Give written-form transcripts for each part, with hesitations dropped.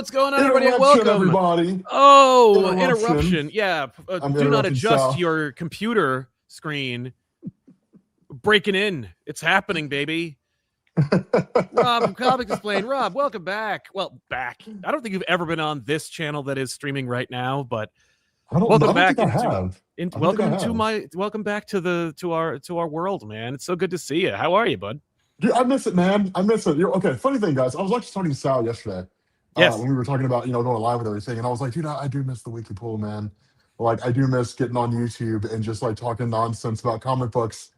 what's going on, everybody? Interruption, Welcome. everybody. Oh, interruption. Yeah. Do not adjust Sal. your computer screen. Breaking in. It's happening, baby. Rob from Comics Explained. Rob, welcome back. Well, back. I don't think you've ever been on this channel that is streaming right now, but welcome back. Welcome back to our world, man. It's so good to see you. How are you, bud? Dude, I miss it, man. I miss it. Okay, funny thing, guys. I was actually talking to Sal yesterday. Yes. When we were talking about, going live with everything, and I was like, dude, I do miss the weekly pool, man. Like, I do miss getting on YouTube and just like talking nonsense about comic books,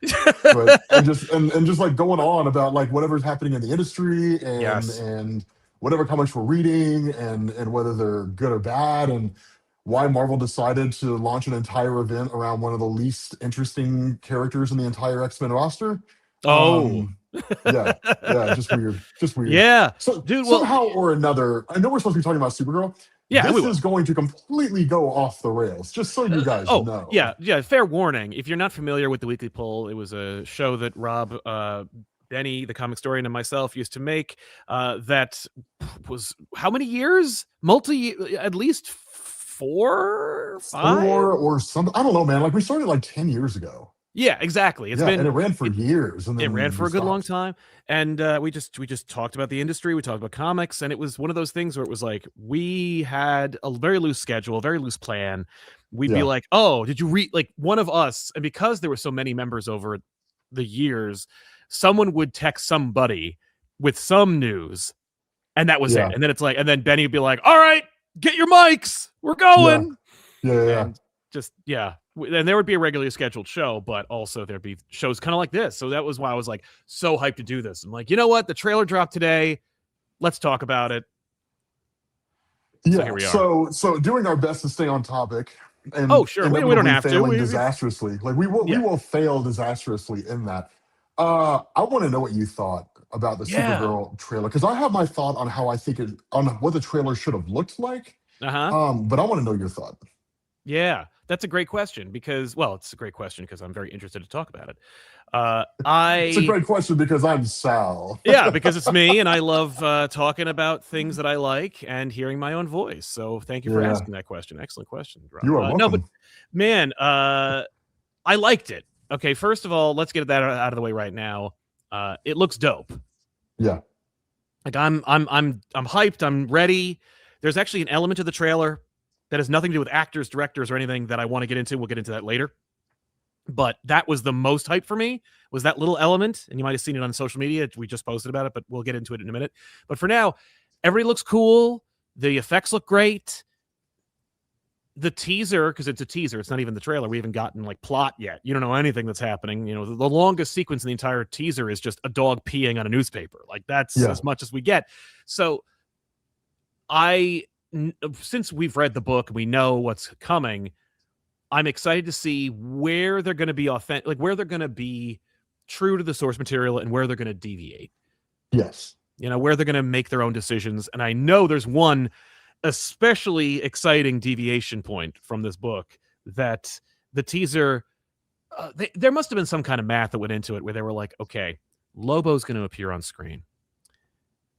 and just like going on about like whatever's happening in the industry and whatever comics we're reading and whether they're good or bad and why Marvel decided to launch an entire event around one of the least interesting characters in the entire X-Men roster. Just weird. Yeah. So, dude, somehow or another, I know we're supposed to be talking about Supergirl. Yeah, this is going to completely go off the rails, just so you guys know. Yeah, fair warning. If you're not familiar with the Weekly Pull, it was a show that Rob, Benny, the comic historian, and myself used to make that was how many years? At least 4, 5? 4 or something. I don't know, man. Like, we started like 10 years ago. Yeah, exactly. And it ran for years. And then it ran for a good long time. And we just talked about the industry. We talked about comics. And it was one of those things where it was like, we had a very loose schedule, a very loose plan. We'd be like, oh, did you read, like, one of us? And because there were so many members over the years, someone would text somebody with some news. And that was it. And then it's like, and then Benny would be like, all right, get your mics. We're going. And and there would be a regularly scheduled show, but also there'd be shows kind of like this. So that was why I was like so hyped to do this. I'm like, you know what? The trailer dropped today. Let's talk about it. So here we are. So doing our best to stay on topic. And we don't have to. Disastrously. Like we will fail disastrously in that. I want to know what you thought about the Supergirl trailer, because I have my thought on how I think on what the trailer should have looked like. But I want to know your thought. Yeah, that's a great question because, it's a great question because I'm very interested to talk about it. It's a great question because I'm Sal. Yeah, because it's me and I love talking about things that I like and hearing my own voice. So thank you for asking that question. Excellent question, Rob. You are welcome. No, but man, I liked it. Okay, first of all, let's get that out of the way right now. It looks dope. Yeah. Like I'm hyped. I'm ready. There's actually an element to the trailer that has nothing to do with actors, directors, or anything that I want to get into. We'll get into that later. But that was the most hype for me, was that little element. And you might have seen it on social media. We just posted about it, but we'll get into it in a minute. But for now, everybody looks cool. The effects look great. The teaser, because it's a teaser, it's not even the trailer. We haven't gotten like plot yet. You don't know anything that's happening. You know, the longest sequence in the entire teaser is just a dog peeing on a newspaper. Like that's as much as we get. So since we've read the book, we know what's coming. I'm excited to see where they're going to be authentic, like where they're going to be true to the source material and where they're going to deviate. Yes. You know, where they're going to make their own decisions. And I know there's one especially exciting deviation point from this book that the teaser, there must have been some kind of math that went into it where they were like, okay, Lobo's going to appear on screen.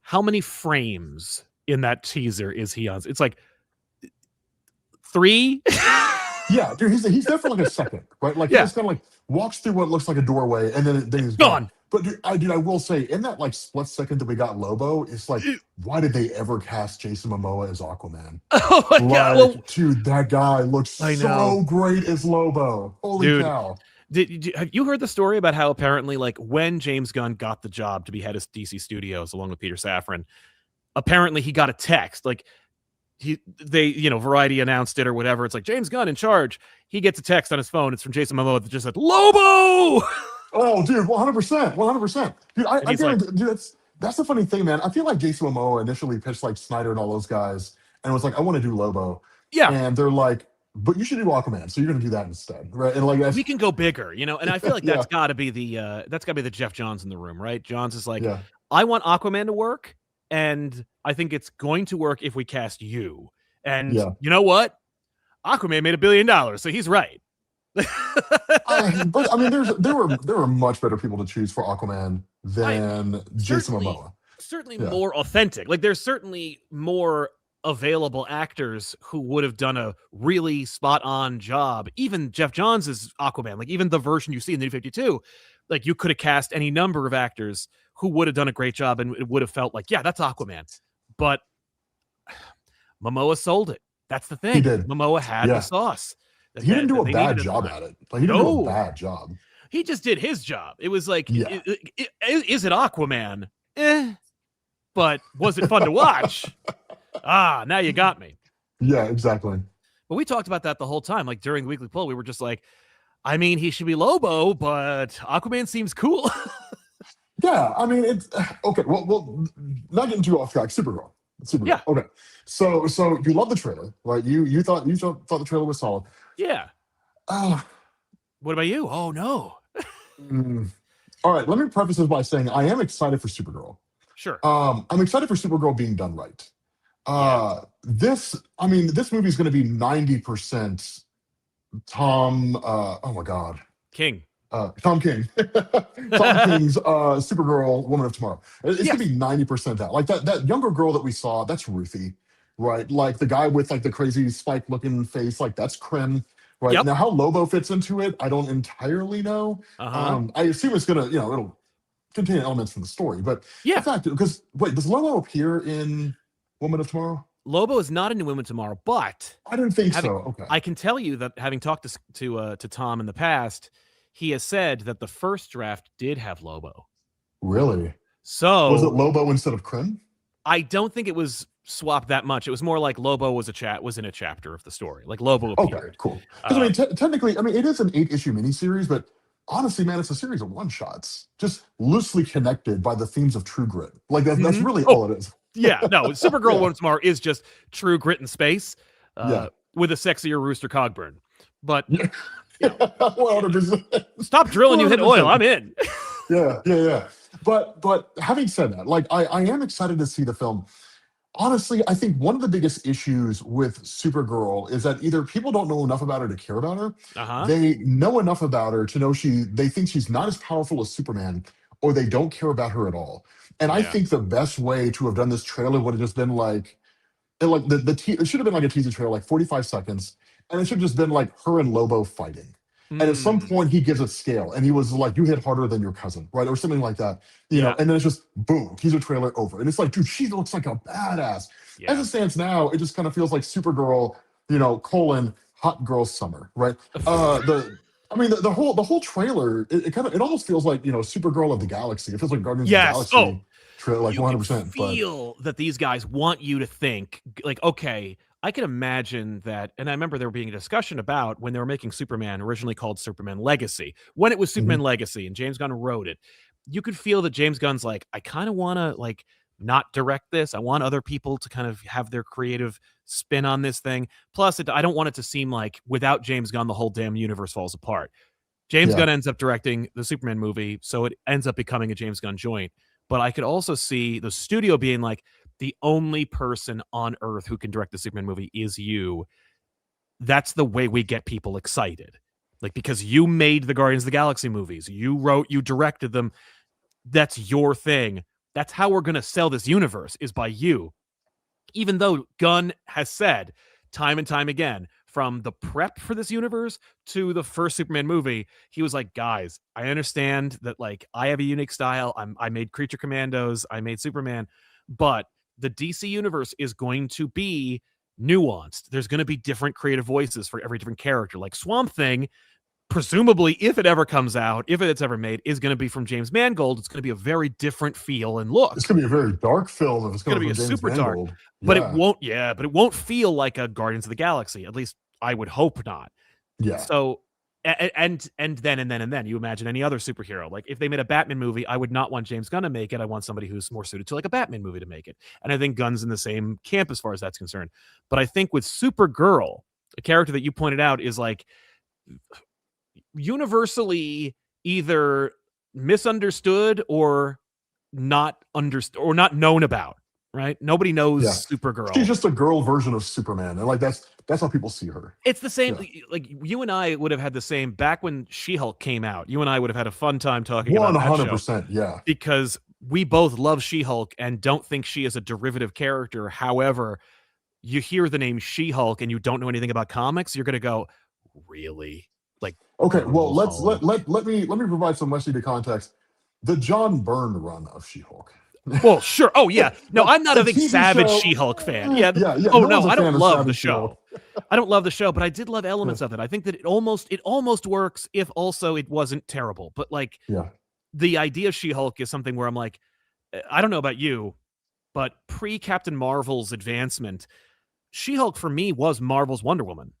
How many frames in that teaser is he on? It's like 3. Yeah, dude, he's there for like a second, right? Like he just kind of like walks through what looks like a doorway and then he's gone. But dude, I will say, in that like split second that we got Lobo, it's like, why did they ever cast Jason Momoa as Aquaman? Oh my God! Well, dude, that guy looks so great as Lobo. Holy cow! Have you heard the story about how apparently, like, when James Gunn got the job to be head of DC Studios along with Peter Safran, apparently he got a text like. Variety announced it or whatever. It's like James Gunn in charge. He gets a text on his phone. It's from Jason Momoa that just said Lobo. Oh, dude, 100%. Dude, I guarantee, dude, that's the funny thing, man. I feel like Jason Momoa initially pitched like Snyder and all those guys, and was like, I want to do Lobo. Yeah, and they're like, but you should do Aquaman, so you're gonna do that instead, right? And like, we can go bigger, you know. And I feel like that's got to be the Jeff Johns in the room, right? Johns is like, I want Aquaman to work. And I think it's going to work if we cast you. And you know what? Aquaman made $1 billion, so he's right. But I mean, there were much better people to choose for Aquaman than Jason Momoa. Certainly more authentic. Like there's certainly more available actors who would have done a really spot on job. Even Jeff Johns is Aquaman, like even the version you see in the New 52, like you could have cast any number of actors who would have done a great job and it would have felt like, yeah, that's Aquaman. But Momoa sold it. That's the thing. He did. Momoa had the sauce. He didn't do a bad job at it. Like he didn't do a bad job. He just did his job. It was like, Yeah. Is it Aquaman? But was it fun to watch? Now you got me. Yeah, exactly. But we talked about that the whole time. Like during the weekly poll, we were just like, I mean, he should be Lobo, but Aquaman seems cool. Yeah, I mean, it's okay. Well, not getting too off track. Supergirl. Yeah. Okay. So you love the trailer, right? You thought the trailer was solid. Yeah. What about you? Oh no. All right. Let me preface this by saying I am excited for Supergirl. Sure. I'm excited for Supergirl being done right. This movie is going to be 90% Tom. Oh my God. King. Tom King. Tom King's Supergirl, Woman of Tomorrow. It's gonna be 90% that. Like that younger girl that we saw, that's Ruthie, right? Like the guy with like the crazy spike looking face, like that's Krim, right? Yep. Now how Lobo fits into it, I don't entirely know. I assume it's gonna, it'll contain elements from the story, but the fact, because wait, does Lobo appear in Woman of Tomorrow? Lobo is not in Woman of Tomorrow, but I didn't think so. Okay. I can tell you that having talked to Tom in the past, he has said that the first draft did have Lobo. Really? So was it Lobo instead of Krim? I don't think it was swapped that much. It was more like Lobo was in a chapter of the story. Like Lobo appeared. Okay, cool. Because technically, it is an 8-issue miniseries, but honestly, man, it's a series of one-shots, just loosely connected by the themes of True Grit. Like that's really all it is. Yeah, no, Supergirl Woman of Tomorrow is just True Grit in space with a sexier Rooster Cogburn. But 100%. Stop drilling, you hit oil. I'm in. Yeah. But having said that, like I am excited to see the film. Honestly, I think one of the biggest issues with Supergirl is that either people don't know enough about her to care about her, they know enough about her to know they think she's not as powerful as Superman, or they don't care about her at all. And I think the best way to have done this trailer would have just been like it should have been like a teaser trailer, like 45 seconds, and it should have just been like her and Lobo fighting. And at some point he gives a scale and he was like, you hit harder than your cousin, right? Or something like that, you know, and then it's just boom, teaser trailer over. And it's like, dude, she looks like a badass. As it stands now, it just kind of feels like Supergirl, hot girl summer, right? The whole trailer, it almost feels like, Supergirl of the Galaxy. It feels like Guardians of the Galaxy trailer, like 100%. Feel that these guys want you to think like, okay, I can imagine that, and I remember there being a discussion about when they were making Superman, originally called Superman Legacy, when it was Superman Legacy and James Gunn wrote it, you could feel that James Gunn's like, I kind of want to like not direct this. I want other people to kind of have their creative spin on this thing. Plus, I don't want it to seem like without James Gunn, the whole damn universe falls apart. James Gunn ends up directing the Superman movie, so it ends up becoming a James Gunn joint. But I could also see the studio being like, the only person on earth who can direct the Superman movie is you. That's the way we get people excited. Like, because you made the Guardians of the Galaxy movies. You wrote, you directed them. That's your thing. That's how we're going to sell this universe, is by you. Even though Gunn has said time and time again, from the prep for this universe to the first Superman movie, he was like, guys, I understand that like I have a unique style. I made Creature Commandos. I made Superman. But the DC universe is going to be nuanced. There's going to be different creative voices for every different character. Like Swamp Thing, presumably, if it ever comes out, if it's ever made, is going to be from James Mangold. It's going to be a very different feel and look. It's going to be a very dark film. If it's going to be super Mangold. Dark, but it won't. Yeah, but it won't feel like a Guardians of the Galaxy. At least I would hope not. Yeah. So, and then you imagine any other superhero. Like if they made a Batman movie, I would not want James Gunn to make it. I want somebody who's more suited to like a Batman movie to make it. And I think Gunn's in the same camp as far as that's concerned. But I think with Supergirl, a character that you pointed out is like universally either misunderstood or not understood or not known about. Right? Nobody knows Supergirl. She's just a girl version of Superman, and like that's how people see her. It's the same. Like you and I would have had the same back when She-Hulk came out. You and I would have had a fun time talking about that show. 100%, yeah. Because we both love She-Hulk and don't think she is a derivative character. However, you hear the name She-Hulk and you don't know anything about comics, you're gonna go, really? Like, Okay, well, girl Hulk? let me provide some much needed context. The John Byrne run of She-Hulk. Well, sure. Oh yeah. No, I'm not the a big TV Savage show, She-Hulk fan. Yeah. yeah. Oh No no, one's a I don't fan of love the Savage She-Hulk. show. I don't love the show, but I did love elements of it. I think that it almost works if also it wasn't terrible. But like Yeah. the idea of She-Hulk is something where I'm like, I don't know about you, but pre Captain Marvel's advancement, She-Hulk for me was Marvel's Wonder Woman.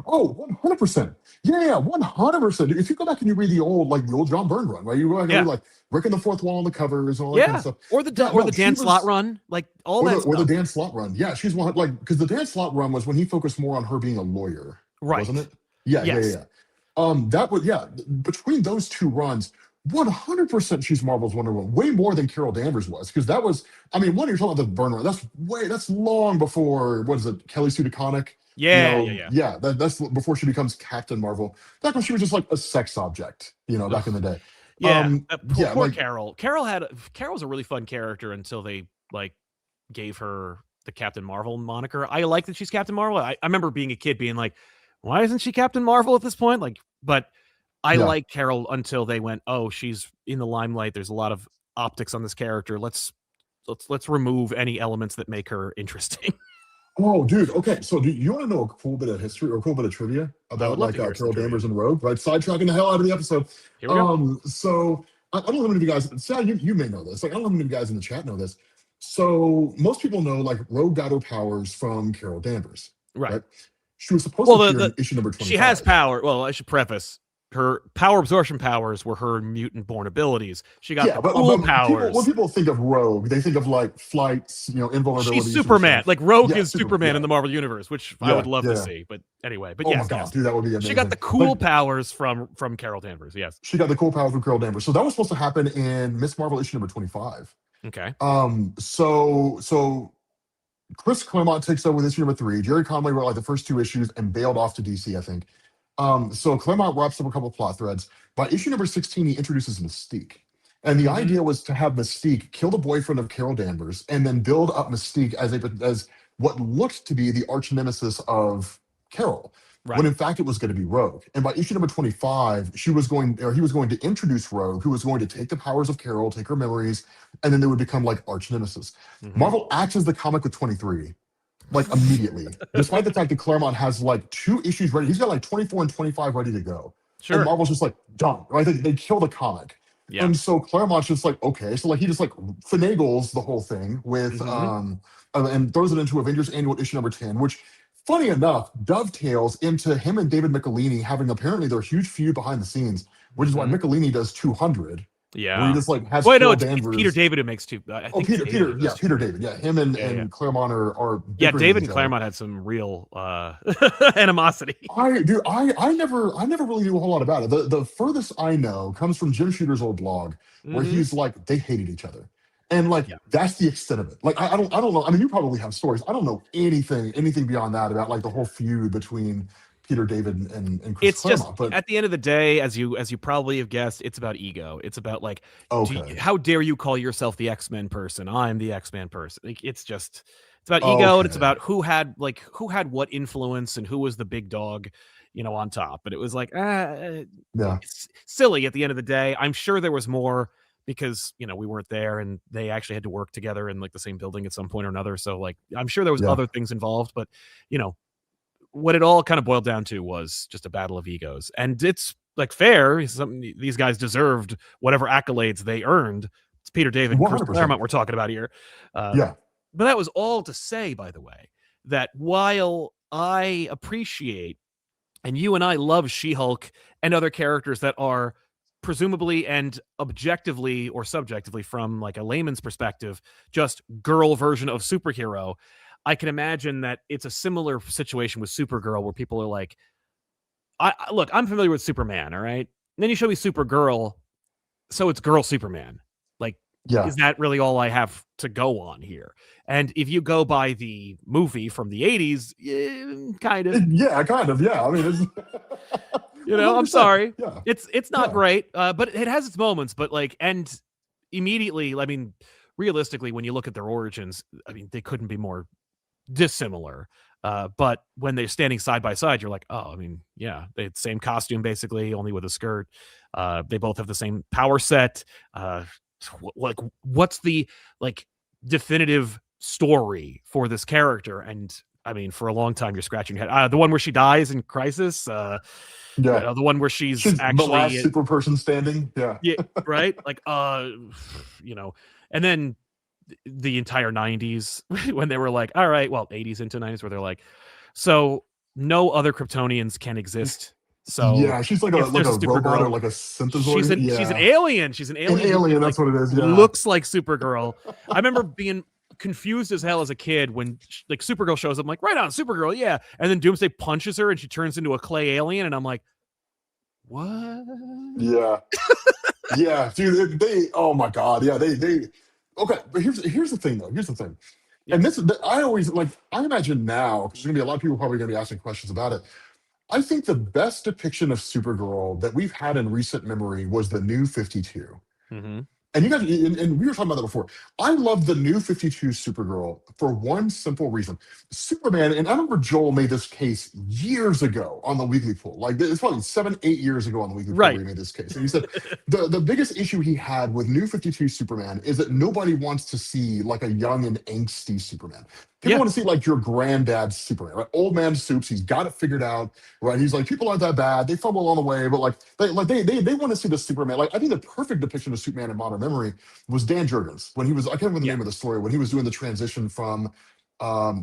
Oh, 100%. Yeah, 100%. If you go back and you read the old John Byrne run, right? You go back and read like breaking the fourth wall on the covers and all that kind of stuff. Or the Dan Slott run, like all that stuff. Or the Dan Slott run. Yeah, she's one like because the Dan Slott run was when he focused more on her being a lawyer, right? Wasn't it? Yeah. That was between those two runs, 100% she's Marvel's Wonder Woman, way more than Carol Danvers was, because that was, I mean, when you're talking about the Byrne run, that's long before, what is it, Kelly Sue DeConnick? Yeah. That's before she becomes Captain Marvel. Back when she was just like a sex object, back in the day. Poor Carol. Carol's a really fun character until they like gave her the Captain Marvel moniker. I like that she's Captain Marvel. I remember being a kid being like, why isn't she Captain Marvel at this point? Like, but I like Carol until they went, oh, she's in the limelight. There's a lot of optics on this character. Let's remove any elements that make her interesting. Oh, dude. Okay, so do you want to know a cool bit of history or a cool bit of trivia about like Carol Danvers and Rogue? Right, sidetracking the hell out of the episode. Here we go. So I don't know how many of you guys. Sal, you may know this. Like, I don't know how many of you guys in the chat know this. So most people know like Rogue got her powers from Carol Danvers. Right. She was supposed to appear in issue number 25. She has power. Well, I should preface. Her power absorption powers were her mutant-born abilities. She got cool powers. When people think of Rogue, they think of like flights, invulnerability. She's Superman. Like Rogue is Superman in the Marvel universe, which I would love to see. But anyway, oh my god, dude, that would be amazing. She got the cool powers from Carol Danvers. Yes, she got the cool powers from Carol Danvers. So that was supposed to happen in Miss Marvel issue number 25. Okay. So Chris Claremont takes over with issue number 3. Jerry Conway wrote like the first 2 issues and bailed off to DC, I think. So Claremont wraps up a couple of plot threads. By issue number 16, he introduces Mystique. And the idea was to have Mystique kill the boyfriend of Carol Danvers and then build up Mystique as what looked to be the arch nemesis of Carol. Right. When in fact it was going to be Rogue. And by issue number 25, he was going to introduce Rogue, who was going to take the powers of Carol, take her memories, and then they would become like arch nemesis. Marvel axes the comic with 23. Like immediately, despite the fact that Claremont has like 2 issues ready. He's got like 24 and 25 ready to go. Sure. And Marvel's just like, done, right? They kill the comic. Yeah. And so Claremont's just like, okay. So like he just like finagles the whole thing with and throws it into Avengers Annual issue number 10, which funny enough dovetails into him and David Michelini having apparently their huge feud behind the scenes, which is why Michelini does 200. Yeah. Where he just like has it's Peter David who makes 2. Peter David. Yeah. Him and Claremont are David and Claremont had some real animosity. I never really knew a whole lot about it. The furthest I know comes from Jim Shooter's old blog, where he's like, they hated each other. And like that's the extent of it. Like I don't know. I mean, you probably have stories. I don't know anything beyond that about like the whole feud between Peter David and Chris it's Claremont, just but at the end of the day, as you probably have guessed, it's about ego. It's about like, how dare you call yourself the X-Men person? I'm the X-Men person. Like, it's about ego, and it's about who had what influence and who was the big dog, on top. But it was like, it's silly at the end of the day. I'm sure there was more because we weren't there and they actually had to work together in like the same building at some point or another. So like, I'm sure there was other things involved, but what it all kind of boiled down to was just a battle of egos. And it's like fair. These guys deserved whatever accolades they earned. It's Peter David and Chris Claremont we're talking about here. But that was all to say, by the way, that while I appreciate and you and I love She-Hulk and other characters that are presumably and objectively or subjectively from like a layman's perspective, just girl version of superhero, I can imagine that it's a similar situation with Supergirl where people are like, look, I'm familiar with Superman, all right? And then you show me Supergirl, so it's girl Superman. Like, is that really all I have to go on here? And if you go by the movie from the 80s, kind of. Yeah, kind of, yeah. I mean, it's... I'm sorry. Yeah. It's not great, but it has its moments. But like, and immediately, I mean, realistically, when you look at their origins, I mean, they couldn't be more dissimilar. But when they're standing side by side, you're like, oh, I mean, yeah, they had the same costume basically, only with a skirt. They both have the same power set. Like, what's the like definitive story for this character? And I mean, for a long time, you're scratching your head. The one where she dies in Crisis. Yeah. The one where she's actually the last super person standing. Yeah. Yeah, right. Like, you know, and then the entire 90s when they were like, all right, well, 80s into 90s where they're like, so no other Kryptonians can exist. So yeah, she's like a robot or like a synthezoid. She's an alien. She's an alien. An alien, that's like, what it is. Yeah. Looks like Supergirl. I remember being confused as hell as a kid when like Supergirl shows up. I'm like, right on, Supergirl, yeah. And then Doomsday punches her and she turns into a clay alien, and I'm like, what? Yeah. Yeah, dude, they oh my god, yeah, they okay, but here's the thing though. Here's the thing. Yeah. And this I always like I imagine now, because there's gonna be a lot of people probably gonna be asking questions about it. I think the best depiction of Supergirl that we've had in recent memory was the new 52. Mm-hmm. And you guys, and we were talking about that before. I love the new 52 Supergirl for one simple reason. Superman, and I remember Joel made this case years ago on the Weekly Pool. Like, it's probably 7-8 years ago on the Weekly Pool where he made this case. And he said the biggest issue he had with new 52 Superman is that nobody wants to see like a young and angsty Superman. People want to see like your granddad's Superman, right? Old man Soups, he's got it figured out, right? He's like, people aren't that bad. They fumble along the way, but like they want to see the Superman. Like, I think the perfect depiction of Superman in modern memory was Dan Jurgens when he was, I can't remember the name of the story, when he was doing the transition from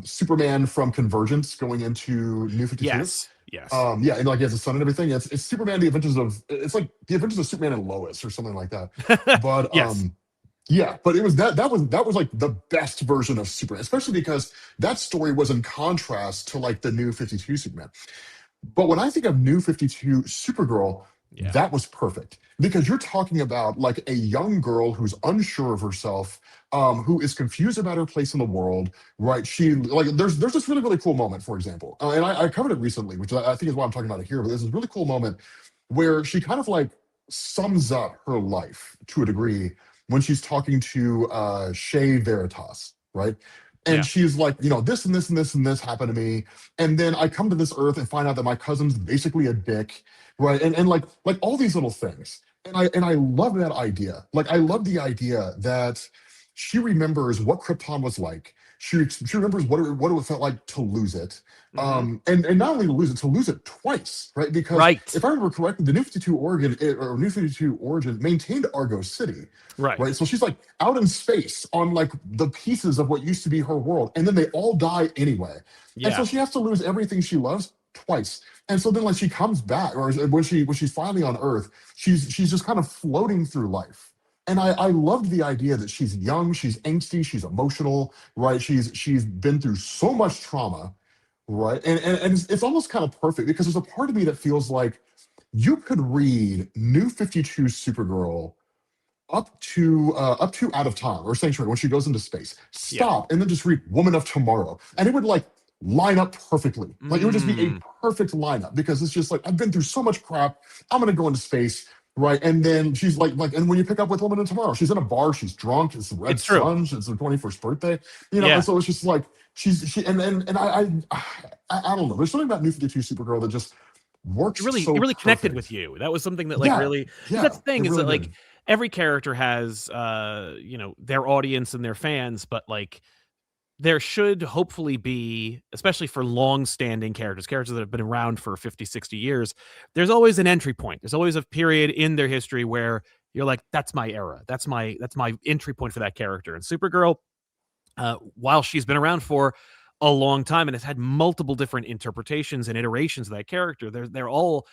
Superman from Convergence going into New 52. Yes. Yeah, and like he has a son and everything. It's Superman, it's like the Adventures of Superman and Lois or something like that. But yes. yeah, but it was that was like the best version of Superman, especially because that story was in contrast to like the new 52 Superman. But when I think of new 52 Supergirl, that was perfect, because you're talking about like a young girl who's unsure of herself, who is confused about her place in the world, right? She like there's this really, really cool moment, for example, and I covered it recently, which I think is why I'm talking about it here. But there's this really cool moment where she kind of like sums up her life to a degree when she's talking to Shea Veritas, right? And she's like, you know, this and this and this and this happened to me. And then I come to this earth and find out that my cousin's basically a dick, right? And like all these little things. And I love that idea. Like, I love the idea that she remembers what Krypton was like. She remembers what it felt like to lose it. And not only to lose it twice, right? Because if I remember correctly, the New 52 origin maintained Argo City, right? So she's like out in space on like the pieces of what used to be her world, and then they all die anyway. And so she has to lose everything she loves twice. And so then like she comes back, or when she's finally on Earth, she's just kind of floating through life. And I loved the idea that she's young, she's angsty, she's emotional, right? She's been through so much trauma, right? And it's almost kind of perfect, because there's a part of me that feels like you could read New 52 Supergirl up to Out of Time or Sanctuary when she goes into space. Stop and then just read Woman of Tomorrow, and it would like line up perfectly. Like, it would just be a perfect lineup, because it's just like, I've been through so much crap. I'm gonna go into space. Right, and then she's like, and when you pick up with Woman of Tomorrow, she's in a bar, she's drunk, it's the Red Sun, it's her 21st birthday, you know, and so it's just like she and I don't know. There's something about New 52 Supergirl that just works. It really connected with you. That was something that like really. That's the thing, is that like every character has you know, their audience and their fans, but like there should hopefully be, especially for long-standing characters that have been around for 50, 60 years, there's always an entry point. There's always a period in their history where you're like, that's my era. That's my entry point for that character. And Supergirl, while she's been around for a long time and has had multiple different interpretations and iterations of that character, they're all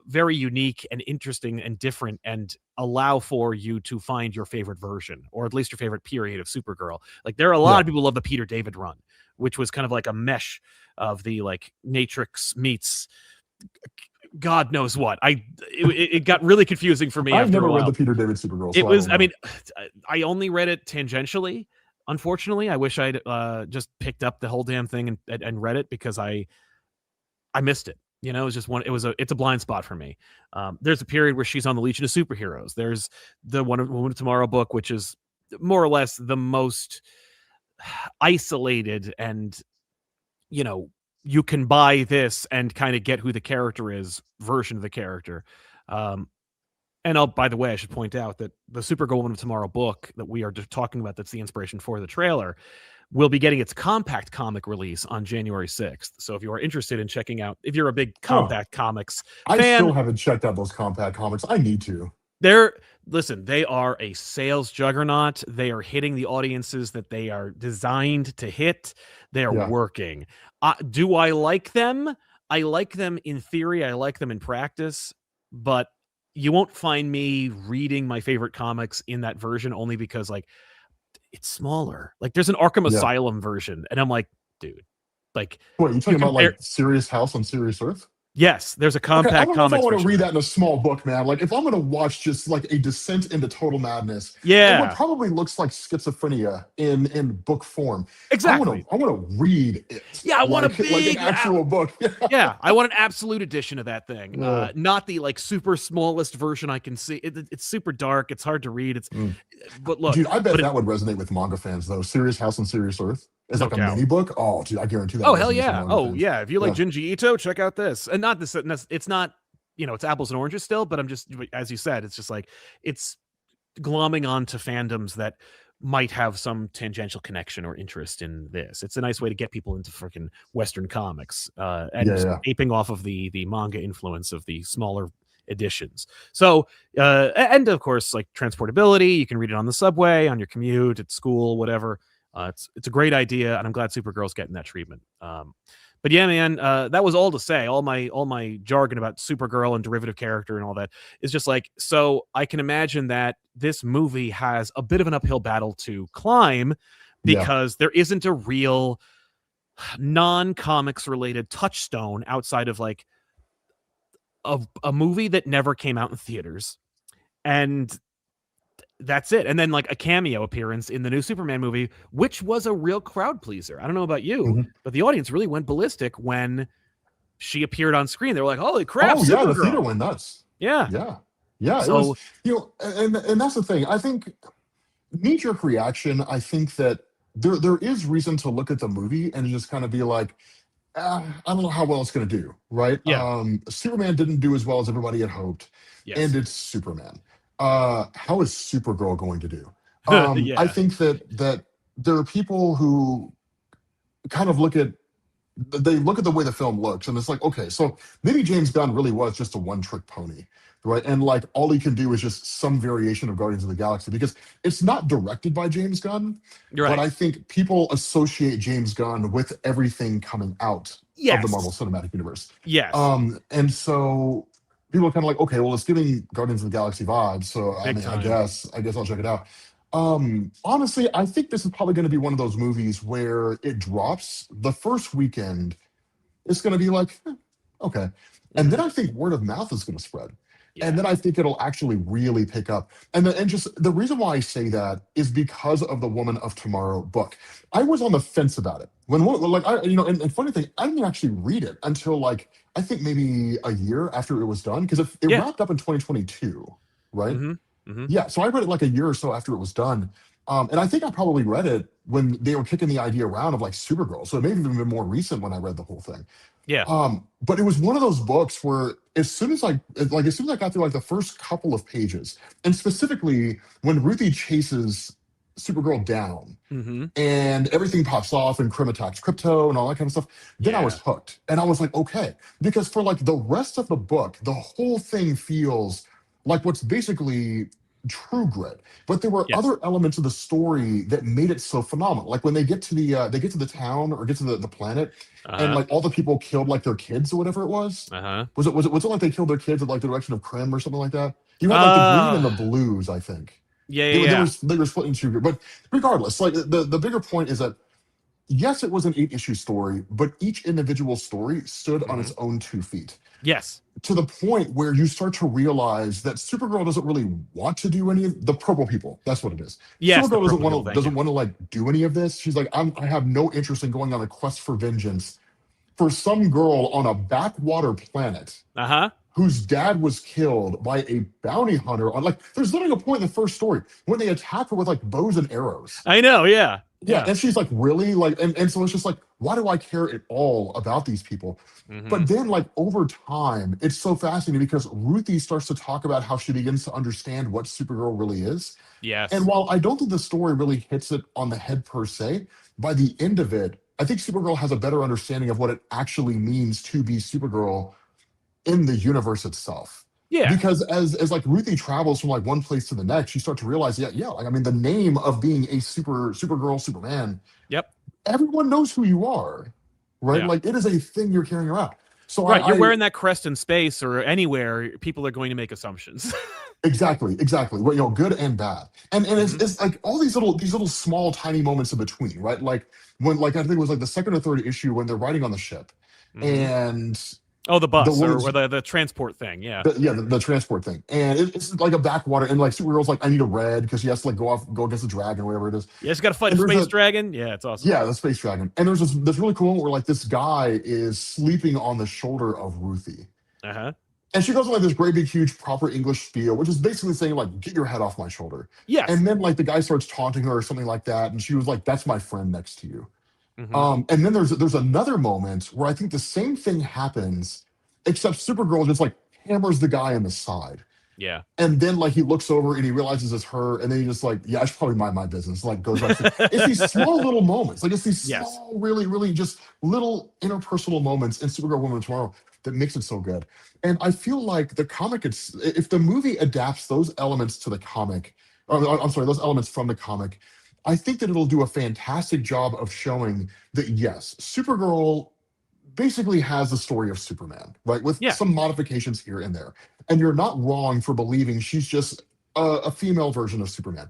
very unique and interesting and different, and allow for you to find your favorite version, or at least your favorite period of Supergirl. Like, there are a lot of people who love the Peter David run, which was kind of like a mesh of the like Matrix meets God knows what. It got really confusing for me. I've never read the Peter David Supergirl. So it was, I mean, I only read it tangentially. Unfortunately, I wish I'd just picked up the whole damn thing and read it, because I missed it. You know, it's a blind spot for me. There's a period where she's on the Legion of Superheroes. There's the Woman of Tomorrow book, which is more or less the most isolated and you know, you can buy this and kind of get who the character is version of the character. And by the way, I should point out that the Supergirl Woman of Tomorrow book that we are talking about, that's the inspiration for the trailer, will be getting its compact comic release on January 6th. So if you are interested in checking out, if you're a big compact comics I fan, still haven't checked out those compact comics. I need to. They are a sales juggernaut. They are hitting the audiences that they are designed to hit. They are working. Do I like them? I like them in theory. I like them in practice, but you won't find me reading my favorite comics in that version, only because like it's smaller. Like there's an Arkham Asylum version, and I'm like, dude, like what you talking about, like Serious House on Serious Earth? Yes, there's a compact I don't know if I want to read that in a small book, man. Like if I'm going to watch just like a descent into total madness, yeah, it probably looks like schizophrenia in book form. Exactly. I want to read it. Yeah, I want like, like an actual book. Yeah, I want an absolute edition of that thing. Not the like super smallest version I can see. It's super dark. It's hard to read. But look, dude, I bet that would resonate with manga fans though. Serious House on Serious Earth. It's like a mini book. Oh, dude, I guarantee that. Oh, hell yeah. Oh, yeah. If you like Junji Ito, check out this. And not this, it's not, it's apples and oranges still, but I'm just, as you said, it's just like, it's glomming onto fandoms that might have some tangential connection or interest in this. It's a nice way to get people into freaking Western comics and aping off of the manga influence of the smaller editions. So, and of course, like transportability, you can read it on the subway, on your commute, at school, whatever. It's a great idea, and I'm glad Supergirl's getting that treatment. But yeah, man, that was all to say. All my jargon about Supergirl and derivative character and all that is just like, so I can imagine that this movie has a bit of an uphill battle to climb because there isn't a real non-comics related touchstone outside of like a movie that never came out in theaters, and that's it. And then like a cameo appearance in the new Superman movie, which was a real crowd pleaser. I don't know about you, but the audience really went ballistic when she appeared on screen. They were like, holy crap. Oh yeah, the theater went nuts. Yeah. So, it was, and that's the thing. I think knee-jerk reaction, I think that there is reason to look at the movie and just kind of be like, I don't know how well it's going to do, right? Superman didn't do as well as everybody had hoped, and it's Superman. How is Supergirl going to do? I think that there are people who kind of look at the way the film looks, and it's like, okay, so maybe James Gunn really was just a one-trick pony, right? And like all he can do is just some variation of Guardians of the Galaxy, because it's not directed by James Gunn. But I think people associate James Gunn with everything coming out of the Marvel Cinematic Universe. And so people are kind of like, okay, well, it's giving Guardians of the Galaxy vibes, so I guess I'll check it out. Honestly, I think this is probably going to be one of those movies where it drops the first weekend. It's going to be like, okay. And then I think word of mouth is going to spread. And then I think it'll actually really pick up. And just the reason why I say that is because of the Woman of Tomorrow book. I was on the fence about it. And funny thing, I didn't actually read it until like, I think maybe a year after it was done, because it wrapped up in 2022, right? Yeah, so I read it like a year or so after it was done. And I think I probably read it when they were kicking the idea around of like Supergirl. So it may have even been more recent when I read the whole thing. But it was one of those books where as soon as I got through like the first couple of pages, and specifically when Ruthie chases Supergirl down and everything pops off and Krim attacks Crypto and all that kind of stuff, then I was hooked. And I was like, okay, because for like the rest of the book, the whole thing feels like what's basically True Grit, but there were other elements of the story that made it so phenomenal. Like when they get to the town or get to the planet, and like all the people killed like their kids or whatever it was. Was it like they killed their kids at like the direction of Krim or something like that? You had like the green and the blues, I think. They were split into two. But regardless, like the bigger point is that yes, it was an 8-issue story, but each individual story stood on its own 2 feet. To the point where you start to realize that Supergirl doesn't really want to do any of the purple people. That's what it is. Supergirl doesn't want to like do any of this. She's like, I have no interest in going on a quest for vengeance for some girl on a backwater planet whose dad was killed by a bounty hunter on, like, there's literally a point in the first story when they attack her with like bows and arrows. I know, yeah. Yeah, and she's like, really? Like, and so it's just like, why do I care at all about these people? But then, like, over time, it's so fascinating because Ruthie starts to talk about how she begins to understand what Supergirl really is. Yes. And while I don't think the story really hits it on the head per se, by the end of it, I think Supergirl has a better understanding of what it actually means to be Supergirl in the universe itself. Yeah. Because as like Ruthie travels from like one place to the next, you start to realize, yeah, like, I mean, the name of being a Supergirl, Superman, Yep. everyone knows who you are, right? Yeah. Like, it is a thing you're carrying around. So right, you're wearing that crest in space or anywhere, people are going to make assumptions. Exactly. Well, you know, good and bad, and it's like all these little small tiny moments in between, right? Like when, like, I think it was like the second or third issue when they're riding on the ship, and the bus or the transport thing, yeah. The transport thing, and it's like a backwater, and like Supergirl's like, I need a red because she has to like go against the dragon or whatever it is. Yeah, she's got to fight a space dragon. Yeah, it's awesome. Yeah, the space dragon, and there's this really cool moment where like this guy is sleeping on the shoulder of Ruthie. And she goes on like this great big huge proper English spiel, which is basically saying like, get your head off my shoulder. Yes. And then like the guy starts taunting her or something like that, and she was like, that's my friend next to you. And then there's another moment where I think the same thing happens, except Supergirl just like hammers the guy in the side. Yeah. And then like he looks over and he realizes it's her, and then he just like, yeah, I should probably mind my business. Like goes back to it's these small little moments. Like it's these small, really, really just little interpersonal moments in Supergirl Woman of Tomorrow that makes it so good. And I feel like the comic, if the movie adapts those elements to the comic, or I'm sorry, those elements from the comic, I think that it'll do a fantastic job of showing that, yes, Supergirl basically has the story of Superman, right? With some modifications here and there. And you're not wrong for believing she's just a female version of Superman.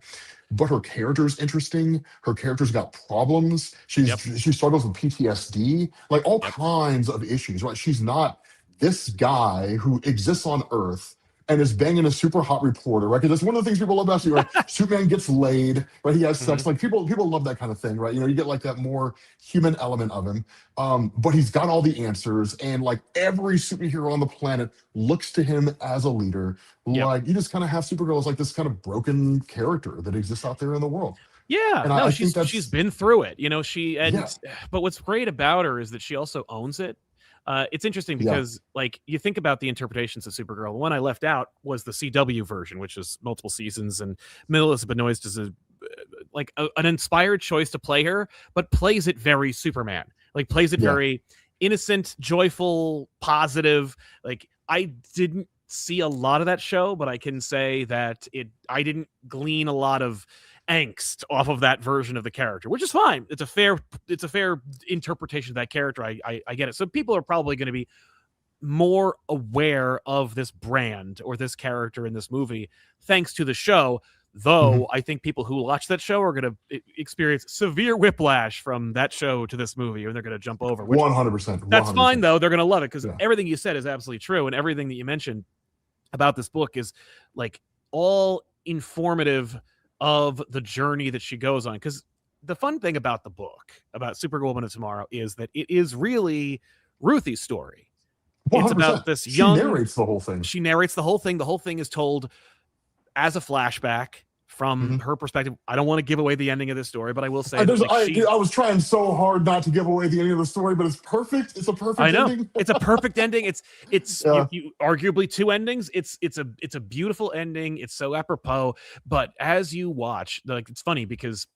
But her character's interesting. Her character's got problems. She struggles with PTSD, like all kinds of issues, right? She's not this guy who exists on Earth and is banging a super hot reporter, right? Because that's one of the things people love about you, right? Superman gets laid, right? He has sex. Like people love that kind of thing, right? You know, you get like that more human element of him. But he's got all the answers, and like every superhero on the planet looks to him as a leader. Like you just kind of have Supergirl as like this kind of broken character that exists out there in the world. Yeah, and no, she's been through it, you know. But what's great about her is that she also owns it. It's interesting because, like, you think about the interpretations of Supergirl. The one I left out was the CW version, which is multiple seasons, and Melissa Benoist is an inspired choice to play her, but plays it very Superman. Like, plays it very innocent, joyful, positive. Like, I didn't see a lot of that show, but I can say that I didn't glean a lot of angst off of that version of the character, which is fine. It's a fair interpretation of that character. I get it. So people are probably going to be more aware of this brand or this character in this movie thanks to the show, though I think people who watch that show are going to experience severe whiplash from that show to this movie, and they're going to jump over. 100%. That's fine, though. They're going to love it because everything you said is absolutely true, and everything that you mentioned about this book is like all informative of the journey that she goes on. Because the fun thing about the book, about Supergirl Woman of Tomorrow, is that it is really Ruthie's story. 100%. It's about this young... She narrates the whole thing. She narrates the whole thing. The whole thing is told as a flashback from her perspective. I don't want to give away the ending of this story, but I will say... I was trying so hard not to give away the ending of the story, but it's perfect. It's a perfect ending. It's a perfect ending. It's you arguably two endings. It's a beautiful ending. It's so apropos. But as you watch, like, it's funny because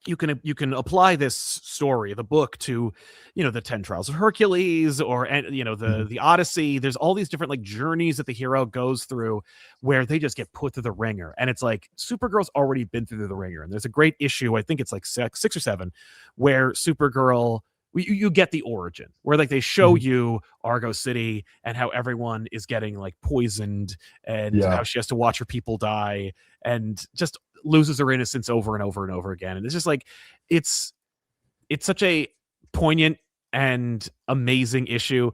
you can apply this story, the book, to, you know, the 10 Trials of Hercules, or, you know, the Odyssey. There's all these different like journeys that the hero goes through where they just get put through the ringer. And it's like Supergirl's already been through the ringer. And there's a great issue, I think it's like six or seven, where Supergirl, you get the origin, where like they show you Argo City and how everyone is getting like poisoned, and how she has to watch her people die, and just loses her innocence over and over and over again. And it's just like, it's such a poignant and amazing issue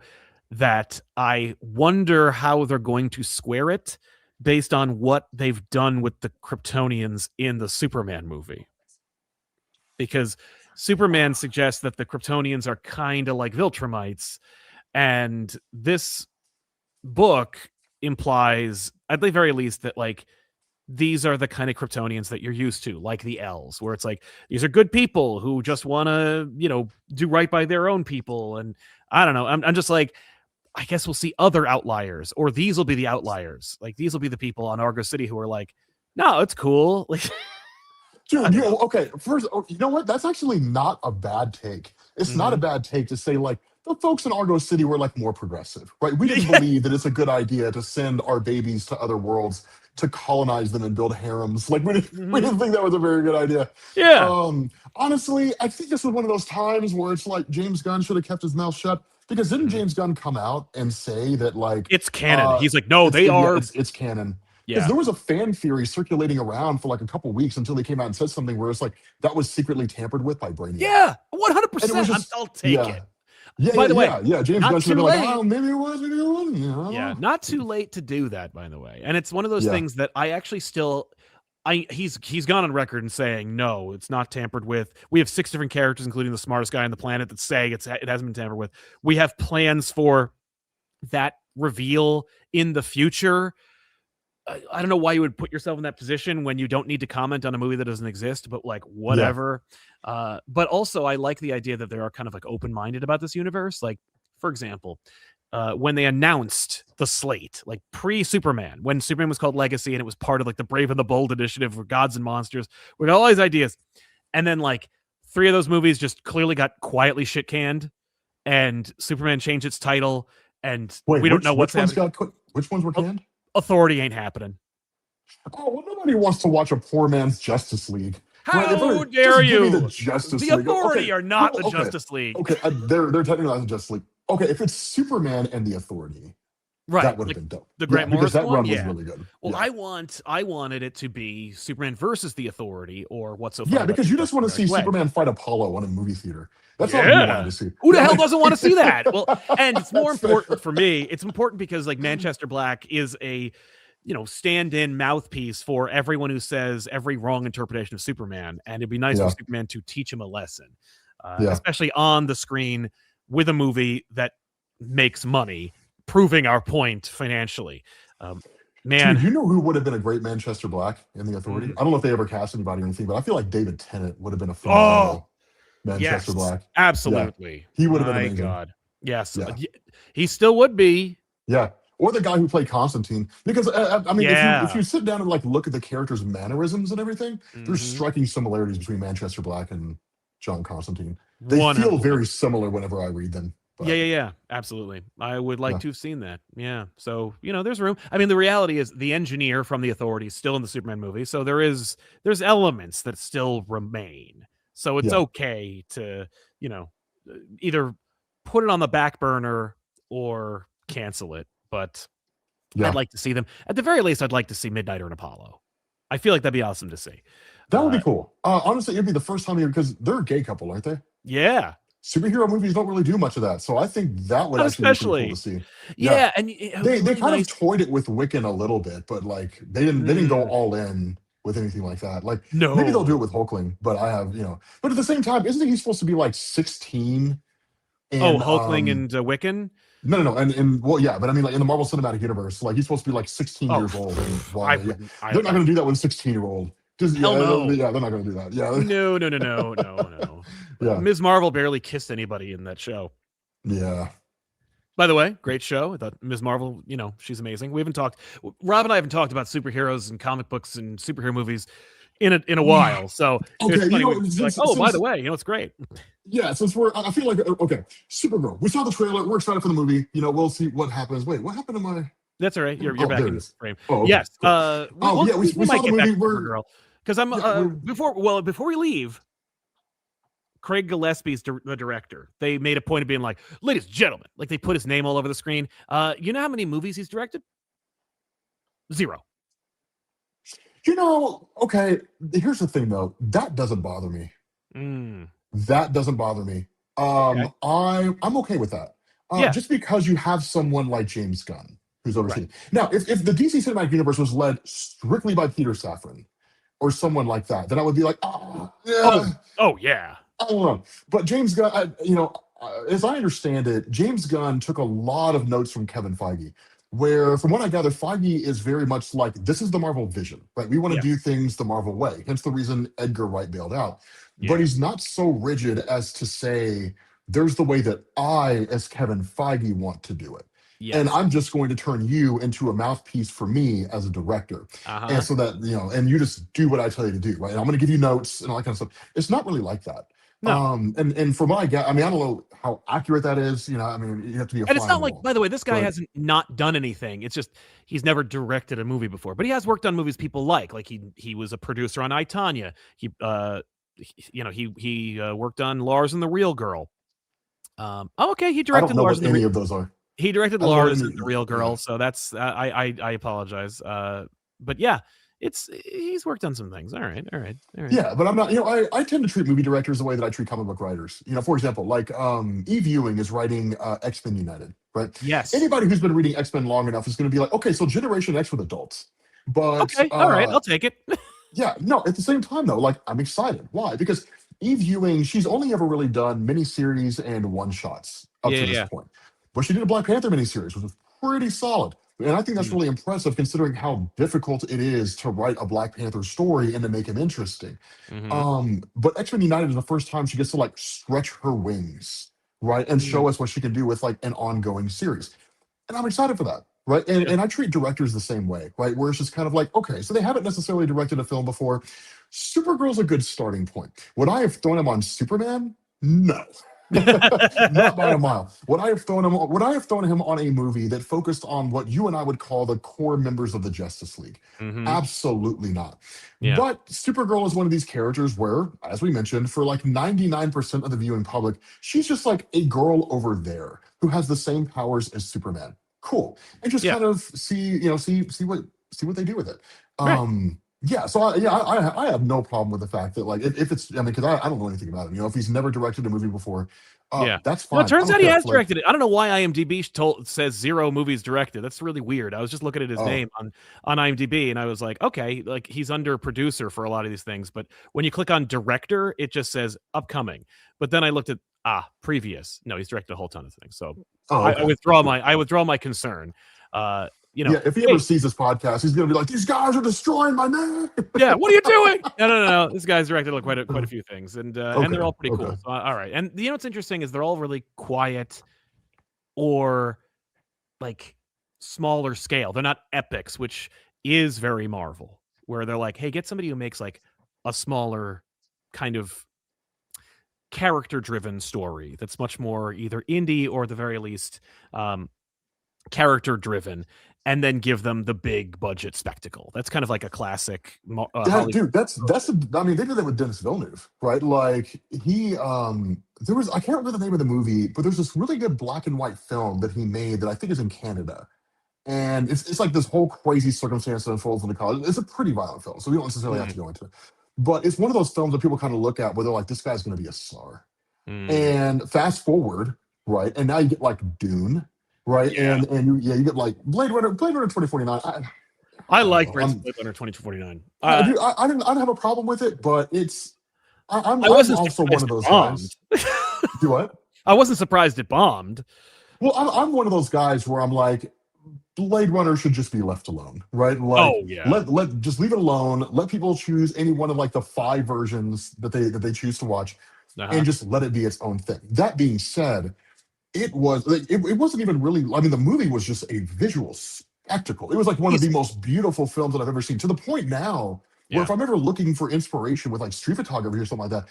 that I wonder how they're going to square it based on what they've done with the Kryptonians in the Superman movie. Because Superman suggests that the Kryptonians are kind of like Viltrumites, and this book implies, at the very least, that like these are the kind of Kryptonians that you're used to, like the elves, where it's like these are good people who just want to, do right by their own people. And I don't know. I'm just like, I guess we'll see other outliers, or these will be the outliers. Like these will be the people on Argo City who are like, no, it's cool. Like, Dude, okay. First, you know what? That's actually not a bad take. It's not a bad take to say like the folks in Argo City were like more progressive, right? We didn't believe that it's a good idea to send our babies to other worlds to colonize them and build harems. Like we didn't think that was a very good idea. Yeah. Honestly, I think this is one of those times where it's like James Gunn should have kept his mouth shut, because didn't James Gunn come out and say that like it's canon? He's like, no, they are. It's canon. Yeah. Because there was a fan theory circulating around for like a couple weeks until they came out and said something where it's like that was secretly tampered with by Brainiac. Yeah, 100%. I'll take it. Yeah, by the way, James Gunn should be like, oh, maybe it was, maybe it wasn't. Yeah, not too late to do that, by the way. And it's one of those things that I actually still, he's gone on record and saying, no, it's not tampered with. We have 6 different characters, including the smartest guy on the planet, that say it hasn't been tampered with. We have plans for that reveal in the future. I don't know why you would put yourself in that position when you don't need to comment on a movie that doesn't exist, but like whatever. But also I like the idea that they are kind of like open-minded about this universe. Like, for example, when they announced the slate, like pre-Superman, when Superman was called Legacy and it was part of like the Brave and the Bold initiative for Gods and Monsters, with all these ideas. And then like 3 of those movies just clearly got quietly shit canned, and Superman changed its title, and we don't know what's happening. Which ones were canned? Authority ain't happening. Oh, well, nobody wants to watch a poor man's Justice League. How dare you? The Justice League. Authority are not the Justice League. Okay, they're technically not the Justice League. Okay, if it's Superman and the Authority, right, that would have been dope. The Grant Morrison because that one, run was really good. Well, I wanted it to be Superman versus the Authority, or what's so. Yeah, because you just want to see Superman fight Apollo in a movie theater. That's all you wanted to see. Who the hell doesn't want to see that? Well, and it's more important for me. It's important because like Manchester Black is a stand-in mouthpiece for everyone who says every wrong interpretation of Superman, and it'd be nice for Superman to teach him a lesson, especially on the screen with a movie that makes money, proving our point financially. Man, dude, you know who would have been a great Manchester Black in the Authority? I don't know if they ever cast anybody or anything, but I feel like David Tennant would have been a phenomenal Manchester Black. Absolutely, he would have been amazing. God, yes, he still would be. Yeah. Or the guy who played Constantine, because I mean, if you sit down and like look at the character's mannerisms and everything, there's striking similarities between Manchester Black and John Constantine. They 100%. Feel very similar whenever I read them. But. Yeah, absolutely. I would like to have seen that. Yeah, so there's room. I mean, the reality is the engineer from the Authority is still in the Superman movie, so there's elements that still remain. So it's okay to either put it on the back burner or cancel it. But I'd like to see them. At the very least, I'd like to see Midnighter and Apollo. I feel like that'd be awesome to see. That would be cool. Honestly, it'd be the first time because they're a gay couple, aren't they? Yeah. Superhero movies don't really do much of that, so I think that would actually be pretty cool to see. Yeah, and they kind of toyed it with Wiccan a little bit, but like they didn't go all in with anything like that. Like maybe they'll do it with Hulkling, but I have But at the same time, isn't he supposed to be like 16? And, Hulkling and Wiccan. No, and well, yeah, but I mean, like in the Marvel Cinematic Universe, like he's supposed to be like 16 years old. And they're not going to do that with a 16-year-old. No. Yeah, they're not going to do that. Yeah. No. Yeah. Ms. Marvel barely kissed anybody in that show. Yeah. By the way, great show. I thought Ms. Marvel, she's amazing. Rob and I haven't talked about superheroes and comic books and superhero movies in a while. So it's funny. By the way, it's great. Yeah, I feel like, okay, Supergirl. We saw the trailer. We're excited for the movie. We'll see what happens. Wait, what happened to my... That's all right. You're back in the frame. Oh, okay. Yes. Cool. We saw the movie. Supergirl. Because I'm before we leave, Craig Gillespie's the director. They made a point of being like, ladies and gentlemen, like they put his name all over the screen. You know how many movies he's directed? 0. Okay, here's the thing though. That doesn't bother me. That doesn't bother me. Okay. I'm okay with that. Just because you have someone like James Gunn who's overseeing. Right. Now, if the DC Cinematic Universe was led strictly by Peter Safran or someone like that, then I would be like, yeah. I don't know. But James Gunn, as I understand it, James Gunn took a lot of notes from Kevin Feige. Where, from what I gather, Feige is very much like, this is the Marvel vision, right? We want to Yeah. do things the Marvel way. Hence the reason Edgar Wright bailed out. But Yeah. he's not so rigid as to say, there's the way that I, as Kevin Feige, want to do it. And Yes. I'm just going to turn you into a mouthpiece for me as a director. And Uh-huh. so that, and you just do what I tell you to do, right? And I'm going to give you notes and all that kind of stuff. It's not really like that. No. And from what I get, I mean, I don't know how accurate that is. I mean, you have to be a And it's fly on not the like, wall. by the way, this guy But hasn't not done anything. It's just he's never directed a movie before, but he has worked on movies people like. Like he was a producer on I, Tonya. He worked on Lars and the Real Girl. Okay, he I don't directed know Lars what and the any of those are. He directed I don't know what Lars and the any. Real Girl, Yeah. so that's I apologize. But yeah, he's worked on some things. All right. Yeah, but I'm not, I tend to treat movie directors the way that I treat comic book writers. For example, like Eve Ewing is writing X-Men United, right? Yes. Anybody who's been reading X-Men long enough is going to be like, okay, so Generation X with adults. But Okay. All right. I'll take it. yeah, no, at the same time though, like I'm excited. Why? Because Eve Ewing, she's only ever really done miniseries and one-shots up to this Yeah. point. But she did a Black Panther miniseries, which was pretty solid. And I think that's Mm, really impressive considering how difficult it is to write a Black Panther story and to make him interesting. mhm. But X-Men United is the first time she gets to like stretch her wings, right? And Mm, show us what she can do with like an ongoing series. And I'm excited for that, right? And, yeah. and I treat directors the same way, right? Where it's just kind of like, okay, so they haven't necessarily directed a film before. Supergirl's a good starting point. Would I have thrown him on Superman? No. Not by a mile. Would I have thrown him on a movie that focused on what you and I would call the core members of the Justice League? Mhm. Absolutely not. Yeah. But Supergirl is one of these characters where, as we mentioned, for like 99% of the viewing public, she's just like a girl over there who has the same powers as Superman. Cool. And just Yeah. kind of see what they do with it. Right. Yeah, so I have no problem with the fact that like if it's, I mean, because I don't know anything about him. If he's never directed a movie before, Yeah. that's No, fine. it I turns don't out he care. has Like, directed it. I don't know why IMDb says 0 movies directed. That's really weird. I was just looking at his oh, name on IMDb and I was like, okay, like he's under producer for a lot of these things, but when you click on director, it just says upcoming. But then I looked at previous. No, he's directed a whole ton of things. So oh, I okay. withdraw my concern. Yeah, if he ever Hey, sees this podcast, he's gonna be like, "These guys are destroying my name." yeah, what are you doing? No. This guy's directed like quite a few things, and they're Okay, all pretty okay. cool. So, all right, and what's interesting is they're all really quiet or like smaller scale. They're not epics, which is very Marvel, where they're like, hey, get somebody who makes like a smaller kind of character-driven story that's much more either indie or at the very least character-driven, and then give them the big budget spectacle. That's kind of like a classic Hollywood. Dude, I mean, they did that with Dennis Villeneuve, right? Like there was, I can't remember the name of the movie, but there's this really good black and white film that he made that I think is in Canada. And it's like this whole crazy circumstance that unfolds in the college. It's a pretty violent film, so we don't necessarily have Mm, to go into it. But it's one of those films that people kind of look at where they're like, this guy's going to be a star. mm, And fast forward, right? And now you get like Dune, right? yeah. You get like Blade Runner 2049. I I don't like know. Blade Runner 2049. Dude, I don't have a problem with it, but I'm I I'm wasn't also one surprised of it those bombed. guys. Do what? I wasn't surprised it bombed. Well, I'm one of those guys where I'm like, Blade Runner should just be left alone, right? Like Oh yeah. let just leave it alone. Let people choose any one of like the 5 versions that they choose to watch, and Uh-huh. just let it be its own thing. That being said, it was like, it wasn't even really. I mean, the movie was just a visual spectacle. It was like one of the Easily. most beautiful films that I've ever seen. To the point now where Yeah. if I'm ever looking for inspiration with like street photography or something like that,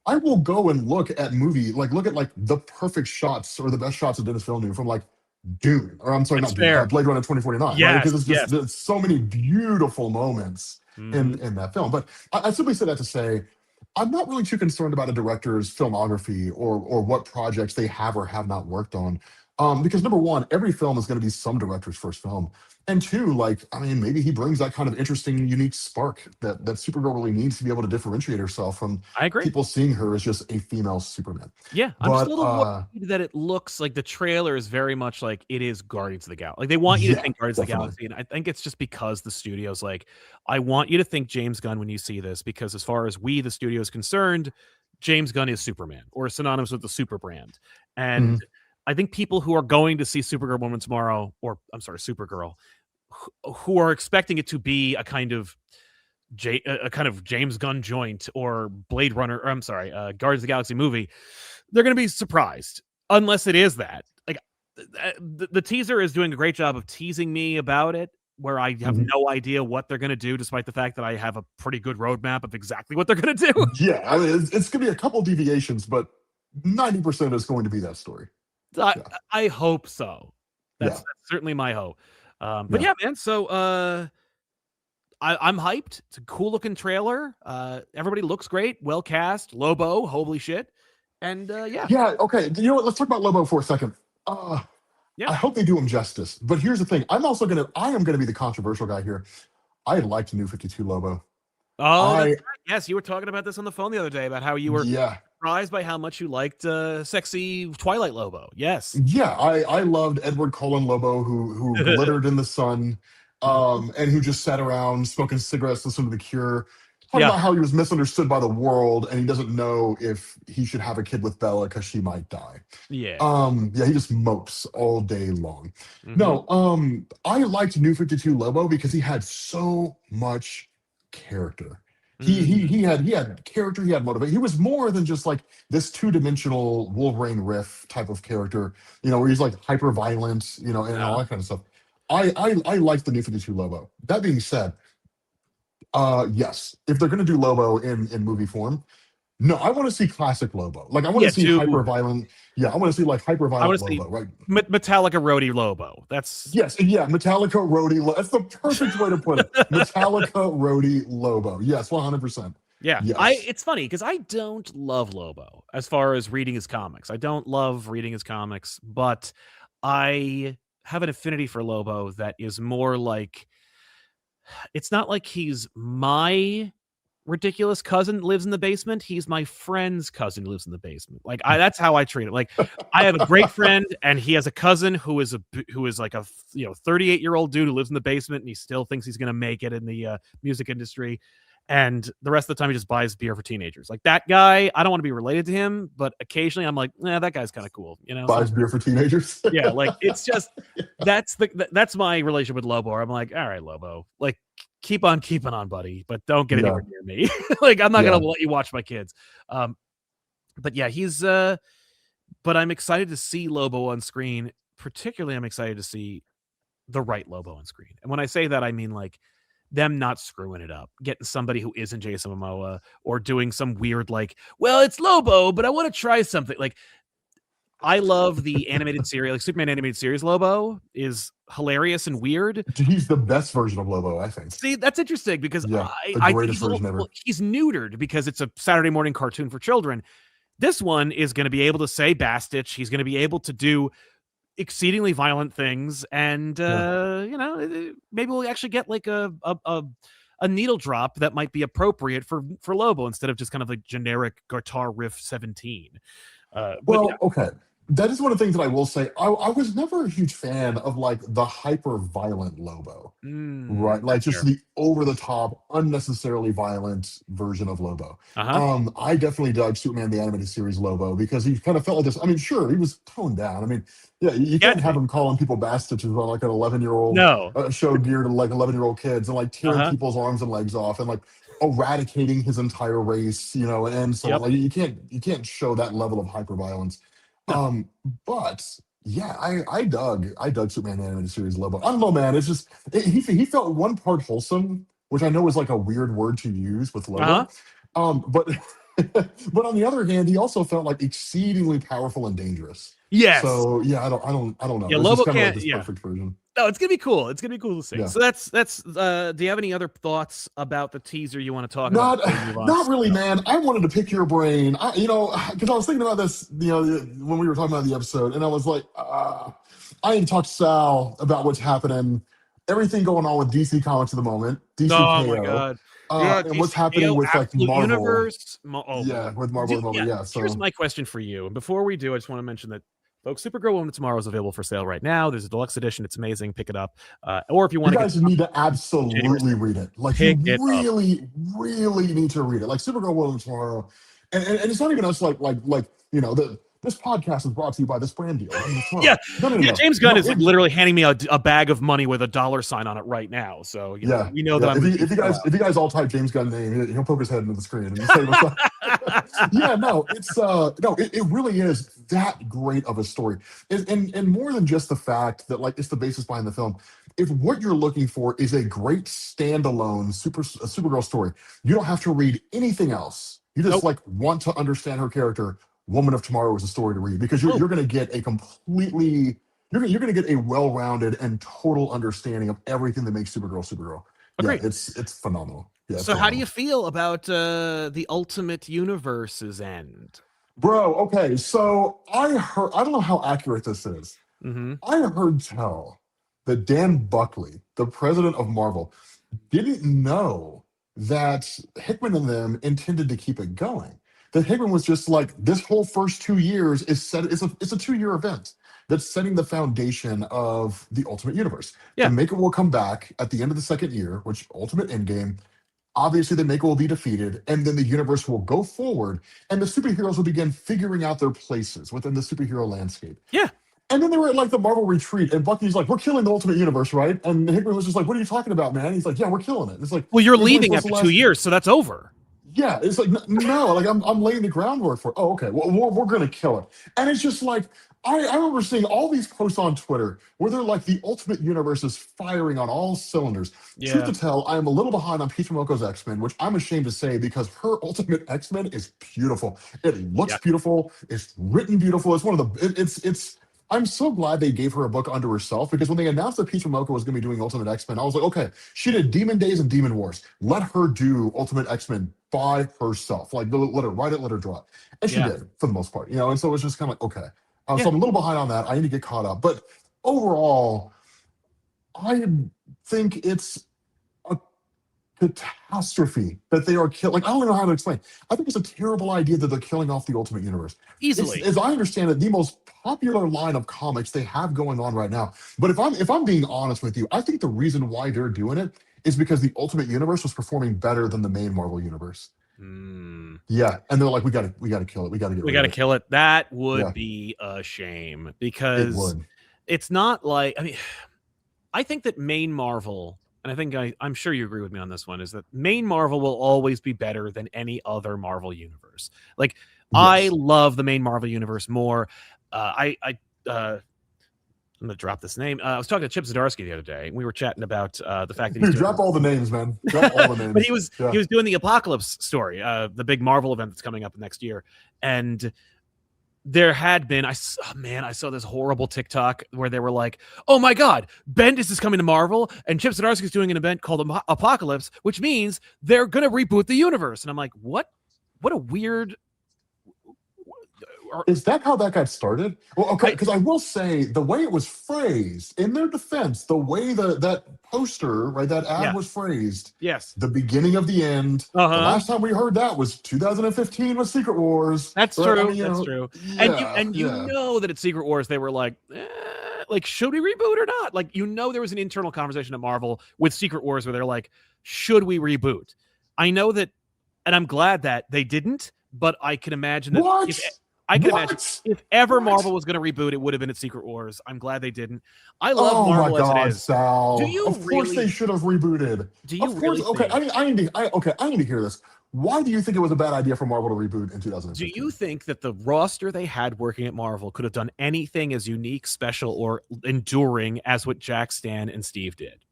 I will go and look at look at like the perfect shots or the best shots of Dennis Villeneuve from like Dune, or I'm sorry, It's not Dune, fair. Blade Runner 2049, right? Yes. Because it's just Yes. there's so many beautiful moments Mhm. in that film. But I simply say that to say I'm not really too concerned about a director's filmography or what projects they have or have not worked on. Because number one, every film is going to be some director's first film. And two, like, I mean, maybe he brings that kind of interesting, unique spark that Supergirl really needs to be able to differentiate herself from I agree. people seeing her as just a female Superman. Yeah, I'm just a But little worried that it looks like the trailer is very much like it is Guardians of the Galaxy. Like they want you to yeah, think Guardians of the definitely. Galaxy, and I think it's just because the studio's like, I want you to think James Gunn when you see this, because as far as we, the studio, is concerned, James Gunn is Superman or synonymous with the super brand. And Mhm. I think people who are going to see Supergirl Woman Tomorrow, or I'm sorry, Supergirl, who are expecting it to be a kind of James Gunn joint or Blade Runner, or I'm sorry, Guardians of the Galaxy movie, they're going to be surprised unless it is that. Like the teaser is doing a great job of teasing me about it, where I have no idea what they're going to do, despite the fact that I have a pretty good roadmap of exactly what they're going to do. Yeah, I mean, it's going to be a couple deviations, but 90% is going to be that story. I hope so. That's certainly my hope. But yeah, man. So I'm hyped. It's a cool looking trailer. Everybody looks great. Well cast. Lobo. Holy shit. And yeah. Yeah. Okay. You know what? Let's talk about Lobo for a second. Yeah. I hope they do him justice. But here's the thing. I am gonna be the controversial guy here. I liked New 52 Lobo. Oh, that's right. Yes, you were talking about this on the phone the other day about how you were Yeah. surprised by how much you liked sexy Twilight Lobo. Yes. Yeah, I loved Edward Cullen Lobo, who glittered in the sun, and who just sat around smoking cigarettes, listening to The Cure, talking about how he was misunderstood by the world, and he doesn't know if he should have a kid with Bella because she might die. Yeah. Yeah, he just mopes all day long. No, I liked New 52 Lobo because he had so much character. He had character, he had motivation. He was more than just like this two-dimensional Wolverine riff type of character, where he's like hyper violent, and all that kind of stuff. I like the New 52 Lobo. That being said, yes, if they're gonna do Lobo in movie form, no, I want to see classic Lobo. Like I want to see hyper violent. Yeah, I want to see like hyper violent Lobo, right? Metallica Roadie Lobo. That's Metallica Roadie. That's the perfect way to put it. Metallica Roadie Lobo. Yes, 100%. Yeah, yes. It's funny because I don't love Lobo as far as reading his comics. I don't love reading his comics, but I have an affinity for Lobo that is more like, it's not like he's my ridiculous cousin lives in the basement. He's my friend's cousin who lives in the basement. Like that's how I treat it. Like I have a great friend and he has a cousin who is like a 38-year-old dude who lives in the basement and he still thinks he's going to make it in the music industry. And the rest of the time he just buys beer for teenagers. Like that guy, I don't want to be related to him, but occasionally I'm like, that guy's kind of cool. Buys beer for teenagers. Yeah. Like it's just, that's my relationship with Lobo. I'm like, all right, Lobo, like, keep on keeping on, buddy, but don't get anywhere near me. Like I'm not gonna let you watch my kids. But yeah, he's but I'm excited to see Lobo on screen. Particularly, I'm excited to see the right Lobo on screen. And when I say that, I mean like them not screwing it up, getting somebody who isn't Jason Momoa or doing some weird like, well, it's Lobo, but I want to try something. Like I love the animated series, like Superman animated series. Lobo is hilarious and weird. He's the best version of Lobo, I think. See, that's interesting because I think he's neutered because it's a Saturday morning cartoon for children. This one is going to be able to say Bastich. He's going to be able to do exceedingly violent things, and maybe we'll actually get like a needle drop that might be appropriate for Lobo instead of just kind of like generic guitar riff 17. Okay. That is one of the things that I will say. I was never a huge fan of like the hyper violent Lobo, right? Like just the over the top, unnecessarily violent version of Lobo. I definitely dug Superman the Animated Series Lobo because he kind of felt like this. I mean, sure, he was toned down. I mean, you can't have him calling people Bastiches on like an 11-year-old show geared to like 11-year-old kids and like tearing people's arms and legs off and like eradicating his entire race, and so like you can't show that level of hyper violence. But yeah, I dug Superman the Animated Series Lobo. I don't know, man. It's just he felt one part wholesome, which I know is like a weird word to use with Lobo. But but on the other hand, he also felt like exceedingly powerful and dangerous. Yes. So yeah, I don't know. Yeah, Lobo can't. Like this perfect version. No, it's gonna be cool. It's gonna be cool to see. Yeah. So that's. Do you have any other thoughts about the teaser you want to talk about? Not really, man. I wanted to pick your brain. Because I was thinking about this, when we were talking about the episode, and I was like, I ain't talked to Sal about what's happening, everything going on with DC Comics at the moment. DC Oh my god. And what's happening with like Marvel Universe. With Marvel. So here's my question for you. And before we do, I just want to mention that, folks, Supergirl Woman Tomorrow is available for sale right now. There's a deluxe edition. It's amazing. Pick it up. Or if you want to, you guys need to absolutely read it. Like you really need to read it. Like Supergirl Woman Tomorrow, and it's not even us like the this podcast is brought to you by this brand deal. Yeah, no. James Gunn is like literally handing me a bag of money with a $sign on it right now. So we know that I'm. If you guys all type James Gunn name, he'll poke his head into the screen and say what's up. Yeah, no, it's it really is that great of a story, and more than just the fact that like it's the basis behind the film. If what you're looking for is a great standalone Supergirl story, you don't have to read anything else. You just like want to understand her character. Woman of Tomorrow is a story to read because you're going to get a completely you're going to get a well-rounded and total understanding of everything that makes Supergirl. Yeah, it's phenomenal. Yeah, so how do you feel about the Ultimate Universe's end? Bro, okay, so I don't know how accurate this is. I heard tell that Dan Buckley, the president of Marvel, didn't know that Hickman and them intended to keep it going. That Hickman was just like, this whole first 2 years it's a 2-year event that's setting the foundation of the Ultimate Universe. Yeah. The Maker will come back at the end of the second year, which Ultimate Endgame. Obviously, the Maker will be defeated, and then the universe will go forward, and the superheroes will begin figuring out their places within the superhero landscape. Yeah. And then they were at like the Marvel retreat, and Bucky's like, "We're killing the Ultimate Universe, right?" And Hickman was just like, "What are you talking about, man?" He's like, "Yeah, we're killing it." It's like, well, you're leaving after 2 years, so that's over. Yeah, it's like no, like I'm laying the groundwork for it. Oh, okay, well, we're gonna kill it, and it's just like I remember seeing all these posts on Twitter where they're like the Ultimate Universe is firing on all cylinders. Yeah. Truth to tell, I am a little behind on Peach Momoko's X-Men, which I'm ashamed to say because her Ultimate X-Men is beautiful. It looks beautiful. It's written beautiful. It's one of the it's. I'm so glad they gave her a book unto herself because when they announced that Peach Momoko was going to be doing Ultimate X-Men, I was like, okay, she did Demon Days and Demon Wars. Let her do Ultimate X-Men by herself. Like, let her write it, let her draw it. And she did, for the most part. And so it's just kind of like, okay. So I'm a little behind on that. I need to get caught up. But overall, I think it's a catastrophe that they are killing. Like, I don't even know how to explain. I think it's a terrible idea that they're killing off the Ultimate Universe. Easily. As I understand it, the most popular line of comics they have going on right now. But if I'm being honest with you, I think the reason why they're doing it is because the Ultimate Universe was performing better than the main Marvel Universe. Yeah, and they're like, we got to kill it. We got to kill it. That would be a shame because it's not like, I mean, I think that main Marvel, and I think I'm sure you agree with me on this one, is that main Marvel will always be better than any other Marvel universe. Like, I love the main Marvel universe more. I'm gonna drop this name. I was talking to Chip Zdarsky the other day, and we were chatting about the fact that he's drop all the names, man. Drop all the names. But he was doing the Apocalypse story, the big Marvel event that's coming up next year, and there had been I saw this horrible TikTok where they were like, "Oh my God, Bendis is coming to Marvel, and Chip Zdarsky is doing an event called Apocalypse, which means they're gonna reboot the universe." And I'm like, "What? What a weird." Is that how that got started? Well, okay, because I will say the way it was phrased, in their defense, the way that poster, right, that ad was phrased, the beginning of the end. The last time we heard that was 2015 with Secret Wars. That's true. I mean, that's true. And you know that at Secret Wars they were like, like, should we reboot or not? Like, there was an internal conversation at Marvel with Secret Wars where they're like, should we reboot? I know that, and I'm glad that they didn't, but I can imagine that imagine if ever Marvel was going to reboot, it would have been at Secret Wars. I'm glad they didn't. I love Marvel as it is. Sal. Of course they should have rebooted. Do you of course, really I need to hear this. Why do you think it was a bad idea for Marvel to reboot in 2015? Do you think that the roster they had working at Marvel could have done anything as unique, special, or enduring as what Jack, Stan, and Steve did?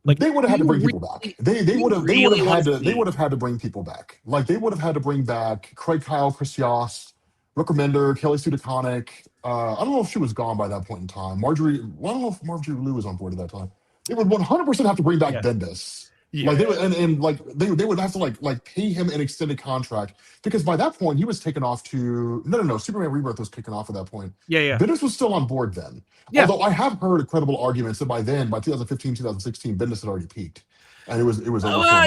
Like, they would have had to bring people back. They would have had to bring people back. Like, they would have had to bring back Craig Kyle, Chris Yost, Rick Remender, Kelly Sue DeConnick. I don't know if she was gone by that point in time. I don't know if Marjorie Liu was on board at that time. They would 100% have to bring back Bendis. Yeah. Like, they would have to like pay him an extended contract because by that point he was taken off to no Superman Rebirth was kicking off at that point. Bendis was still on board then. Although I have heard credible arguments that by 2015 2016 Bendis had already peaked and it was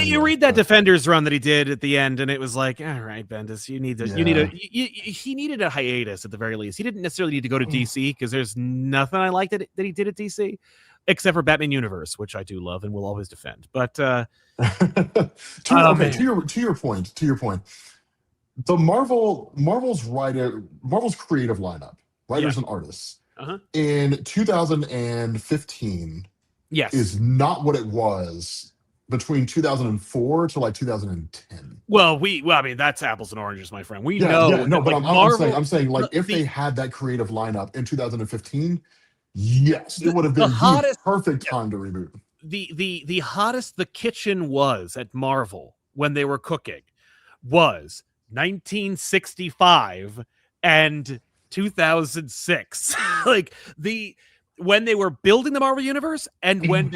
you read that Defenders run that he did at the end and it was like, all right, Bendis, he needed a hiatus at the very least. He didn't necessarily need to go to DC because there's nothing I liked that he did at DC. Except for Batman Universe, which I do love and will always defend. But to your point, the Marvel's creative lineup, Yeah. writers and artists Uh-huh. in 2015 Yes. is not what it was between 2004 to like 2010. Well, I mean, that's apples and oranges, my friend. We Yeah, know no, that but like I'm Marvel, saying like if the they had that creative lineup in 2015, yes, it would have the been the hottest, perfect time to reboot. the hottest the kitchen was at Marvel when they were cooking was 1965 and 2006. Like when they were building the Marvel universe and when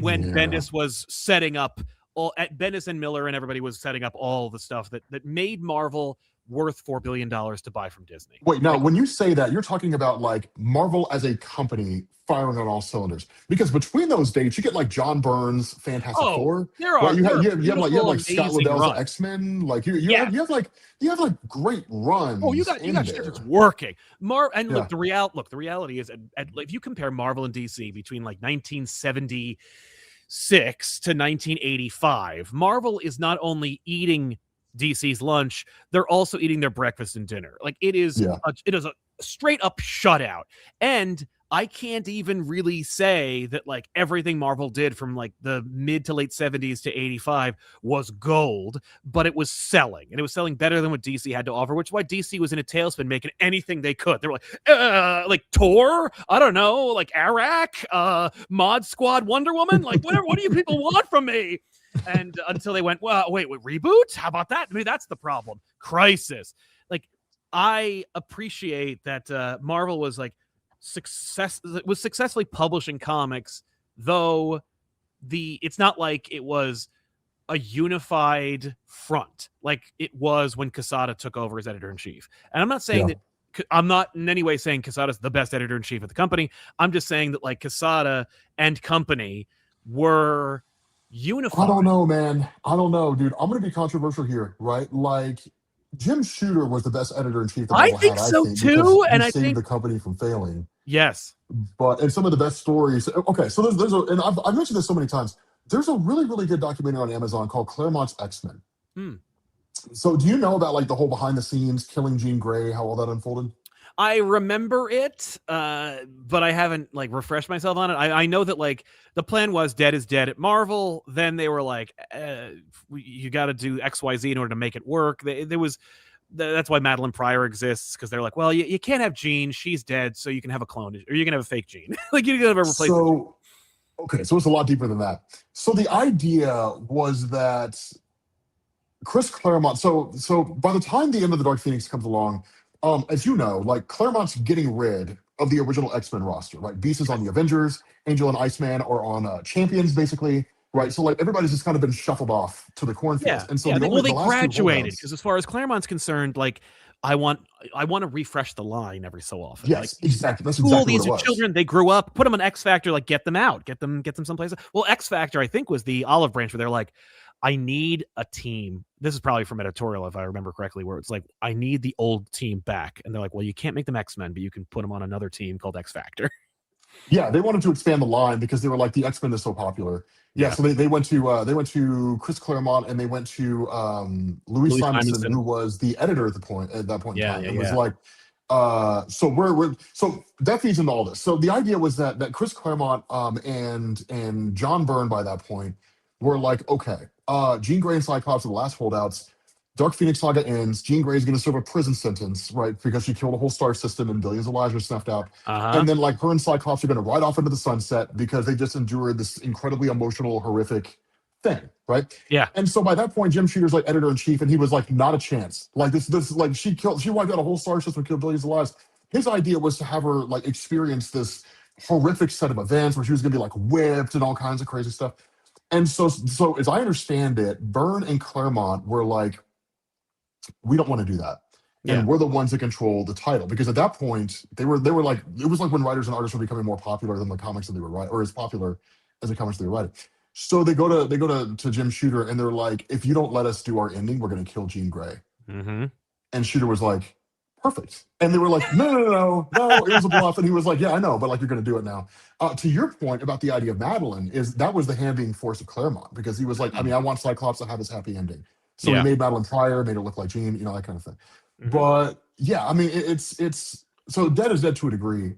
when Yeah. Bendis was setting up all at Bendis and Miller and everybody was setting up all the stuff that made Marvel worth $4 billion to buy from Disney. Wait, now Like, when you say that, you're talking about like Marvel as a company firing on all cylinders. Because between those dates, you get like John Byrne's Fantastic oh, Four, there right? are You have beautiful, like Scott amazing Lobell's runs. X-Men. Like Yeah. you have like great Oh, you runs got in stuff that's there. working. And Yeah. look, the reality is, if you compare Marvel and DC between like 1976 to 1985, Marvel is not only eating DC's lunch, they're also eating their breakfast and dinner. Like it is Yeah. a straight up shutout. And I can't even really say that like everything Marvel did from like the mid to late 70s to 85 was gold, but it was selling, and it was selling better than what DC had to offer, which is why DC was in a tailspin making anything they could. They were like Tor, I don't know, like Arak, Mod Squad, Wonder Woman, like whatever. What do you people want from me? And until they went, well, wait, reboot? How about that? Maybe that's the problem. Crisis. Like I appreciate that Marvel was like successfully publishing comics, though it's not like it was a unified front like it was when Quesada took over as editor-in-chief. And I'm not saying Yeah. that I'm not in any way saying Quesada's the best editor-in-chief of the company. I'm just saying that like Quesada and company were unified. I don't know, man. I don't know, dude. I'm gonna be controversial here, right? Like Jim Shooter was the best editor in chief that I Marvel think had, I so think, because too, he and I saved think the company from failing. yes. But and some of the best stories. Okay, so there's and I've mentioned this so many times. There's a really good documentary on Amazon called Claremont's X-Men. Hmm. So do you know about like the whole behind the scenes killing Jean Grey, how all that unfolded? I remember it, but I haven't like refreshed myself on it. I know that like the plan was Dead is Dead at Marvel. Then they were like, you got to do XYZ in order to make it work. That's why Madeline Pryor exists, because they're like, well, you can't have Jean, she's dead, so you can have a clone, or you can have a fake Jean. Like you can have a replacement. So okay, so it's a lot deeper than that. So the idea was that Chris Claremont. So by the time the end of the Dark Phoenix comes along, as you know, like Claremont's getting rid of the original X-Men roster. Right, Beast is on the Avengers, Angel and Iceman are on Champions, basically. Right, so like everybody's just kind of been shuffled off to the cornfields, and so they the last two graduated, holdouts. because as far as Claremont's concerned, like I want to refresh the line every so often. Yes, Like, exactly. That's cool, exactly what these it are was. children. They grew up. Put them on X Factor. Like get them out. Get them someplace. Well, X Factor, I think, was the olive branch where they're like, I need a team. This is probably from editorial, if I remember correctly, where it's like, I need the old team back. And they're like, well, you can't make them X-Men, but you can put them on another team called X Factor. Yeah, they wanted to expand the line because they were like the X-Men is so popular. Yeah, Yeah. so they went to Chris Claremont, and they went to Louis Louis Simonson, Simonson. who was the editor at that point in Yeah, time, yeah, and was yeah. like, so that feeds into all this. So the idea was that Chris Claremont and John Byrne by that point were like, okay, Jean Grey and Cyclops are the last holdouts. Dark Phoenix Saga ends. Jean Grey is going to serve a prison sentence, right? Because she killed a whole star system and billions of lives were snuffed out. Uh-huh. And then, like, her and Cyclops are going to ride off into the sunset because they just endured this incredibly emotional, horrific thing, right? Yeah. And so by that point, Jim Shooter's like editor in chief, and he was like, not a chance. Like like she wiped out a whole star system, killed billions of lives. His idea was to have her like experience this horrific set of events where she was going to be like whipped and all kinds of crazy stuff. And so as I understand it, Byrne and Claremont were like, we don't want to do that. Yeah. And we're the ones that control the title, because at that point they were like, it was like when writers and artists were becoming more popular than the comics that they were writing, or as popular as the comics they were writing. So they go to Jim Shooter, and they're like, if you don't let us do our ending, we're going to kill Jean Grey. Mm-hmm. And Shooter was like, perfect. And they were like, no, it was a bluff. And he was like, yeah, I know, but like, you're going to do it now. To your point about the idea of Madeline, is that was the hand being forced of Claremont, because he was like, I mean, I want Cyclops to have his happy ending. So he made Madeline Pryor, made her look like Jean, that kind of thing. But yeah, I mean, it's so Dead is Dead to a degree.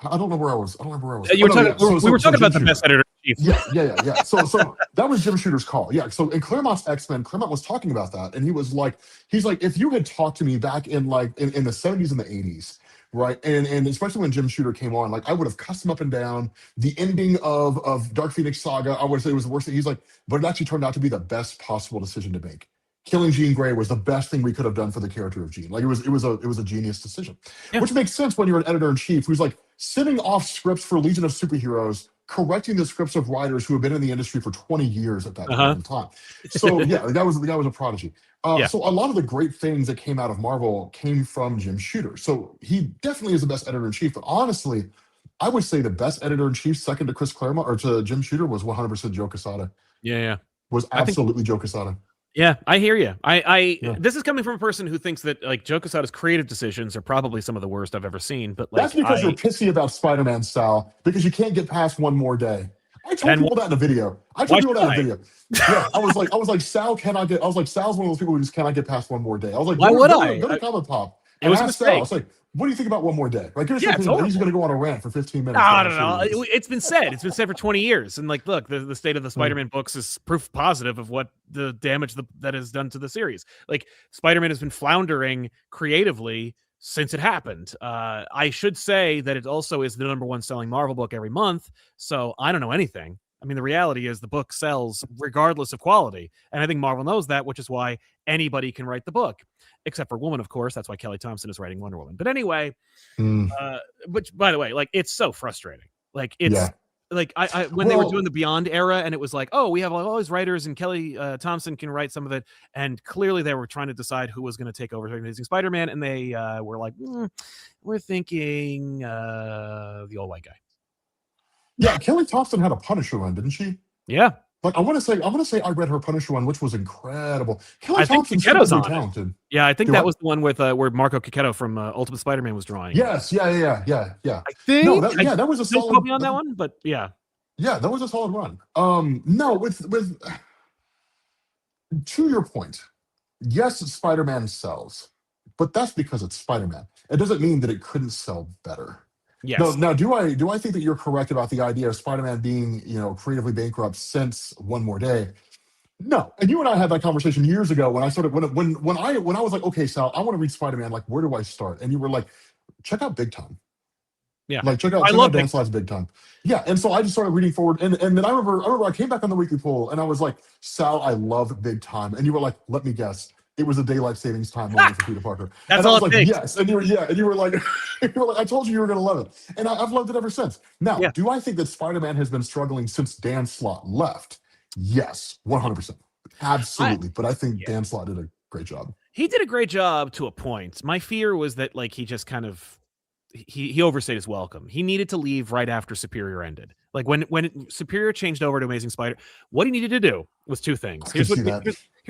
I don't know where I was. I don't remember where I was. We were talking about the best editor in chief. Yeah. So that was Jim Shooter's call. Yeah. So in Claremont's X-Men, Claremont was talking about that, and he's like, if you had talked to me back in in the 70s and the 80s, right, and especially when Jim Shooter came on, like I would have cussed him up and down. The ending of Dark Phoenix Saga, I would say it was the worst thing. He's like, but it actually turned out to be the best possible decision to make. Killing Jean Grey was the best thing we could have done for the character of Jean. Like it was a genius decision, which makes sense when you're an editor in chief who's like sending off scripts for Legion of Superheroes, correcting the scripts of writers who have been in the industry for 20 years at that point in time. So yeah, the guy was a prodigy. So a lot of the great things that came out of Marvel came from Jim Shooter. So he definitely is the best editor in chief. But honestly, I would say the best editor in chief, second to Chris Claremont or to Jim Shooter, was 100% Joe Quesada. Was absolutely Joe Quesada. Yeah, I hear you. This is coming from a person who thinks that like Joe Quesada's creative decisions are probably some of the worst I've ever seen. But like, that's because you're pissy about Spider-Man, Sal, because you can't get past one more day. I told people that in a video. Yeah, I was like, Sal cannot get. I was like, Sal's one of those people who just cannot get past one more day. I was like, why would I? Go to ComicPop. It was a mistake. Sal. I was like, what do you think about one more day? Like, he's going to go on a rant for 15 minutes. I don't know. It's been said. It's been said for 20 years. And like, look, the state of the Spider-Man books is proof positive of what the damage that is done to the series. Like, Spider-Man has been floundering creatively since it happened. I should say that it also is the #1 selling Marvel book every month. So I don't know anything. I mean, the reality is the book sells regardless of quality. And I think Marvel knows that, which is why anybody can write the book. Except for Woman, of course. That's why Kelly Thompson is writing Wonder Woman. But anyway, which, by the way, like, it's so frustrating. Like, it's like when they were doing the Beyond era, and it was like, oh, we have all these writers, and Kelly Thompson can write some of it. And clearly they were trying to decide who was going to take over Amazing Spider-Man. And they were like, we're thinking the old white guy. Yeah, Kelly Thompson had a Punisher run, didn't she? Yeah. Like I want to say I read her Punisher one, which was incredible. Kelly Thompson's so talented. Yeah, I think that was the one with where Marco Cicchetto from Ultimate Spider-Man was drawing. Yes, yeah. I think that was a solid. Don't quote me on that one, but yeah, that was a solid run. No, with to your point, yes, Spider-Man sells, but that's because it's Spider-Man. It doesn't mean that it couldn't sell better. Yes. Now, do I think that you're correct about the idea of Spider-Man being, creatively bankrupt since One More Day? No. And you and I had that conversation years ago when I started when I was like, okay, Sal, I want to read Spider-Man. Like, where do I start? And you were like, check out Big Time. Yeah. Like check out Dan Slott's Big Time. Yeah. And so I just started reading forward. And then I remember I came back on the weekly poll and I was like, Sal, I love Big Time. And you were like, let me guess. It was a daylight savings time moment for Peter Parker. That's and all I was like, takes. yes. And you were like, I told you were gonna love it. And I've loved it ever since. Now, do I think that Spider-Man has been struggling since Dan Slott left? Yes, 100%. Absolutely. But I think Dan Slott did a great job. He did a great job to a point. My fear was that like he just kind of he overstayed his welcome. He needed to leave right after Superior ended. Like when Superior changed over to Amazing Spider, what he needed to do was two things. Here's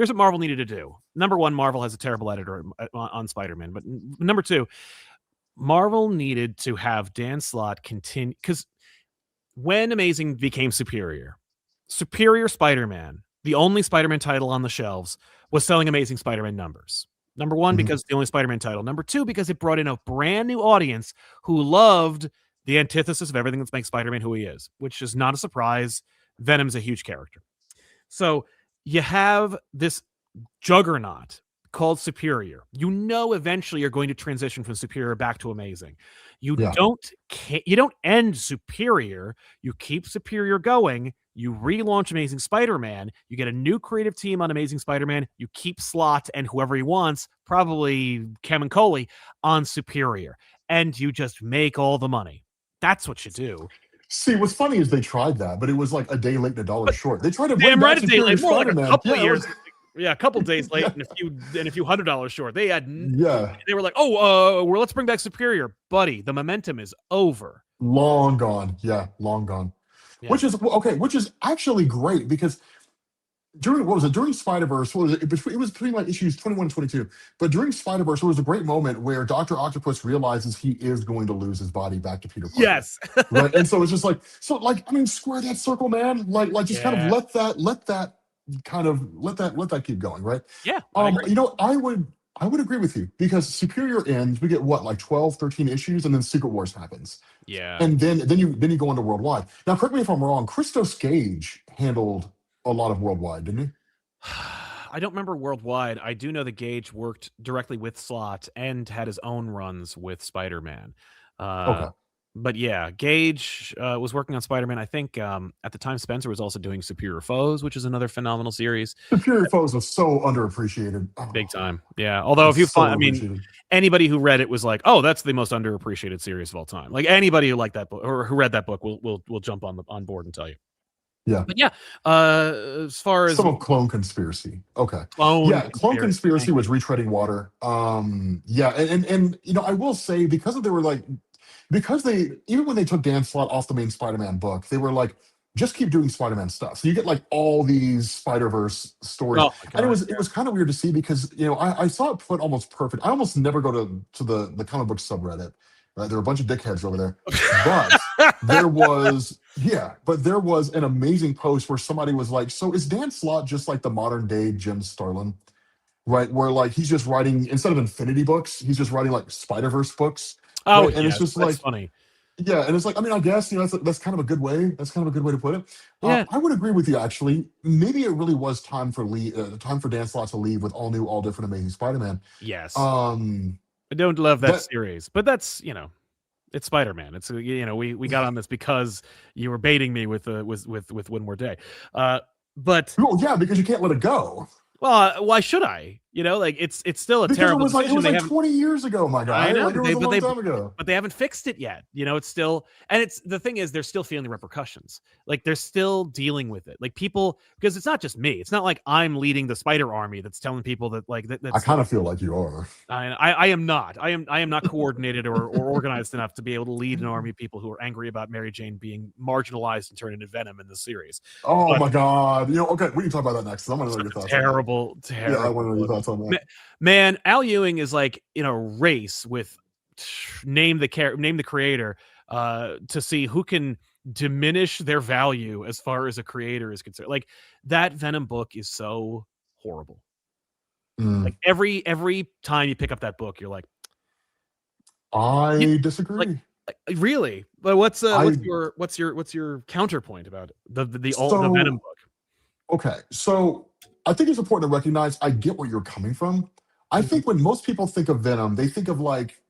what Marvel needed to do. Number one, Marvel has a terrible editor on Spider-Man. But number two, Marvel needed to have Dan Slott continue, because when Amazing became Superior Spider-Man, the only Spider-Man title on the shelves, was selling Amazing Spider-Man numbers. Number one, because it's the only Spider-Man title. Number two, because it brought in a brand new audience who loved the antithesis of everything that makes Spider-Man who he is, which is not a surprise. Venom's a huge character. So you have this juggernaut called Superior. Eventually you're going to transition from Superior back to Amazing. You don't end Superior. You keep Superior going. You relaunch Amazing Spider-Man. You get a new creative team on Amazing Spider-Man. You keep Slott and whoever he wants, probably Kevin Coley, on Superior. And you just make all the money. That's what you do. See, what's funny is they tried that, but it was like a day late and $1 short. They tried to bring back a day late, more like a couple of years. Yeah, a couple days late and a few $100 short. They were like, let's bring back Superior, buddy. The momentum is over. Long gone. Yeah, long gone. Yeah. Which is actually great because during Spider-Verse, it was pretty much issues 21 and 22. But during Spider-Verse, there was a great moment where Dr. Octopus realizes he is going to lose his body back to Peter Parker. Yes. Right. And so it's just square that circle, man. Like just kind of let that kind of let that keep going, right? Yeah, I agree. You know, I would agree with you because Superior ends, we get what, like 12, 13 issues, and then Secret Wars happens. Yeah. And then you go into Worldwide. Now, correct me if I'm wrong, Christos Gage handled a lot of Worldwide, didn't he? I don't remember Worldwide. I do know that Gage worked directly with Slott and had his own runs with Spider-Man. Okay. But yeah, Gage was working on Spider-Man. I think at the time Spencer was also doing Superior Foes, which is another phenomenal series. Superior Foes was so underappreciated. Big Oh, time. Yeah. Although if it's you so find, I mean, underappreciated. anybody who read it was like, "Oh, that's the most underappreciated series of all time." Like anybody who liked that book or who read that book will jump on board and tell you. Yeah. But yeah, as far as Some of Clone Conspiracy. Okay. Clone Yeah, Clone Conspiracy, Conspiracy thank was you. retreading water. Yeah, and you know, I will say because of they were like because they even when they took Dan Slott off the main Spider-Man book, they were like, just keep doing Spider-Man stuff. So you get like all these Spider-Verse stories. Oh my And god. it was kind of weird to see because you know, I saw it put almost perfect. I almost never go to the comic book subreddit. Right. There are a bunch of dickheads over there. But there was but there was an amazing post where somebody was like, so is Dan Slott just like the modern day Jim Starlin, right, where like he's just writing instead of Infinity books, he's just writing like Spider-Verse books, Oh right? And it's yes, just that's like, funny. yeah, and it's like, I mean, I guess, you know, that's kind of a good way, to put it. Yeah. I would agree with you actually. Maybe it really was time for Dan Slott to leave with all new, all different, amazing Spider-Man. Yes. um I don't love that that series, but that's, it's Spider-Man. It's we got on this because you were baiting me with One More Day. But well, yeah, because you can't let it go. well, why should I? Like it's still a Because terrible it decision. was They like haven't 20 years ago, my I guy. know, Like it but was they a but long they time ago. but they haven't fixed it yet. It's still, and it's the thing is they're still feeling the repercussions. Like they're still dealing with it. Like people, because it's not just me. It's not like I'm leading the spider army that's telling people that like I that's kind of feel like you are. I am not. I am not coordinated or organized enough to be able to lead an army of people who are angry about Mary Jane being marginalized and turned into Venom in the series. Oh But my god. You know, okay, we can talk about that next. I want to know such your a thoughts on that. terrible, Yeah, I terrible want to know your book. thoughts on that. Man, Al Ewing is like in a race with name the creator to see who can diminish their value as far as a creator is concerned. Like that Venom book is so horrible. Mm, Like every time you pick up that book, you're like, "You- I like disagree. really? But what's I what's your counterpoint about it? The Venom so book. okay. So I think it's important to recognize I get where you're coming from. I Mhm. think when most people think of Venom, they think of like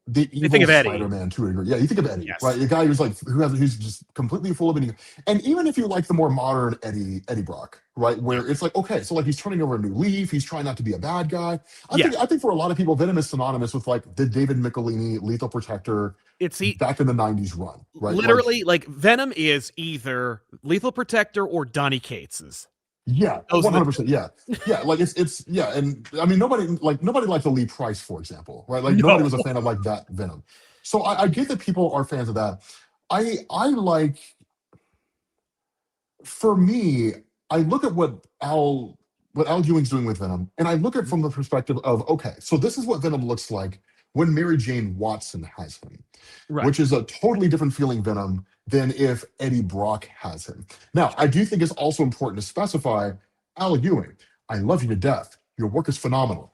the They think evil of Eddie. Spider-Man to a degree. Yeah, you think of Eddie, right? Yes. The guy who's just completely full of it. And even if you like the more modern Eddie Brock, right, Yeah. where it's like, okay, so like he's turning over a new leaf, he's trying not to be a bad guy. Yeah. I think for a lot of people, Venom is synonymous with like the David Michelini Lethal Protector It's back in the '90s run, right? Like, literally like Venom is either Lethal Protector or Donny Cates's. yeah, Those are the 100%. Yeah, yeah, like it's yeah, and I mean nobody liked the Lee Price, for example, right? Like nobody no. was a fan of like that Venom. So I get that people are fans of that. I like for me, I look at what Al Ewing's doing with Venom, and I look at it from the perspective of okay, so this is what Venom looks like when Mary Jane Watson has him, Right. which is a totally different feeling Venom than if Eddie Brock has him. Now, I do think it's also important to specify Al Ewing, I love you to death. Your work is phenomenal.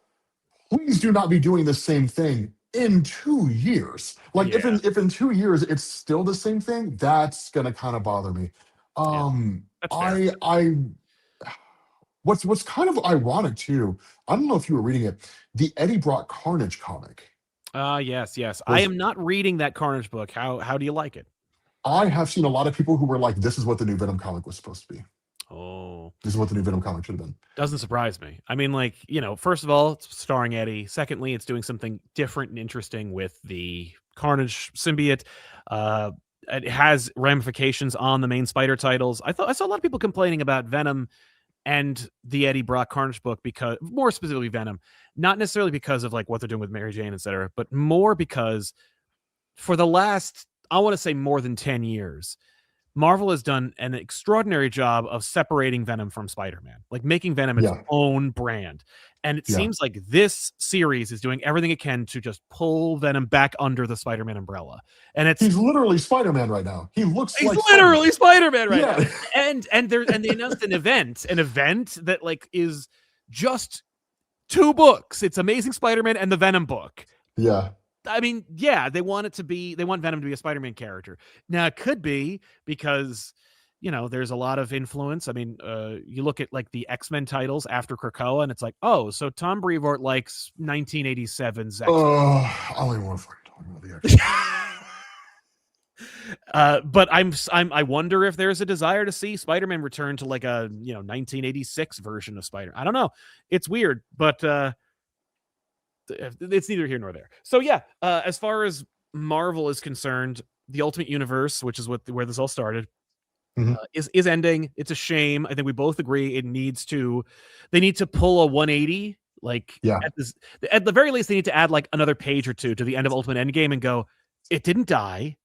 Please do not be doing the same thing in 2 years. Like Yeah. if in 2 years it's still the same thing, that's gonna kind of bother me. Yeah. That's fair. I what's kind of ironic too. I don't know if you were reading it. The Eddie Brock Carnage comic Yes, yes. I was. am not reading that Carnage book. How do you like it? I have seen a lot of people who were like, "This is what the new Venom comic was supposed to be. Oh, This is what the new Venom comic should have been." doesn't surprise me. I mean, like, first of all, it's starring Eddie. Secondly, it's doing something different and interesting with the Carnage symbiote. Uh, it has ramifications on the main Spider titles. I saw a lot of people complaining about Venom and the Eddie Brock Carnage book because more specifically Venom, not necessarily because of like what they're doing with Mary Jane, etc., but more because for the last, I want to say more than 10 years, Marvel has done an extraordinary job of separating Venom from Spider-Man, like making Venom its own brand. And it seems like this series is doing everything it can to just pull Venom back under the Spider-Man umbrella. And he's literally Spider-Man right now. He's literally Spider-Man right now. And they announced an event that like is just 2 books. It's Amazing Spider-Man and the Venom book. Yeah. I mean, yeah, they want Venom to be a Spider-Man character. Now it could be because, you know, there's a lot of influence. I mean, you look at like the X-Men titles after Krakoa and it's like, oh, so Tom Brevoort likes 1987's X-Men. I don't even want to fucking talk about the X-Men. But I wonder if there's a desire to see Spider-Man return to like a, you know, 1986 version of Spider. I don't know. It's weird, but it's neither here nor there. So yeah, as far as Marvel is concerned, the Ultimate Universe, which is where this all started, is ending. It's a shame. I think we both agree they need to pull a 180. Like at the very least, they need to add like another page or two to the end of Ultimate Endgame and go, it didn't die.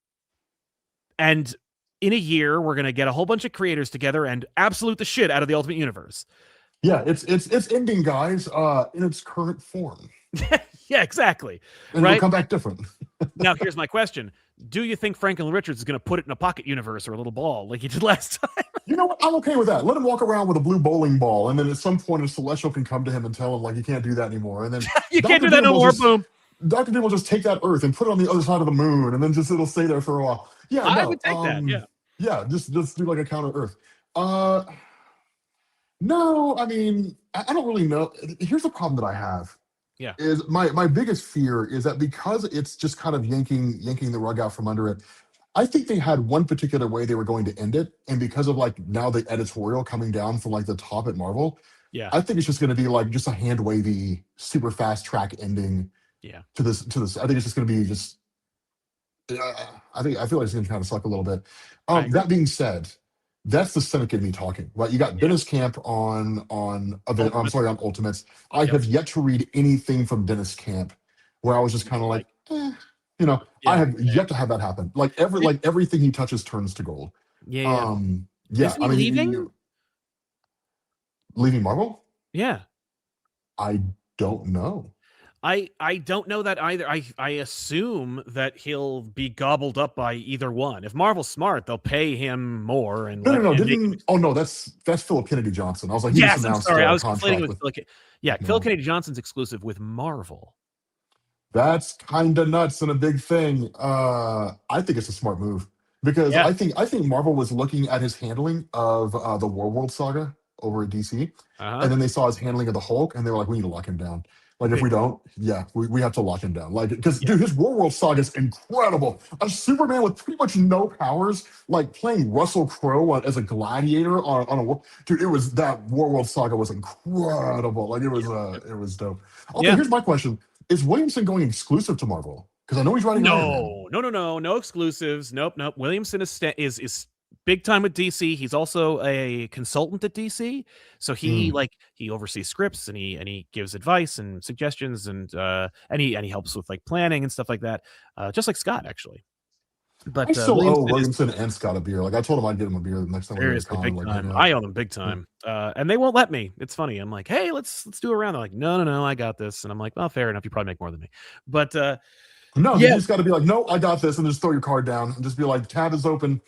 And in a year, we're gonna get a whole bunch of creators together and absolute the shit out of the Ultimate Universe. Yeah, it's ending, guys, in its current form. Yeah, exactly. And it'll come back different. Now, here's my question. Do you think Franklin Richards is going to put it in a pocket universe or a little ball like he did last time? You know what? I'm okay with that. Let him walk around with a blue bowling ball, and then at some point a Celestial can come to him and tell him, like, you can't do that anymore. And then you can't do that no more, boom. Dr. Doom will just take that Earth and put it on the other side of the moon, and then it'll stay there for a while. Yeah, I would take that, yeah. Yeah, just do like a counter Earth. No, I mean, I don't really know. Here's the problem that I have. Yeah. Is my biggest fear is that because it's just kind of yanking the rug out from under it. I think they had one particular way they were going to end it, and because of like now the editorial coming down from like the top at Marvel, I think it's just going to be like just a hand wavy, super fast track ending. Yeah. To this, I think it's just going to be just. I feel like it's going to kind of suck a little bit. That being said, that's the cynic in me talking. Right, you got Dennis Camp on Ultimates. I have yet to read anything from Dennis Camp where I was just kind of like, you know, I have yet to have that happen. Like everything he touches turns to gold. Yeah. Yeah. I mean, leaving Marvel? Yeah. I don't know. I don't know that either. I assume that he'll be gobbled up by either one. If Marvel's smart, they'll pay him more. And no, that's Philip Kennedy Johnson. I was like, yes, I'm sorry, I was conflating with Phil Kennedy Johnson's exclusive with Marvel. That's kind of nuts and a big thing. I think it's a smart move because I think Marvel was looking at his handling of the War saga over at DC, and then they saw his handling of the Hulk, and they were like, we need to lock him down. Like, if we don't, we have to lock him down. Like, because, dude, his War saga is incredible. A Superman with pretty much no powers, like playing Russell Crowe as a gladiator on a... Dude, that War saga was incredible. Like, it was dope. Okay, here's my question. Is Williamson going exclusive to Marvel? Because I know he's writing... No exclusives. Nope. Williamson is big time with DC. He's also a consultant at DC, so he oversees scripts and he gives advice and suggestions and he helps with like planning and stuff like that. Just like Scott actually. But I still owe Williamson and Scott a beer. Like I told him I'd get him a beer the next time. Seriously, big time. I owe them big time, and they won't let me. It's funny. I'm like, hey, let's do a round. They're like, no, I got this, and I'm like, well, fair enough. You probably make more than me, but no, you just got to be like, no, I got this, and just throw your card down and just be like, tab is open.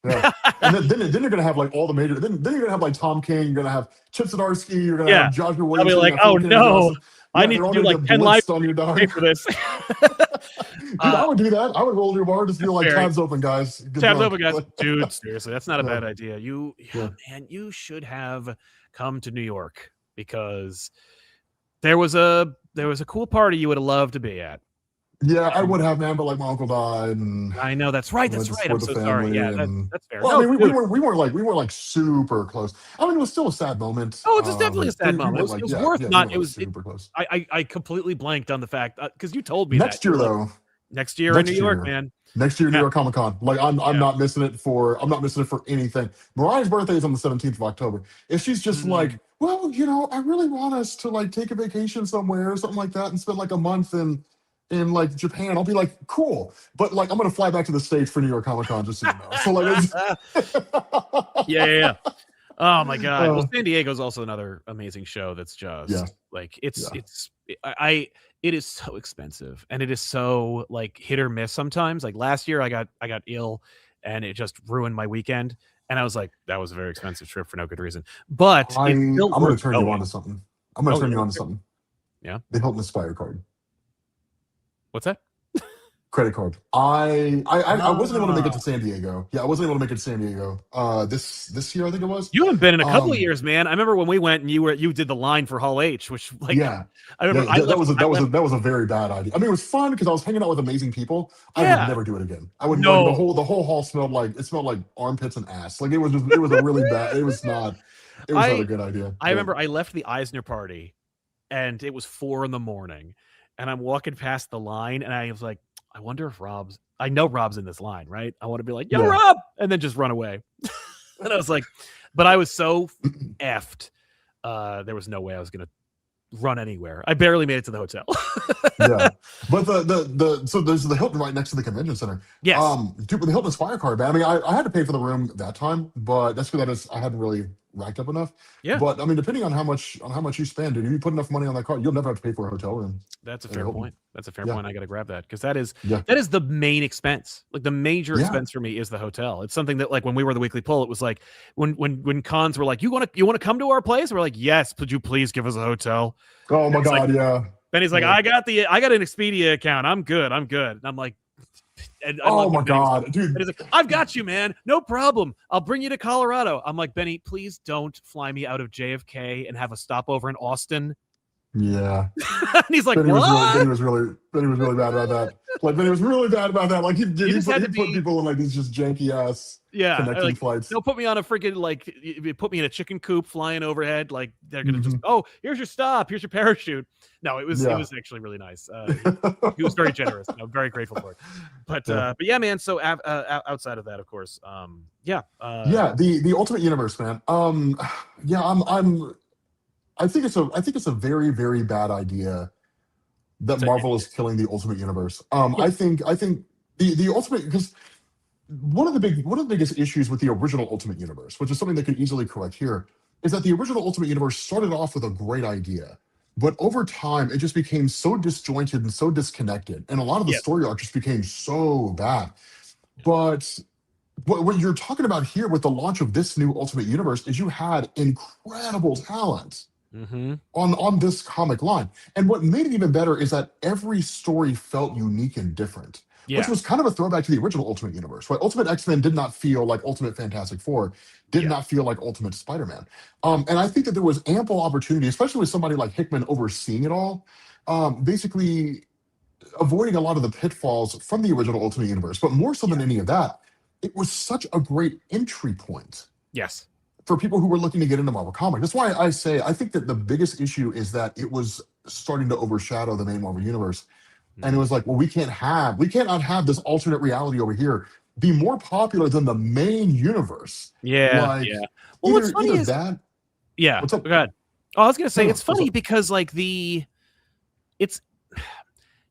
Yeah. And then you're gonna have like all the major. Then you're gonna have like Tom King. You're gonna have Chip Zdarsky. You're gonna have Joshua Williams. I'll be like, oh no, I need to do like 10 lives on your dog for this. Dude, I would do that. I would roll your bar, just be like, tabs open, guys. Tabs open, guys. Dude, seriously, that's not a bad idea. Man, you should have come to New York because there was a cool party you would have loved to be at. Yeah, I would have, man, but like my uncle died, and I know that's right. I'm so sorry. Yeah, that's fair. Well, I mean, we weren't like super close. I mean, it was still a sad moment. Oh, it's definitely a sad moment. It was worth not. It was super close. I completely blanked on the fact because you told me next year though. Next year in New York, man. Next year, New York Comic Con. Like I'm not missing it for anything. Mariah's birthday is on the 17th of October. If she's just like, well, I really want us to like take a vacation somewhere or something like that and spend like a month in in like Japan, I'll be like, cool. But like, I'm gonna fly back to the States for New York Comic Con, just so you know. So like, yeah. Oh my god. Well, uh, San Diego's also another amazing show that's just yeah, like yeah. it is so expensive and it is so like hit or miss sometimes. Like last year I got ill and it just ruined my weekend. And I was like, that was a very expensive trip for no good reason. But it's still I'm gonna worth turn you going. on to something. I'm gonna turn you yeah. on to something. Yeah. The Hilton Aspire card. What's that? Credit card. I wasn't able to make it to San Diego. Yeah, I wasn't able to make it to San Diego. This year I think it was. You haven't been in a couple of years, man. I remember when we went and you did the line for Hall H, which like yeah. I remember that was a very bad idea. I mean, it was fun because I was hanging out with amazing people. I would never do it again. I would no. like, the whole hall smelled like armpits and ass. Like it was a really bad. It was not a good idea. I remember I left the Eisner party and it was 4 a.m. and I'm walking past the line and I was like, I wonder if I know Rob's in this line, right? I want to be like, yo, Rob, and then just run away. And I was like, but I was so effed. There was no way I was gonna run anywhere. I barely made it to the hotel. Yeah, but so there's the Hilton right next to the convention center. Yes. Dude, with the Hilton Aspire card, man. I mean, I had to pay for the room that time, but that's because I hadn't really racked up enough. Yeah. But I mean, depending on how much you spend, dude, if you put enough money on that card, you'll never have to pay for a hotel room. That's a fair point. That's a fair point. I got to grab that because that is the main expense. Like the major expense for me is the hotel. It's something that like when we were the Weekly Pull, it was like when cons were like, you want to come to our place? We're like, yes. Could you please give us a hotel? Oh my god, like, yeah. Benny's like, I got an Expedia account. I'm good. And I'm like, oh my god, dude. He's like, I've got you, man. No problem. I'll bring you to Colorado. I'm like, Benny, please don't fly me out of JFK and have a stopover in Austin. Yeah. And he's like, Benny what? Benny was really bad about that. Like Benny was really bad about that. Like he put people in like these just janky ass connecting flights. They'll put me on a freaking like put me in a chicken coop flying overhead. Like they're gonna just here's your stop, here's your parachute. No, it was actually really nice. He was very generous. I'm very grateful for it. But yeah, man. So outside of that, of course, the Ultimate Universe, man. I think it's a very, very bad idea that Marvel is killing the Ultimate Universe. I think the Ultimate, because one of the biggest issues with the original Ultimate Universe, which is something that could easily correct here, is that the original Ultimate Universe started off with a great idea, but over time it just became so disjointed and so disconnected, and a lot of the story arc just became so bad. But what you're talking about here with the launch of this new Ultimate Universe is you had incredible talent on this comic line. And what made it even better is that every story felt unique and different, which was kind of a throwback to the original Ultimate Universe, right? Ultimate X-Men did not feel like Ultimate Fantastic Four, did not feel like Ultimate Spider-Man. And I think that there was ample opportunity, especially with somebody like Hickman overseeing it all, basically avoiding a lot of the pitfalls from the original Ultimate Universe. But more so than any of that, it was such a great entry point. Yes. For people who were looking to get into Marvel Comics. That's why I say I think that the biggest issue is that it was starting to overshadow the main Marvel Universe. And it was like, well, we cannot have this alternate reality over here be more popular than the main universe. Well, what's funny is that. Yeah. What's up? Go ahead. Oh, I was gonna say it's funny because like you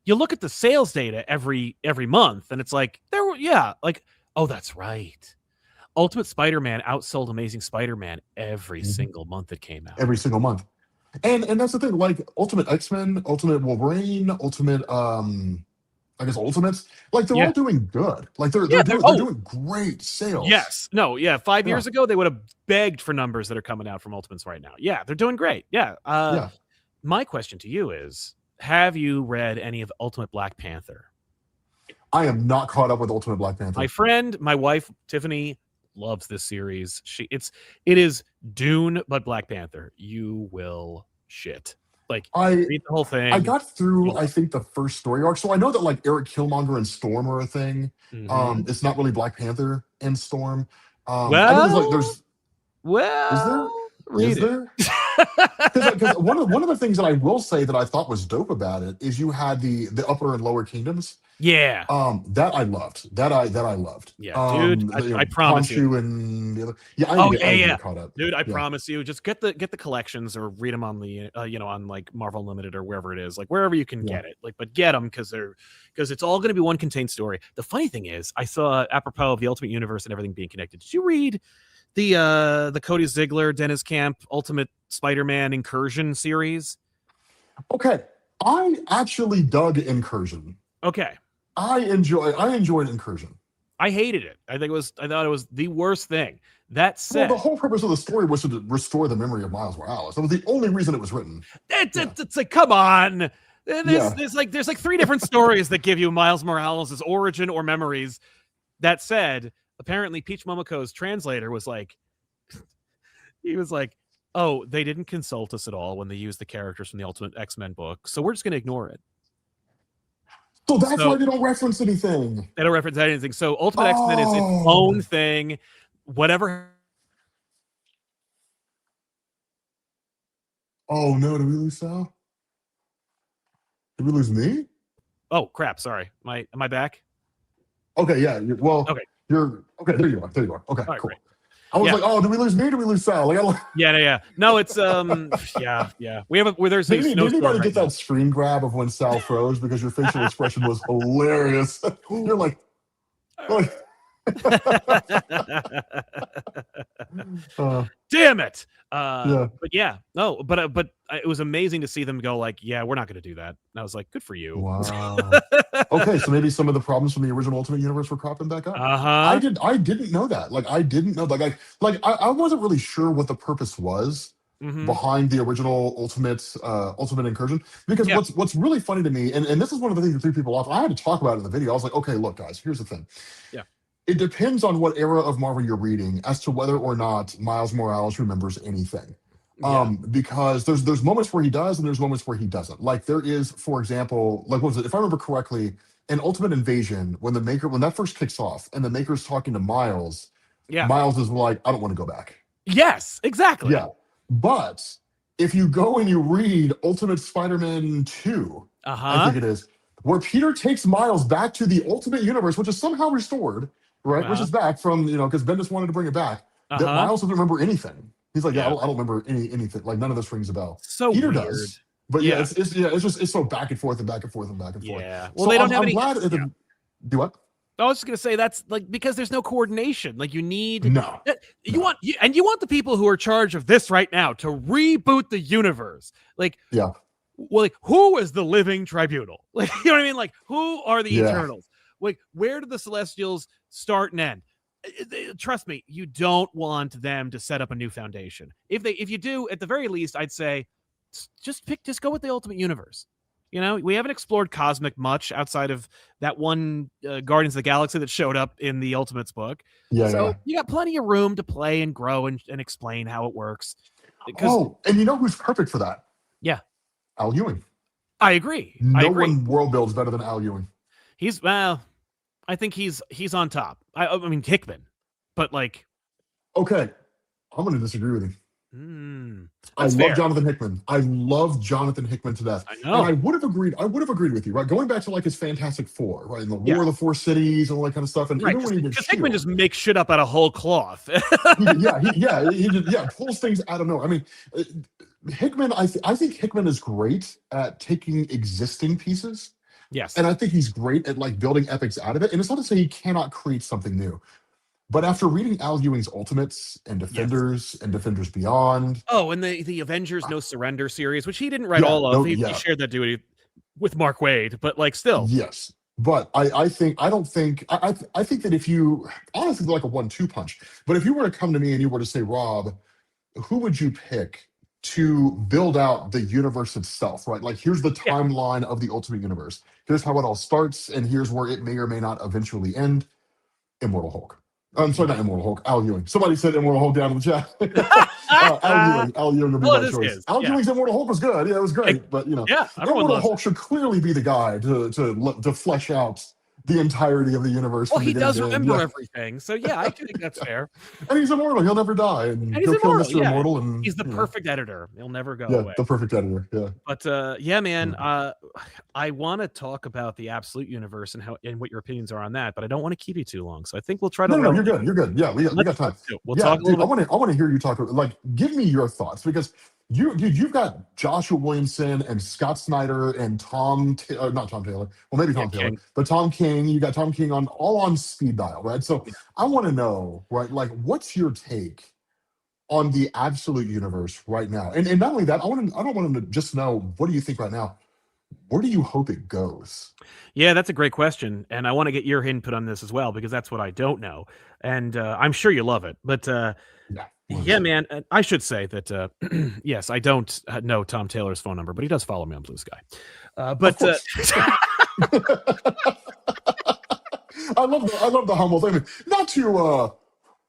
look at the sales data every month and it's like oh, that's right. Ultimate Spider-Man outsold Amazing Spider-Man every single month it came out. Every single month. And that's the thing, like Ultimate X-Men, Ultimate Wolverine, Ultimate Ultimates, like they're all doing good. Like they're doing great sales. Yes. No, 5 years ago they would have begged for numbers that are coming out from Ultimates right now. Yeah, they're doing great. Yeah. My question to you is, have you read any of Ultimate Black Panther? I am not caught up with Ultimate Black Panther. My wife, Tiffany, loves this series. It is Dune but Black Panther. You will shit. Like read the whole thing. I got through I think the first story arc, so I know that like Eric Killmonger and Storm are a thing. It's not really Black Panther and Storm. Is there? Because one of the things that I will say that I thought was dope about it is you had the upper and lower kingdoms. Yeah. That I loved. That I loved. Yeah, dude. You I know, promise you. Khonshu and the other. Yeah, I Oh need to, yeah, I need to yeah. get caught up. Dude, I Yeah. promise you, just get the collections or read them on the on like Marvel Unlimited or wherever it is, like wherever you can Yeah. get it. Like, but get them because it's all going to be one contained story. The funny thing is, I saw apropos of the Ultimate Universe and everything being connected. Did you read the Cody Ziegler, Dennis Camp Ultimate Spider-Man Incursion series? Okay. I actually dug Incursion. Okay. I enjoyed Incursion. I hated it. I thought it was the worst thing. That said, Well, the whole purpose of the story was to restore the memory of Miles Morales. That was the only reason it was written. it's like, come on. Yeah. There's like 3 different stories that give you Miles Morales' origin or memories. That said, apparently Peach Momoko's translator was like, he was like, oh, they didn't consult us at all when they used the characters from the Ultimate X-Men book, so we're just going to ignore it. So that's why they don't reference anything. They don't reference anything. So Ultimate X-Men is its own thing. Whatever. Oh no, did we lose Sal? Did we lose me? Oh crap! Sorry. Am I back? Okay, yeah. Okay. You're okay. There you are. There you are. Okay, All right, cool. great. I was like, oh, did we lose me? Did we lose Sal? Like, Yeah. No, it's yeah. We have where there's a did snowstorm anybody right get now. that screen grab of when Sal froze because your facial expression was hilarious? You're like damn it. Yeah. But yeah, no, but it was amazing to see them go like, yeah, we're not going to do that. And I was like, good for you. Wow. Okay, so maybe some of the problems from the original Ultimate Universe were cropping back up. I didn't know that. Like, I didn't know. I wasn't really sure what the purpose was behind the original Ultimate Incursion. Because what's really funny to me, and this is one of the things that threw people off. I had to talk about it in the video. I was like, okay, look, guys, here's the thing. Yeah. It depends on what era of Marvel you're reading as to whether or not Miles Morales remembers anything. Because there's moments where he does and there's moments where he doesn't. Like there is, for example, like what was it? If I remember correctly, in Ultimate Invasion, when that first kicks off and the Maker's talking to Miles, Miles is like, I don't want to go back. Yes, exactly. Yeah. But if you go and you read Ultimate Spider-Man 2, I think it is, where Peter takes Miles back to the Ultimate Universe, which is somehow restored, right? Which is back from, because Bendis wanted to bring it back. That Miles doesn't remember anything. He's like, I don't remember anything. Like none of this rings a bell. So Peter weird. does. But it's so back and forth and back and forth and back and forth. Yeah. Well, so they don't have any. Do what? I was just gonna say that's like because there's no coordination. Like you need you want the people who are in charge of this right now to reboot the universe. Like well, like who is the living tribunal? Like you know what I mean? Like who are the Eternals? Like where do the Celestials start and end? Trust me, you don't want them to set up a new foundation. If you do, at the very least, I'd say just go with the Ultimate Universe. You know, we haven't explored cosmic much outside of that one Guardians of the Galaxy that showed up in the Ultimates book. So you got plenty of room to play and grow and explain how it works. And you know who's perfect for that? Yeah. Al Ewing. I agree. No one world builds better than Al Ewing. I think he's on top. I mean Hickman, but like, okay, I'm going to disagree with you. I love Jonathan Hickman. I love Jonathan Hickman to death. I know. And I would have agreed with you, right? Going back to like his Fantastic Four, right? And the War of the Four Cities and all that kind of stuff. And even when he did Hickman just makes shit up out of whole cloth. he pulls things out of nowhere. I mean, Hickman. I think Hickman is great at taking existing pieces. Yes. And I think he's great at like building epics out of it. And it's not to say he cannot create something new. But after reading Al Ewing's Ultimates and Defenders and Defenders Beyond. Oh, and the Avengers No Surrender series, which he didn't write all of. He shared that duty with Mark Waid, but like still. Yes. But I think that if you honestly like a 1-2 punch, but if you were to come to me and you were to say, Rob, who would you pick to build out the universe itself, right? Like here's the timeline of the Ultimate Universe. Here's how it all starts, and here's where it may or may not eventually end. Immortal Hulk. I'm sorry, not Immortal Hulk. Al Ewing. Somebody said Immortal Hulk down in the chat. Al Ewing would be my choice. Al Ewing's Immortal Hulk was good. Yeah, it was great. But Immortal Hulk should clearly be the guy to flesh out the entirety of the universe. Well, from he beginning does to end. remember Yeah. everything, so yeah, I think that's fair. And he's immortal. He'll never die, and And he's he'll kill immortal. Mr. Yeah, Immortal, and he's the perfect editor. He'll never go yeah, away. the perfect editor. Yeah. But yeah, man, Mm. I want to talk about the absolute universe and how and what your opinions are on that, but I don't want to keep you too long. So I think we'll try to. No, you're good. You're good. Yeah, we got time. Let's do it. We'll Yeah, talk a dude, little bit. I want to hear you talk. Like, give me your thoughts, because you've got Joshua Williamson and Scott Snyder and not Tom Taylor. Well, maybe Yeah, Tom Taylor, King. but Tom King. You got Tom King all on speed dial, right? So Yeah. I want to know, right? Like, what's your take on the absolute universe right now? And not only that, I don't want to just know, what do you think right now? Where do you hope it goes? Yeah, that's a great question, and I want to get your input on this as well because that's what I don't know, and I'm sure you love it. But Yeah. yeah, man, I should say that yes, I don't know Tom Taylor's phone number, but he does follow me on Blue Sky. But I love the humble thing. Not to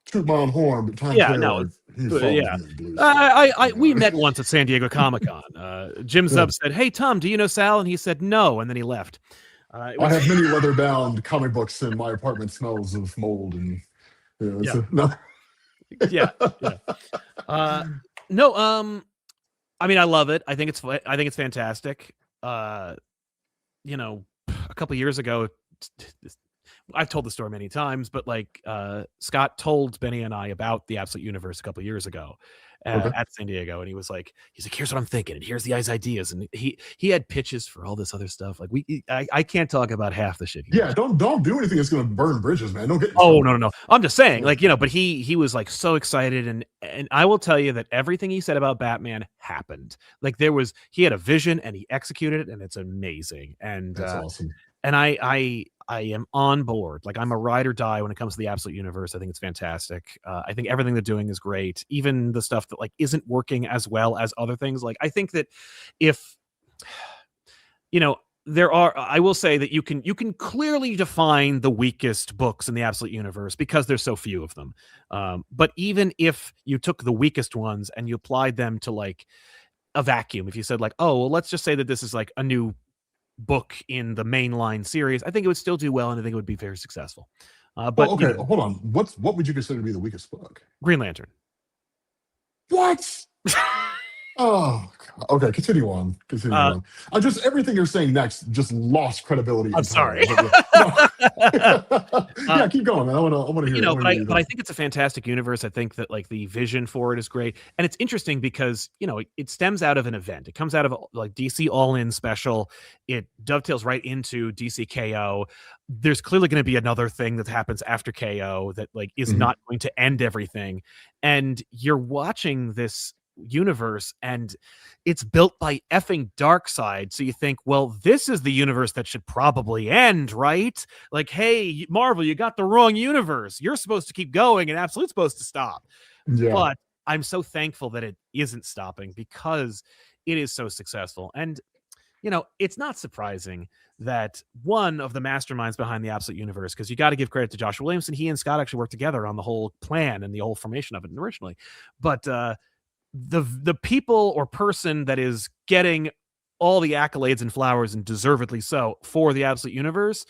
toot my own horn, but Tom yeah, no, Taylor, he follows yeah. me in Blue Sky. We met once at San Diego Comic-Con. Jim Yeah. Zub said, "Hey Tom, do you know Sal?" And he said, "No," and then he left. I have many leather-bound comic books, and my apartment smells of mold. And Yeah. no. Yeah. No, I mean, I love it. I think it's fantastic. You know, a couple years ago, I've told the story many times, but like Scott told Benny and I about the Absolute Universe a couple years ago Okay. at San Diego, and he's like, "Here's what I'm thinking, and here's the ideas," and he had pitches for all this other stuff. Like I can't talk about half the shit. Yeah, don't do anything that's going to burn bridges, man. Don't get. Oh no. I'm just saying, like, but he was like so excited, and I will tell you that everything he said about Batman happened. Like he had a vision and he executed it, and it's amazing. And That's awesome. And I am on board. Like, I'm a ride or die when it comes to the Absolute Universe. I think it's fantastic. I think everything they're doing is great. Even the stuff that like isn't working as well as other things. Like, I think that if I will say that you can clearly define the weakest books in the Absolute Universe because there's so few of them. But even if you took the weakest ones and you applied them to like a vacuum, if you said like, oh, well, let's just say that this is like a new book in the mainline series, I think it would still do well, and I think it would be very successful. But okay, hold on. What would you consider to be the weakest book? Green Lantern. What? Oh, okay. Continue on. I just everything you're saying next just lost credibility. I'm sorry. Yeah, keep going, man. I want to hear. But I think it's a fantastic universe. I think that like the vision for it is great, and it's interesting because it stems out of an event. It comes out of like DC All In special. It dovetails right into DC KO. There's clearly going to be another thing that happens after KO that like is not going to end everything, and you're watching this universe and it's built by effing Darkseid, so you think, well, this is the universe that should probably end, right? Like, hey, Marvel, you got the wrong universe. You're supposed to keep going and Absolute's supposed to stop. Yeah. But I'm so thankful that it isn't stopping because it is so successful. And it's not surprising that one of the masterminds behind the Absolute Universe, because you got to give credit to Joshua Williamson, he and Scott actually worked together on the whole plan and the whole formation of it originally. But the people or person that is getting all the accolades and flowers, and deservedly so, for the Absolute Universe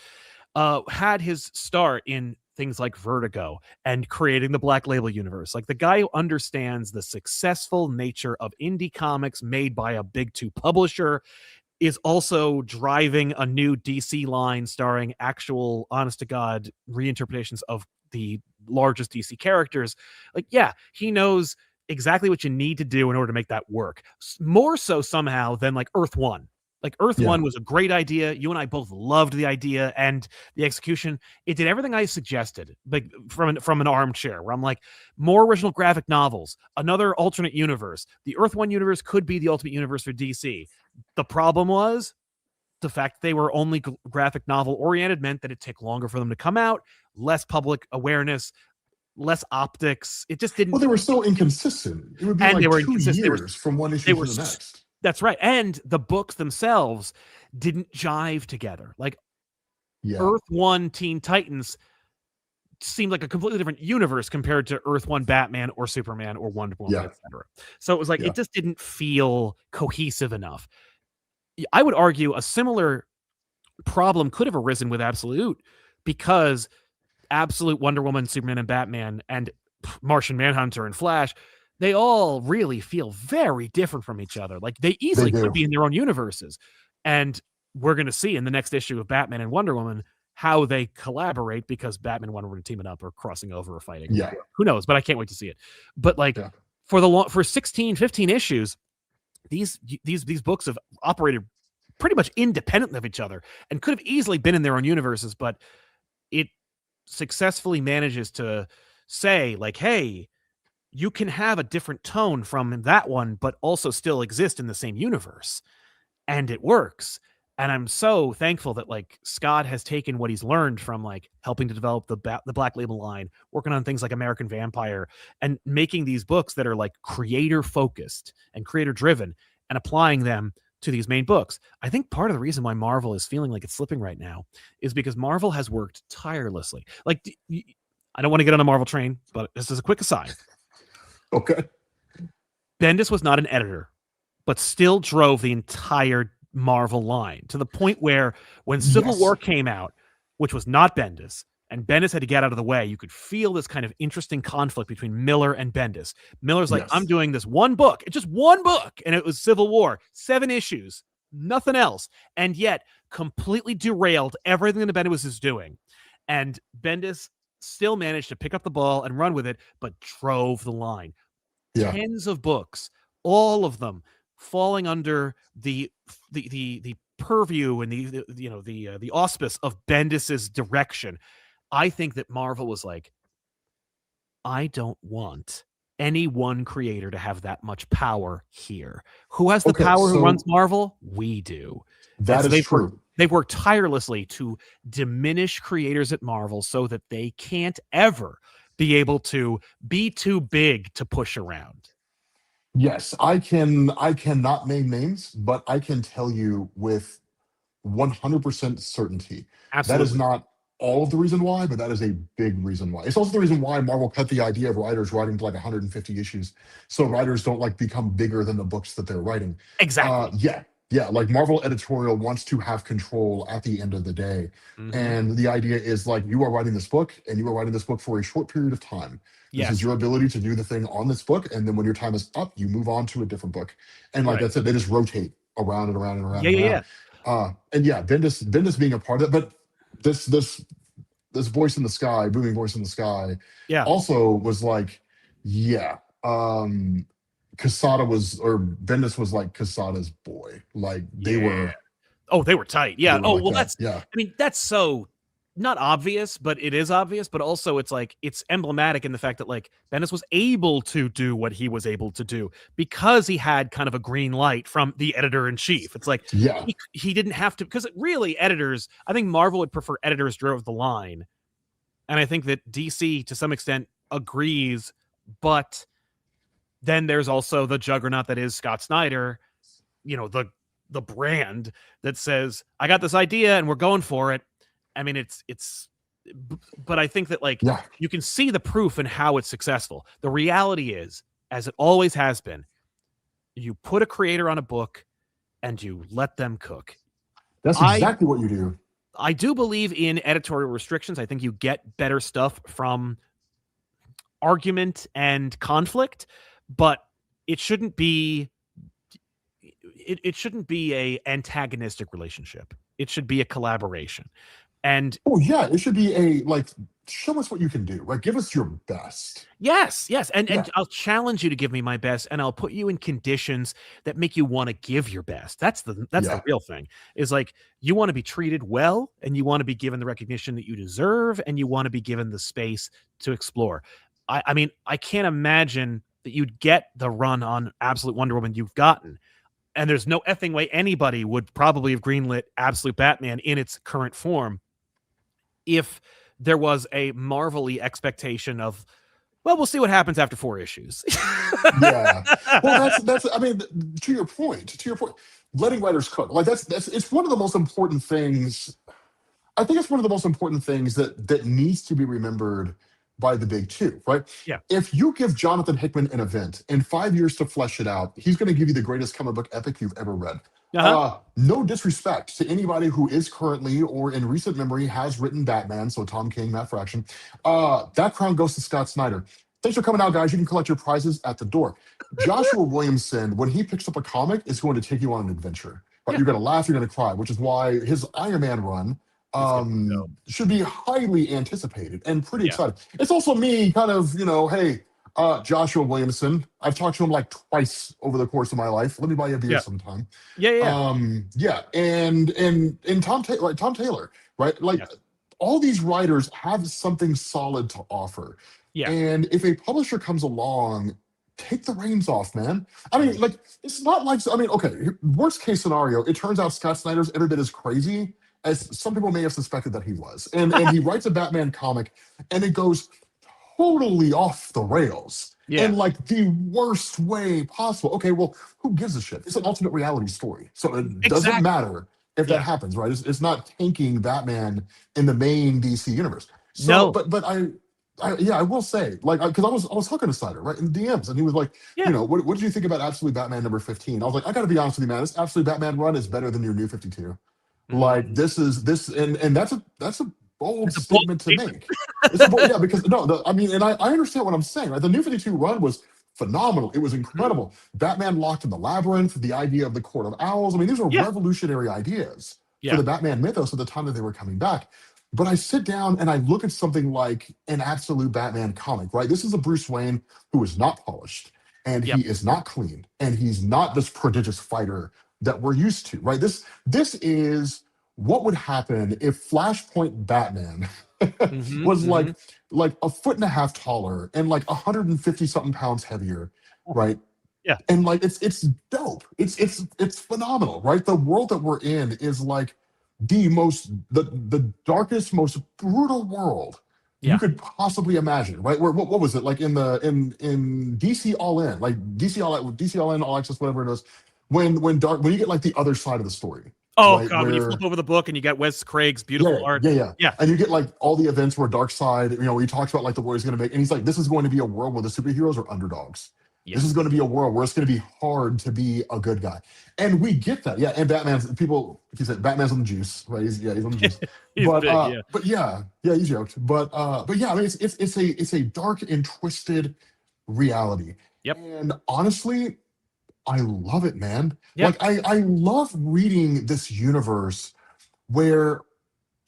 had his start in things like Vertigo and creating the Black Label universe. Like, the guy who understands the successful nature of indie comics made by a big two publisher is also driving a new DC line starring actual honest to God reinterpretations of the largest DC characters. Like, yeah, he knows exactly what you need to do in order to make that work. More so somehow than like Earth One. Like, Earth One was a great idea. You and I both loved the idea and the execution. It did everything I suggested, like from an armchair, where I'm like, more original graphic novels, another alternate universe. The Earth One universe could be the ultimate universe for DC. The problem was the fact that they were only graphic novel oriented meant that it'd take longer for them to come out, less public awareness, less optics. It just didn't. Well, they were so inconsistent. It would be like 2 years from one issue to the next. That's right. And the books themselves didn't jive together. Like, Earth One Teen Titans seemed like a completely different universe compared to Earth One Batman or Superman or Wonder Woman, etc. So it was like, it just didn't feel cohesive enough. I would argue a similar problem could have arisen with Absolute, because Absolute, Wonder Woman, Superman and Batman, and Martian Manhunter and Flash, they all really feel very different from each other. Like they easily They could do. be in their own universes. And we're going to see in the next issue of Batman and Wonder Woman how they collaborate, because Batman and Wonder Woman are teaming up or crossing over or fighting. Yeah. Who knows? But I can't wait to see it. But like Yeah. for 16, 15 issues, these books have operated pretty much independently of each other and could have easily been in their own universes, but it successfully manages to say, like, hey, you can have a different tone from that one, but also still exist in the same universe. And it works. And I'm so thankful that like Scott has taken what he's learned from like helping to develop the Black Label line, working on things like American Vampire, and making these books that are like creator focused and creator driven, and applying them to these main books. I think part of the reason why Marvel is feeling like it's slipping right now is because Marvel has worked tirelessly. Like, I don't want to get on a Marvel train, but this is a quick aside. Okay. Bendis was not an editor, but still drove the entire Marvel line, to the point where when Civil War came out, which was not Bendis, and Bendis had to get out of the way, you could feel this kind of interesting conflict between Miller and Bendis. Miller's like, I'm doing this one book. It's just one book. And it was Civil War, 7 issues, nothing else. And yet completely derailed everything that Bendis was doing. And Bendis still managed to pick up the ball and run with it, but drove the line. Yeah. Tens of books, all of them falling under the purview and the auspice of Bendis's direction. I think that Marvel was like, I don't want any one creator to have that much power here. Who has the power who runs Marvel? We do. That is true. They've worked tirelessly to diminish creators at Marvel so that they can't ever be able to be too big to push around. Yes, I cannot name names, but I can tell you with 100% certainty. Absolutely. That is not all of the reason why, but that is a big reason why. It's also the reason why Marvel cut the idea of writers writing to like 150 issues, so writers don't like become bigger than the books that they're writing. Exactly. Yeah. Like Marvel editorial wants to have control at the end of the day, and the idea is like, you are writing this book, and you are writing this book for a short period of time. This is your ability to do the thing on this book, and then when your time is up, you move on to a different book. And like I said, they just rotate around and around and around. And yeah, Bendis being a part of it, but this voice in the sky, booming voice in the sky, also was like, Quesada was, or Bendis was like Quesada's boy. Like they were. Oh, they were tight. Yeah. Were like that. I mean, that's so not obvious, but it is obvious. But also, it's like, it's emblematic in the fact that like Bendis was able to do what he was able to do because he had kind of a green light from the editor in chief. It's like, he didn't have to, because really editors, I think Marvel would prefer editors drove the line. And I think that DC to some extent agrees, but then there's also the juggernaut that is Scott Snyder, the brand that says, I got this idea and we're going for it. I mean, but I think that like, you can see the proof in how it's successful. The reality is, as it always has been, you put a creator on a book and you let them cook. That's exactly what you do. I do believe in editorial restrictions. I think you get better stuff from argument and conflict, but it shouldn't be a antagonistic relationship. It should be a collaboration. And it should be a like, show us what you can do. Like, give us your best. Yes. And I'll challenge you to give me my best, and I'll put you in conditions that make you want to give your best. That's the real thing. Is like, you want to be treated well, and you want to be given the recognition that you deserve, and you want to be given the space to explore. I mean, I can't imagine that you'd get the run on Absolute Wonder Woman you've gotten. And there's no effing way anybody would probably have greenlit Absolute Batman in its current form if there was a Marvel-y expectation of, well, we'll see what happens after 4 issues. Well, that's I mean, to your point, letting writers cook, like it's one of the most important things. I think it's one of the most important things that needs to be remembered by the big two, right? Yeah. If you give Jonathan Hickman an event in 5 years to flesh it out, he's going to give you the greatest comic book epic you've ever read. No disrespect to anybody who is currently or in recent memory has written Batman, so Tom King, Matt Fraction. That crown goes to Scott Snyder. Thanks for coming out, guys. You can collect your prizes at the door. Joshua Williamson, when he picks up a comic, is going to take you on an adventure. Right? You're going to laugh, you're going to cry, which is why his Iron Man run should be highly anticipated and pretty excited. It's also me kind of, hey, Joshua Williamson. I've talked to him like twice over the course of my life. Let me buy you a beer sometime. And Tom Taylor, right? Like all these writers have something solid to offer. And if a publisher comes along, take the reins off, man. I mean, like, it's not like, okay, worst case scenario, it turns out Scott Snyder's every bit as crazy as some people may have suspected that he was. And he writes a Batman comic and it goes totally off the rails in like the worst way possible. Okay, well, who gives a shit? It's an alternate reality story. So it doesn't matter if that happens, right? It's not tanking Batman in the main DC universe. So, but I will say, like, because I was talking to Snyder, right, in DMs, and he was like, what did you think about Absolute Batman number 15? I was like, I gotta be honest with you, man, this Absolute Batman run is better than your new 52. Like, and that's a bold statement to make. Because I understand what I'm saying, right? The new 52 run was phenomenal. It was incredible. Batman locked in the labyrinth, the idea of the Court of Owls. I mean, these are revolutionary ideas for the Batman mythos at the time that they were coming back. But I sit down and I look at something like an Absolute Batman comic, right? This is a Bruce Wayne who is not polished, and he is not clean, and he's not this prodigious fighter that we're used to, right? This is what would happen if Flashpoint Batman was like a foot and a half taller and like 150 something pounds heavier, right? And like it's dope. It's phenomenal, right? The world that we're in is like the darkest, most brutal world you could possibly imagine, right? What was it like in DC All In, like DC All In, All Access, whatever it is, when you get like the other side of the story. Oh, right, God, when you flip over the book and you get Wes Craig's beautiful art. Yeah. And you get like all the events where Darkseid, he talks about like the war he's going to make. And he's like, this is going to be a world where the superheroes are underdogs. This is going to be a world where it's going to be hard to be a good guy. And we get that. And Batman's on the juice, right? He's on the juice. He's joked. But I mean, it's a dark and twisted reality. And honestly, I love it, man. Like I love reading this universe where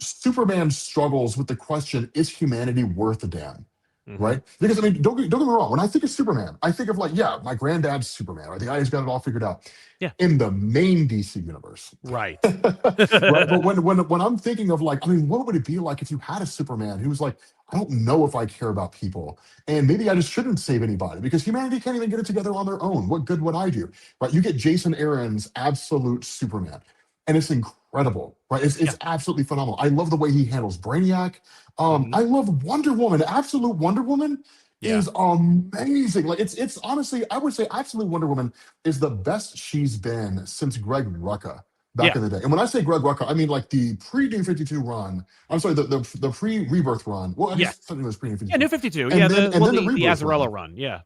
Superman struggles with the question, is humanity worth a damn? Right? Because I mean, don't get me wrong. When I think of Superman, I think of like, my granddad's Superman, right? The guy who's got it all figured out. In the main DC universe. Right. Right. But when I'm thinking of like, I mean, what would it be like if you had a Superman who was like, I don't know if I care about people, and maybe I just shouldn't save anybody because humanity can't even get it together on their own. What good would I do? Right? You get Jason Aaron's Absolute Superman, and it's incredible, right? It's absolutely phenomenal. I love the way he handles Brainiac. I love Wonder Woman. Absolute Wonder Woman is amazing. Like it's honestly, I would say Absolute Wonder Woman is the best she's been since Greg Rucka back in the day. And when I say Greg Rucka, I mean like the pre-New 52 run. I'm sorry, the pre-Rebirth run. Well, I guess something was pre-New 52. Yeah, New 52. And then the Azzarello run. Yeah,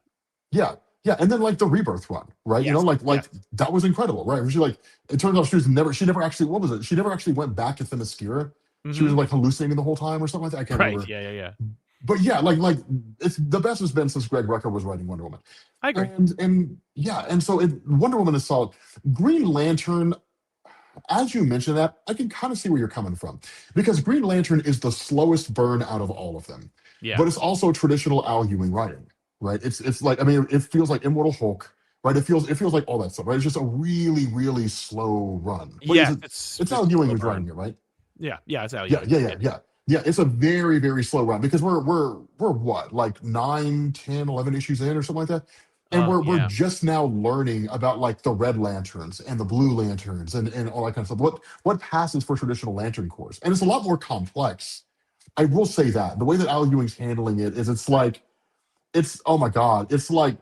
and then like the Rebirth run, right? That was incredible, right? She like, it turns out she never actually, what was it? She never actually went back to Themyscira. She was like hallucinating the whole time or something like that. I can't remember. Yeah. But like it's the best it's been since Greg Rucka was writing Wonder Woman. I agree. And so Wonder Woman is solid. Green Lantern, as you mentioned that, I can kind of see where you're coming from, because Green Lantern is the slowest burn out of all of them. But it's also traditional Al Ewing writing, right? It's like, I mean, it feels like Immortal Hulk, right? It feels like all that stuff, right? It's just a really, really slow run. But it's Al Ewing who's writing it, right? It's Al Ewing. Yeah, it's a very, very slow run because we're what, like 9, 10, 11 issues in or something like that. And we're just now learning about like the Red Lanterns and the Blue Lanterns and all that kind of stuff. What passes for traditional Lantern Corps. And it's a lot more complex. I will say that. The way that Al Ewing's handling it is oh my God, it's like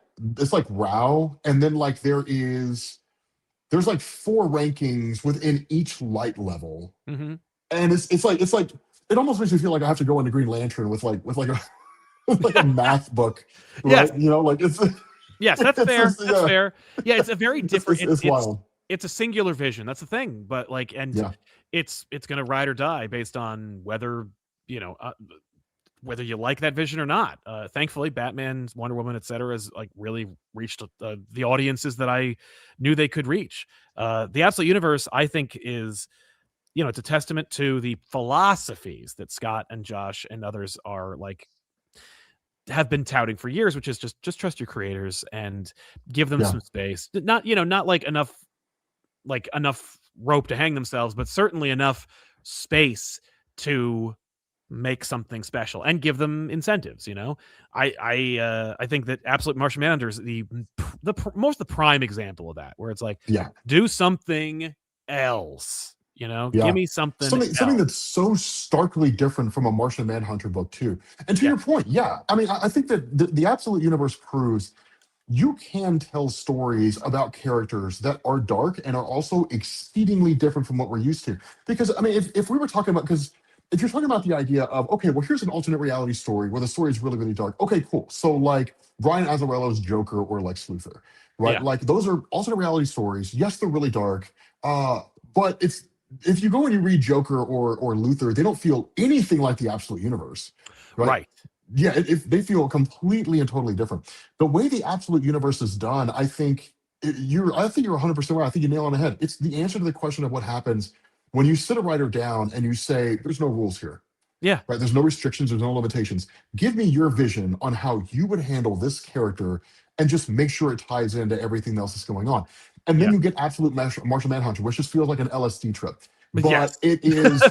Rao, and then like there's like 4 rankings within each light level. And it's like it almost makes me feel like I have to go into Green Lantern with a math book, right? Like it's yes, that's fair. That's fair. Yeah, it's a very different. It's wild. it's a singular vision. That's the thing. But like, and Yeah, it's gonna ride or die based on whether you know whether you like that vision or not. Thankfully, Batman, Wonder Woman, etc., has like really reached the audiences that I knew they could reach. The Absolute Universe, I think, is it's a testament to the philosophies that Scott and Josh and others are like have been touting for years, which is just trust your creators and give them yeah, some space. Not like enough rope to hang themselves, but certainly enough space to make something special and give them incentives. I think that Absolute Martian Manhunter is the prime example of that, where it's like, yeah, do something else. Give yeah. me something Something else. that's so starkly different from a Martian Manhunter book too. And to Yeah, your point, yeah, I mean, I think that the Absolute Universe proves you can tell stories about characters that are dark and are also exceedingly different from what we're used to. Because I mean, if we were talking about, because if you're talking about the idea of, okay, well, here's an alternate reality story where the story is really, really dark. Okay, cool. So like Brian Azzarello's Joker or Lex Luthor, right? yeah, Like those are alternate reality stories. Yes, they're really dark. But it's if you go and you read Joker or Luthor, they don't feel anything like the Absolute Universe, right? right. Yeah, they feel completely and totally different. The way the Absolute Universe is done, I think you're 100% right. I think you nail it on the head. It's the answer to the question of what happens when you sit a writer down and you say, "There's no rules here, Yeah, right? There's no restrictions, there's no limitations. Give me your vision on how you would handle this character, and just make sure it ties into everything else that's going on." And then yeah, you get Absolute Martial Manhunter, which just feels like an LSD trip. But yes. it is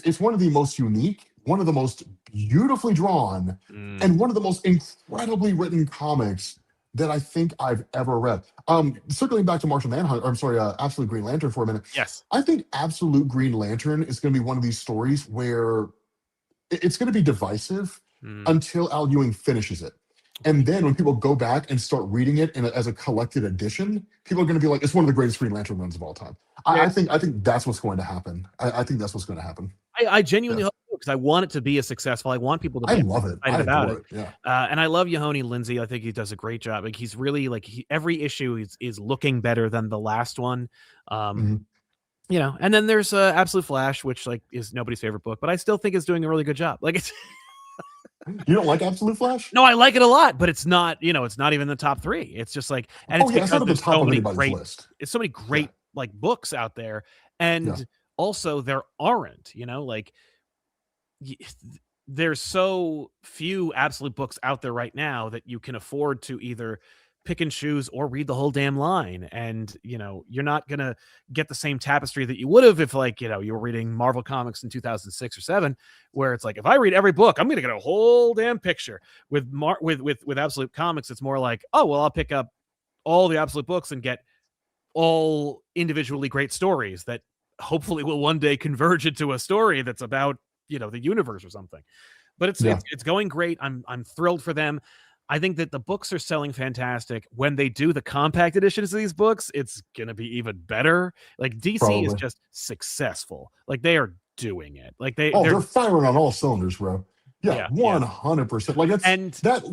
it's one of the most unique, one of the most beautifully drawn, Mm, and one of the most incredibly written comics that I think I've ever read. Circling back to Martial Manhunter, I'm sorry, Absolute Green Lantern for a minute. yes. I think Absolute Green Lantern is going to be one of these stories where it's going to be divisive Mm, until Al Ewing finishes it. And then when people go back and start reading it as a collected edition, people are going to be like, it's one of the greatest Green Lantern runs of all time. yeah. I think that's what's going to happen. I think that's what's going to happen. I Yeah. genuinely hope so, because I want it to be a successful. I want people to I be love it. excited I about adore it. it. Yeah. And I love Yehoni Lindsay. I think he does a great job. Like he's really like every issue is looking better than the last one. Um, Mhm. and then there's Absolute Flash, which like is nobody's favorite book, but I still think is doing a really good job. Like it's You don't like Absolute Flash? no, I like it a lot, but it's not, it's not even the top 3. It's just like, and Oh, it's yeah. It's not because at the there's top so of many anybody's great, list. it's so many Yeah. great like books out there. Yeah. And also there aren't, like y- there's so few absolute books out there right now that you can afford to either pick and choose or read the whole damn line. And you're not gonna get the same tapestry that you would have if like you were reading Marvel comics in 2006 or 7, where it's like, if I read every book I'm gonna get a whole damn picture. With Absolute Comics, it's more like, oh well, I'll pick up all the Absolute books and get all individually great stories that hopefully will one day converge into a story that's about the universe or something. But it's Yeah. it's it's going great. I'm thrilled for them. I think that the books are selling fantastic. When they do the compact editions of these books, it's gonna be even better. Like DC is Probably. just successful. Like they are doing it. Like they Oh, they're they're firing on all cylinders, bro. Yeah, yeah. 100%. Like it's And that,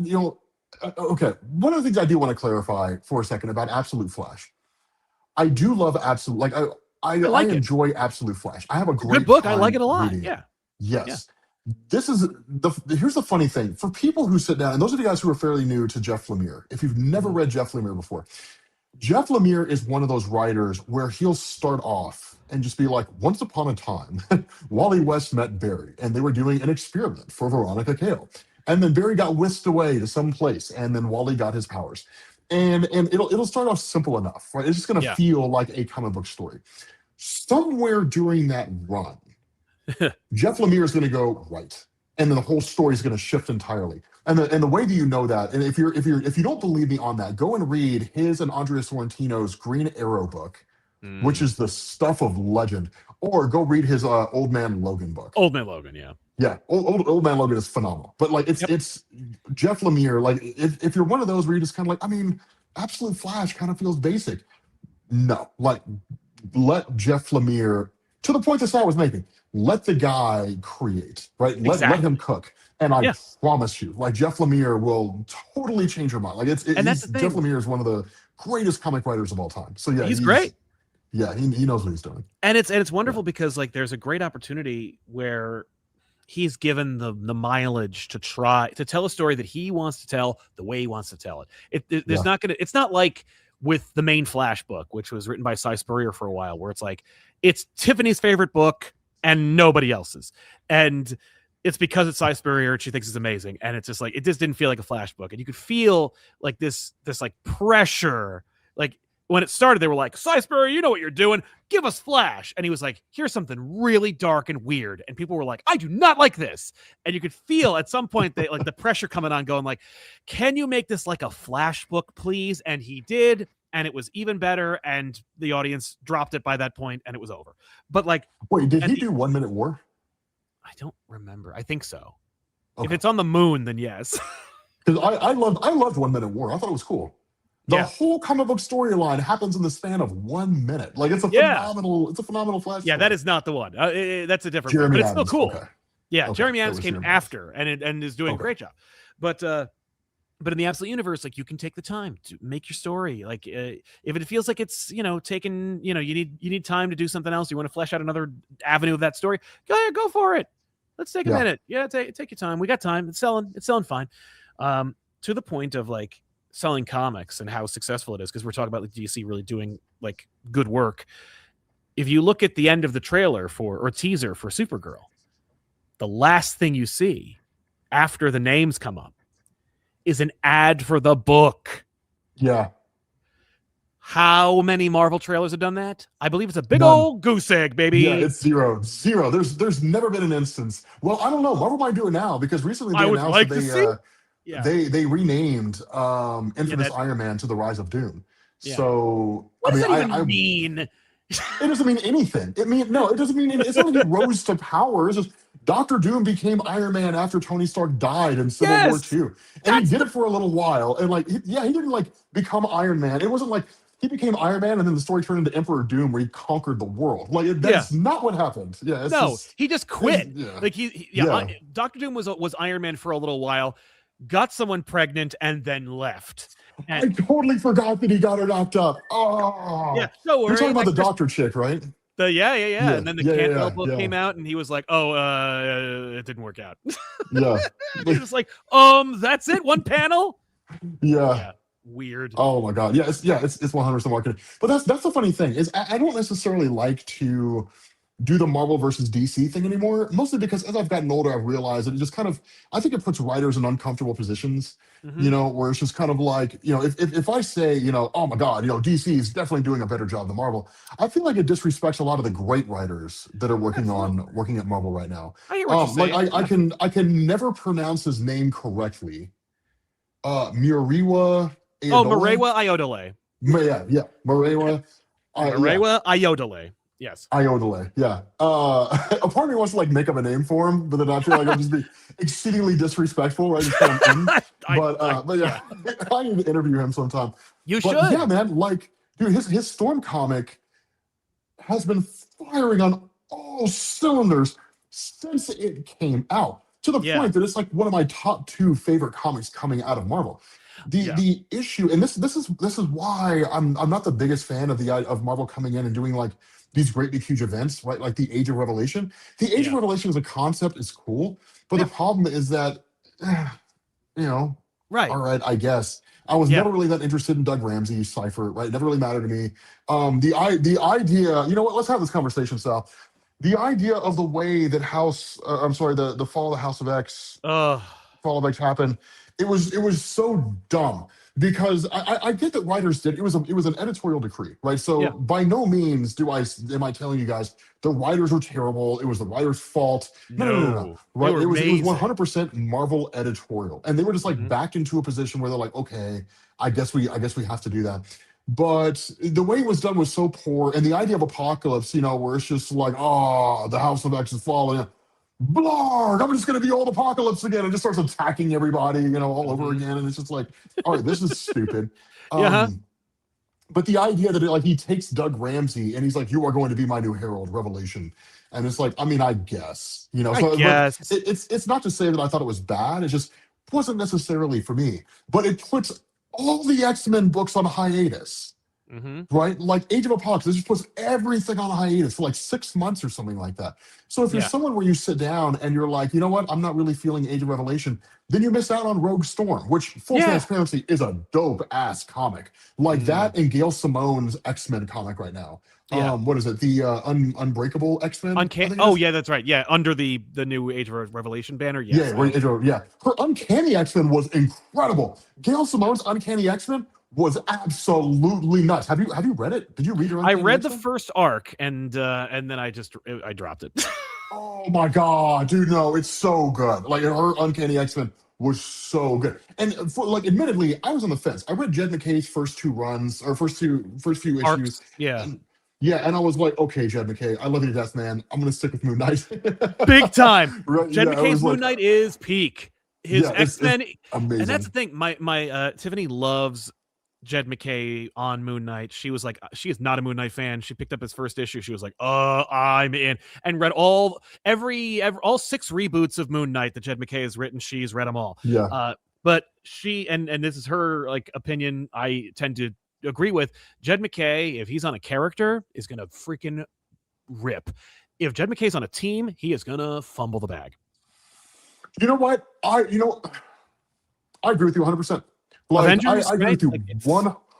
okay. One of the things I do want to clarify for a second about Absolute Flash. I do love Absolute, like I I like it. enjoy Absolute Flash. I have a It's a good great book. I like time it a lot. reading it. Yeah. Yeah. Yes. This is here's the funny thing. For people who sit down, and those of you guys who are fairly new to Jeff Lemire, if you've never Mhm. read Jeff Lemire before, Jeff Lemire is one of those writers where he'll start off and just be like, once upon a time, Wally West met Barry, and they were doing an experiment for Veronica Cale. And then Barry got whisked away to some place, and then Wally got his powers. And it'll start off simple enough, right? It's just gonna Yeah. feel like a comic book story. Somewhere during that run, Jeff Lemire is gonna go right. And then the whole story is gonna shift entirely. And the way that you know that, and if you don't believe me on that, go and read his and Andrea Sorrentino's Green Arrow book, which Mm. is the stuff of legend. Or go read his Old Man Logan book. Old Man Logan, yeah. Yeah, Old Man Logan is phenomenal. But like Yep. it's Jeff Lemire. Like if you're one of those where you're just kind of like, I mean, Absolute Flash kind of feels basic. No, like let Jeff Lemire, to the point that I was making, let the guy create, right? Let him Exactly. cook. And I Yeah. promise you, like Jeff Lemire will totally change your mind. Like And that's he's the Jeff thing. Lemire is one of the greatest comic writers of all time. So yeah, He's great. Yeah, he knows what he's doing. And it's wonderful because like there's a great opportunity where he's given the mileage to try to tell a story that he wants to tell the way he wants to tell it. There's not gonna. It's not like with the main Flash book, which was written by Cy Spurrier for a while, where it's like it's Tiffany's favorite book and nobody else's, and it's because it's Cy Spurrier and she thinks it's amazing, and it's just like it just didn't feel like a Flash book, and you could feel like this like pressure, like. When it started, they were like, Cy Spurrier, you know what you're doing. Give us Flash. And he was like, here's something really dark and weird. And people were like, I do not like this. And you could feel at some point they like the pressure coming on going like, can you make this like a Flash book, please? And he did. And it was even better. And the audience dropped it by that point and it was over. But like, wait, did he do 1 Minute War? I don't remember. I think so. Okay. If it's on the moon, then yes. Because I loved 1 Minute War. I thought it was cool. The whole comic book storyline happens in the span of 1 minute. Like it's a phenomenal Flash. Yeah, that is not the one. That's a different Jeremy one, but it's Adams. still cool. Okay. Yeah, Okay. Jeremy Adams came Jeremy after and is doing a great job. But in the Absolute Universe, like you can take the time to make your story. Like if it feels like it's taken, you need time to do something else. You want to flesh out another avenue of that story. Go ahead, go for it. Let's take a minute. Yeah, take your time. We got time. It's selling fine. To the point of like selling comics and how successful it is, because we're talking about like DC really doing like good work. If you look at the end of the trailer or teaser for Supergirl, the last thing you see after the names come up is an ad for the book. Yeah. How many Marvel trailers have done that? I believe it's a big old goose egg, baby. Yeah, it's zero. There's never been an instance. Well, I don't know. Marvel might do it now because recently they announced they renamed Infamous Iron Man to the Rise of Doom. Yeah. So what does that even mean? It doesn't mean anything. It doesn't mean anything. It's not like he rose to power. It's just Dr. Doom became Iron Man after Tony Stark died in Civil War II. And he did it for a little while. And like, he didn't like become Iron Man. It wasn't like he became Iron Man and then the story turned into Emperor Doom where he conquered the world. Like that's not what happened. Yeah. He just quit. Like Dr. Doom was Iron Man for a little while, got someone pregnant, and then left. I totally forgot that he got her knocked up. Oh, yeah. So you're talking about the doctor chick, right? Yeah. And then the Candle book came out, and he was like, "Oh, it didn't work out." Yeah, he was like, that's it, one panel." Yeah. Weird. Oh my god. It's 100% marketing. But that's the funny thing is I don't necessarily like to do the Marvel versus DC thing anymore, mostly because as I've gotten older, I've realized that it just kind of, I think it puts writers in uncomfortable positions, where it's just kind of like, if I say, oh my God, DC is definitely doing a better job than Marvel, I feel like it disrespects a lot of the great writers that are working at Marvel right now. I hear what you're saying. I can never pronounce his name correctly. Muriwa Ayodele. Oh, Murewa Ayodele. Yeah, Murewa. Murewa Ayodele. Yes. Iodele, yeah. A part of me wants to like make up a name for him, but then I feel like I'll just be exceedingly disrespectful, right? Just call him in. But yeah, I need to interview him sometime. You should. Yeah, man. Like, dude, his Storm comic has been firing on all cylinders since it came out, to the point that it's like one of my top 2 favorite comics coming out of Marvel. The issue, and this is why I'm not the biggest fan of Marvel coming in and doing like these great big huge events, right? Like the Age of Revelation. The Age of Revelation as a concept is cool, but the problem is that, right? All right, I guess I was never really that interested in Doug Ramsey's Cypher, right? It never really mattered to me. The idea, you know what? Let's have this conversation, Sal. The idea of the way that the fall of the House of X, Fall of X happened. It was so dumb. Because I get that writers did it was an editorial decree, right? So by no means am I telling you guys the writers were terrible. It was the writers' fault. No. Right? It was 100% Marvel editorial, and they were just like backed into a position where they're like, okay, I guess we have to do that. But the way it was done was so poor, and the idea of Apocalypse, where it's just like, oh, the House of X is falling. Blarg, I'm just going to be old Apocalypse again, and just starts attacking everybody, all over again. And it's just like, all right, this is stupid. But the idea that he takes Doug Ramsey and he's like, you are going to be my new Herald Revelation. And it's like, I mean, I guess, I guess. It's not to say that I thought it was bad. It just wasn't necessarily for me. But it puts all the X-Men books on hiatus. right? Like Age of Apocalypse, it just puts everything on a hiatus for like 6 months or something like that. So if you're someone where you sit down and you're like, you know what, I'm not really feeling Age of Revelation, then you miss out on Rogue Storm, which, full transparency, is a dope ass comic. Like that and Gail Simone's X-Men comic right now. What is it? The Unbreakable X-Men? Oh yeah, that's right. Yeah, under the new Age of Revelation banner. Yes, yeah. Her Uncanny X-Men was incredible. Gail Simone's Uncanny X-Men was absolutely nuts. Have you read it? Did you read her? I read the first arc and then I dropped it. Oh my god, dude! No, it's so good. Like her Uncanny X-Men was so good. And for, like, admittedly, I was on the fence. I read Jed McKay's first two runs or first few Arcs, issues. Yeah. And I was like, okay, Jed McKay, I love you to death, man. I'm gonna stick with Moon Knight. Big time. Right? Jed McKay's Moon Knight is peak. His X-Men, amazing. and that's the thing. My Tiffany loves Jed McKay on Moon Knight. She was like, she is not a Moon Knight fan. She picked up his first issue. She was like, I'm in, and read all 6 reboots of Moon Knight that Jed McKay has written. She's read them all. Yeah. But she, and this is her like opinion, I tend to agree with. Jed McKay, if he's on a character, is gonna freaking rip. If Jed McKay's on a team, he is gonna fumble the bag. You know what? I agree with you 100%. Like, Avengers, I agree with you like,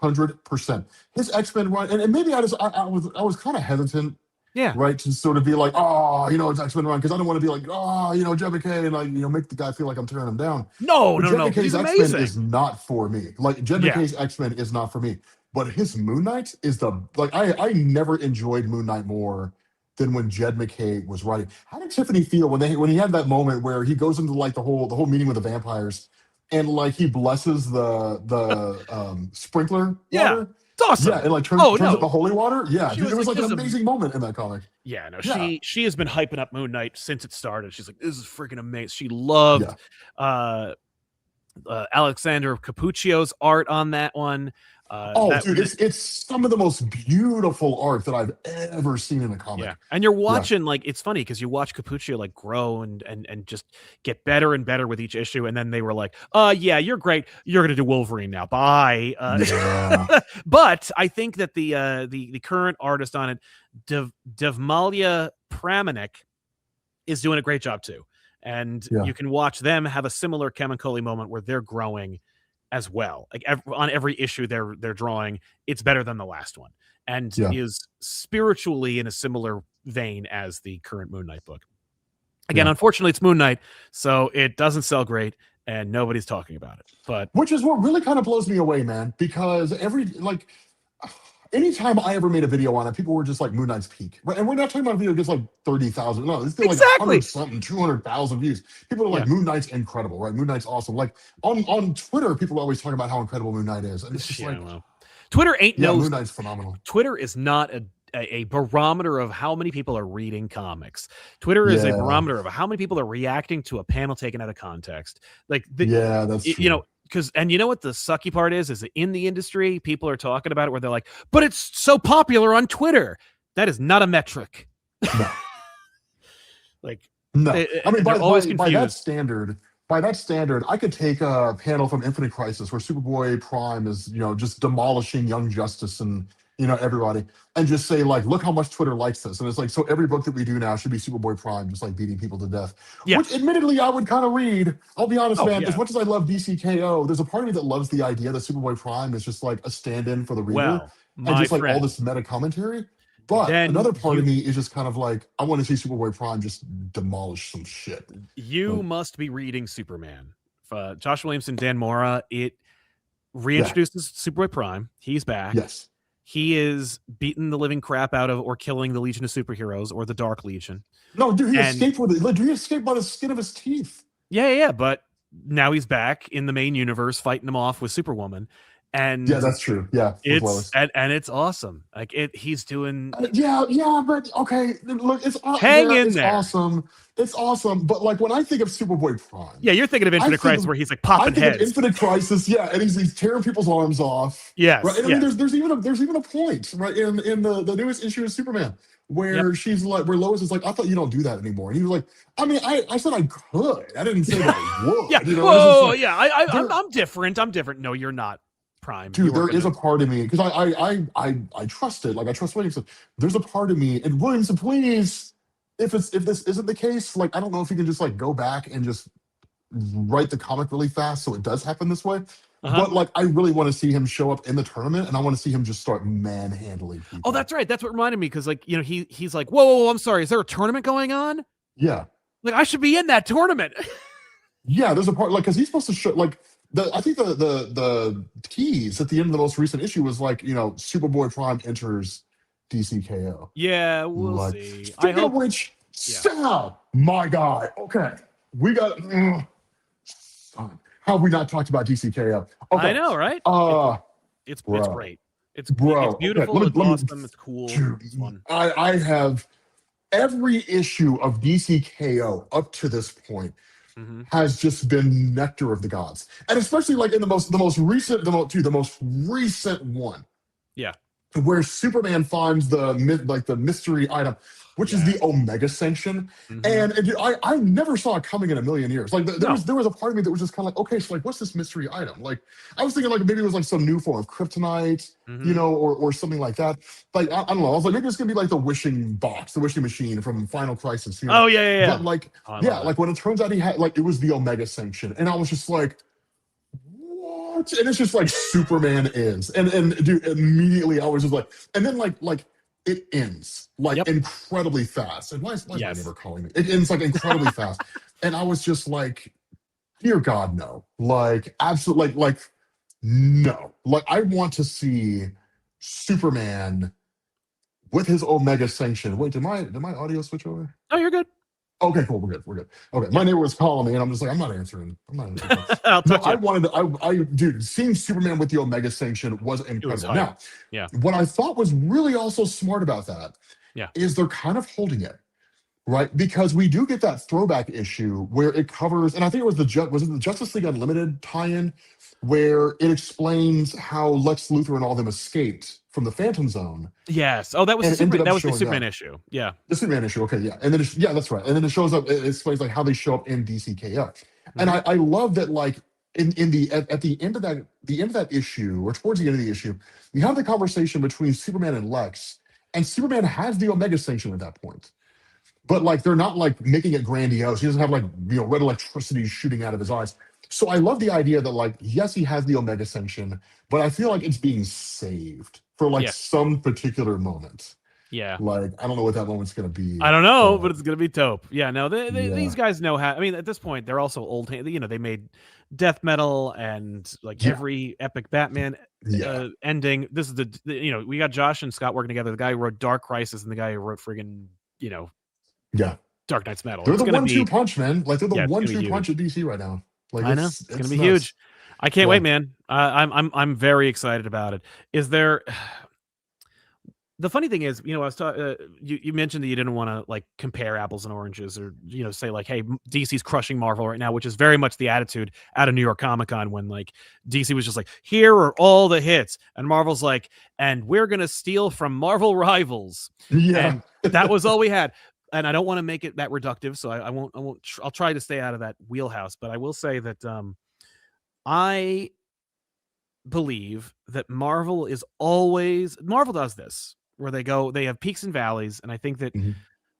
100%. His X-Men run, and maybe I was kind of hesitant, right, to sort of be like, it's X-Men run, because I don't want to be like, Jed McKay, and like, make the guy feel like I'm tearing him down. No. Jed McKay's He's X-Men amazing. is not for me. Like Jed McKay's X-Men is not for me. But his Moon Knight is I never enjoyed Moon Knight more than when Jed McKay was writing. How did Tiffany feel when he had that moment where he goes into like the whole meeting with the vampires? And like he blesses the sprinkler water. It's awesome. Yeah, and like turns it to holy water. Yeah, dude, it was like an amazing moment in that comic. Yeah, no, she has been hyping up Moon Knight since it started. She's like, this is freaking amazing. She loved Alexander Capuccio's art on that one. Dude, it's some of the most beautiful art that I've ever seen in a comic. Yeah, and you're watching like, it's funny because you watch Cappuccio like grow and just get better and better with each issue, and then they were like, yeah, you're great, you're gonna do Wolverine now, bye. But I think that the current artist on it, Devmalia Pramanik, is doing a great job too, and you can watch them have a similar Chemically moment where they're growing as well. Like on every issue they're drawing, it's better than the last one, and is spiritually in a similar vein as the current Moon Knight book. Again, unfortunately, it's Moon Knight, so it doesn't sell great, and nobody's talking about it. But which is what really kind of blows me away, man, because anytime I ever made a video on it, people were just like, Moon Knight's peak. Right? And we're not talking about a video that gets like 30,000. No, it's like 100-something, 200,000 views. People are like, Moon Knight's incredible, right? Moon Knight's awesome. Like on Twitter, people are always talking about how incredible Moon Knight is. And it's just Twitter ain't Moon Knight's phenomenal. Twitter is not a barometer of how many people are reading comics. Twitter is a barometer of how many people are reacting to a panel taken out of context. Like, that's true. And you know what the sucky part is that in the industry, people are talking about it where they're like, but it's so popular on Twitter. That is not a metric. No. I mean, by that standard, I could take a panel from Infinite Crisis where Superboy Prime is, just demolishing Young Justice and, everybody, and just say, like, look how much Twitter likes this. And it's like, so every book that we do now should be Superboy Prime, just like beating people to death. Yeah. Which admittedly I would kind of read. I'll be honest, man, as much as I love DCKO, there's a part of me that loves the idea that Superboy Prime is just like a stand-in for the reader. And just like all this meta commentary. But then another part of me is just kind of like, I want to see Superboy Prime just demolish some shit. You must be reading Superman. Josh Williamson, Dan Mora, it reintroduces Superboy Prime. He's back. Yes. He is beating the living crap out of or killing the Legion of Superheroes or the Dark Legion. No, dude, he escaped he escaped by the skin of his teeth. Yeah. But now he's back in the main universe fighting them off with Superwoman. And that's true. Yeah, and it's awesome. Like he's doing. But okay, look, it's awesome. It's awesome. But like when I think of Superboy Prime, you're thinking of Infinite Crisis where he's like popping heads. Infinite Crisis, and he's tearing people's arms off. Yes, right. And I mean, there's even a point right in the newest issue of Superman where she's like, where Lois is like, I thought you don't do that anymore. And he was like, I mean, I said I could. I didn't say that I would. I'm different. I'm different. No, you're not. Prime. Dude, there is a part of me because I trust it. Like I trust Williamson. There's a part of me, and Williamson, please, if this isn't the case, like I don't know if you can just like go back and just write the comic really fast so it does happen this way. But like I really want to see him show up in the tournament, and I want to see him just start manhandling people. Oh, that's right. That's what reminded me because like he's like, whoa, I'm sorry. Is there a tournament going on? Yeah. Like I should be in that tournament. Yeah, there's a part like because he's supposed to show like I think the tease at the end of the most recent issue was like Superboy Prime enters DCKO. Yeah, we'll see. Speaking of which, Sal, my guy. Okay, we got. How have we not talked about DCKO? Okay. I know, right? It's great. It's beautiful. Okay, it's awesome. It's cool. Dude, it's fun. I have every issue of DCKO up to this point. Has just been nectar of the gods, and especially like in the most recent one, where Superman finds the mystery item, which is the Omega Sanction, and I never saw it coming in a million years. Like there was a part of me that was just kind of like, okay, so like what's this mystery item? Like I was thinking like maybe it was like some new form of kryptonite, or something like that. Like I don't know. I was like maybe it's gonna be like the wishing box, the wishing machine from Final Crisis. Oh yeah. But like like when it turns out he had like it was the Omega Sanction, and I was just like, what? And it's just like Superman is, and dude, immediately I was just like, and then like it ends like incredibly fast. And why is my neighbor calling me? It ends like incredibly fast, and I was just like, dear God, no! Like absolutely, like no! Like I want to see Superman with his Omega Sanction. Wait, did my audio switch over? Oh, you're good. Okay, cool. We're good. Okay, my neighbor was calling me, and I'm just like, I'm not answering. Dude, seeing Superman with the Omega Sanction was incredible. Now, what I thought was really also smart about that is they're kind of holding it, right? Because we do get that throwback issue where it covers, and I think it was the Justice League Unlimited tie-in, where it explains how Lex Luthor and all them escaped from the Phantom Zone. Yes. Oh, that was the Superman issue. Yeah. The Superman issue. Okay, yeah. And then that's right. And then it shows up. It explains like how they show up in DCKO. And I love that like at the end of that issue, or towards the end of the issue, you have the conversation between Superman and Lex, and Superman has the Omega Sanction at that point. But like they're not like making it grandiose. He doesn't have like red electricity shooting out of his eyes. So I love the idea that like yes, he has the Omega Sanction, but I feel like it's being saved for like some particular moment. Yeah. Like I don't know what that moment's gonna be. I don't know, but it's gonna be dope. Yeah. No, these guys know how. I mean, at this point, they're also old. They made death metal and like every epic Batman ending. This is we got Josh and Scott working together. The guy who wrote Dark Crisis and the guy who wrote friggin' Dark Knight's Metal. They're the 1-2 punch, man. Like they're the 1-2 punch at DC right now. Like I know it's gonna be huge. I can't wait, man. I'm very excited about it. Is there? The funny thing is, I was talking. You mentioned that you didn't want to like compare apples and oranges, or say like, hey, DC's crushing Marvel right now, which is very much the attitude out of New York Comic Con when like DC was just like, here are all the hits, and Marvel's like, and we're gonna steal from Marvel rivals. Yeah, and that was all we had. And I don't want to make it that reductive, so I won't. I'll try to stay out of that wheelhouse. But I will say that I believe that Marvel does this where they have peaks and valleys, and I think that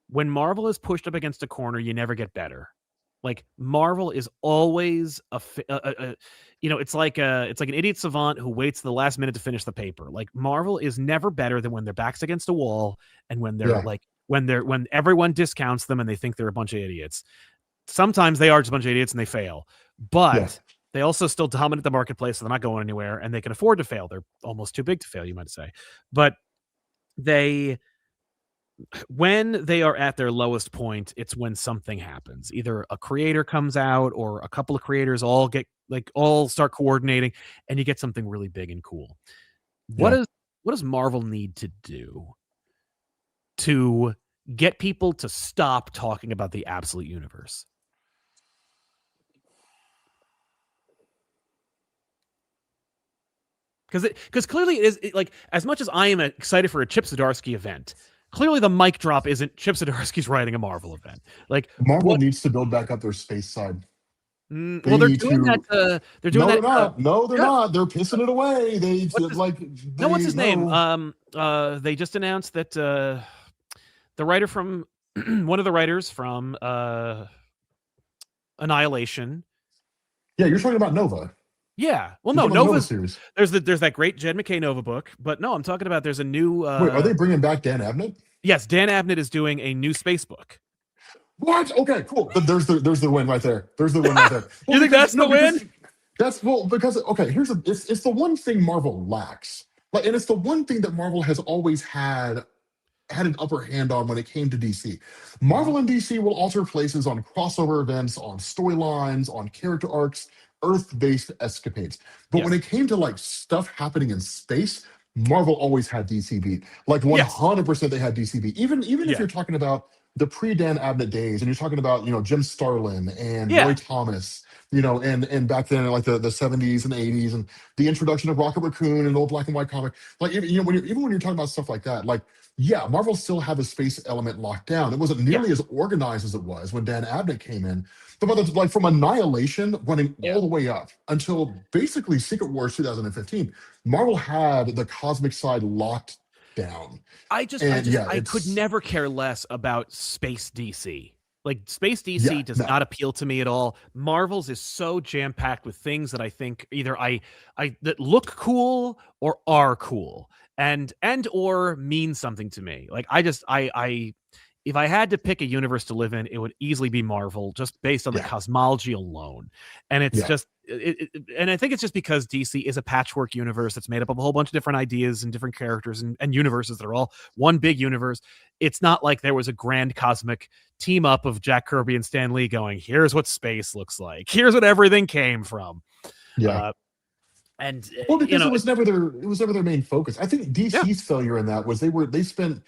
when Marvel is pushed up against a corner, you never get better. Like Marvel is always it's like an idiot savant who waits the last minute to finish the paper. Like Marvel is never better than when their back's against a wall and when they're when everyone discounts them and they think they're a bunch of idiots. Sometimes they are just a bunch of idiots and they fail, but they also still dominate the marketplace, so they're not going anywhere, and they can afford to fail. They're almost too big to fail, you might say. But when they are at their lowest point, it's when something happens. Either a creator comes out or a couple of creators all start coordinating, and you get something really big and cool. What does Marvel need to do to get people to stop talking about the absolute universe? Because clearly it is like, as much as I am excited for a Chip Zdarsky event, clearly the mic drop isn't Chip Zdarsky's writing a Marvel event. Like Marvel needs to build back up their space side. They Well, they're need doing that. to. They're doing No, they're that. not. No, they're Yeah. not. They're pissing it away. They What's his, like no, what's they his name? no. They just announced that the writer from one of the writers from Annihilation. Yeah, you're talking about Nova. Yeah. Well, You're no, talking about the Nova Nova's series. there's that great Jed McKay Nova book, but no, I'm talking about there's a new. Wait, are they bringing back Dan Abnett? Yes, Dan Abnett is doing a new space book. What? Okay, cool. There's the win right there. There's the win right there. You think that's the win? Because okay, it's the one thing Marvel lacks. Like, and it's the one thing that Marvel has always had an upper hand on when it came to DC. Marvel and DC will alter places on crossover events, on storylines, on character arcs, Earth-based escapades. But when Yes. it came to like stuff happening in space, Marvel always had DC beat. Like Yes. 100% they had DC beat. Even if Yeah. you're talking about the pre-Dan Abnett days, and you're talking about Jim Starlin and Yeah. Roy Thomas, and back then in like the 70s and 80s, and the introduction of Rocket Raccoon and old black and white comic, like even when you're talking about stuff like that, like yeah, Marvel still had the space element locked down. It wasn't Yeah. nearly as organized as it was when Dan Abnett came in. But like from Annihilation running Yeah. all the way up until basically Secret Wars 2015, Marvel had the cosmic side locked down. I could never care less about Space DC. Like Space DC does not appeal to me at all. Marvel's is so jam packed with things that I think either I that look cool or are cool and or mean something to me. Like I if I had to pick a universe to live in, it would easily be Marvel, just based on the cosmology alone. And it's just, and I think it's just because DC is a patchwork universe that's made up of a whole bunch of different ideas and different characters and universes that are all one big universe. It's not like there was a grand cosmic team up of Jack Kirby and Stan Lee going, here's what space looks like. Here's what everything came from. Yeah. And well, because it was never their main focus. I think DC's failure in that was they spent.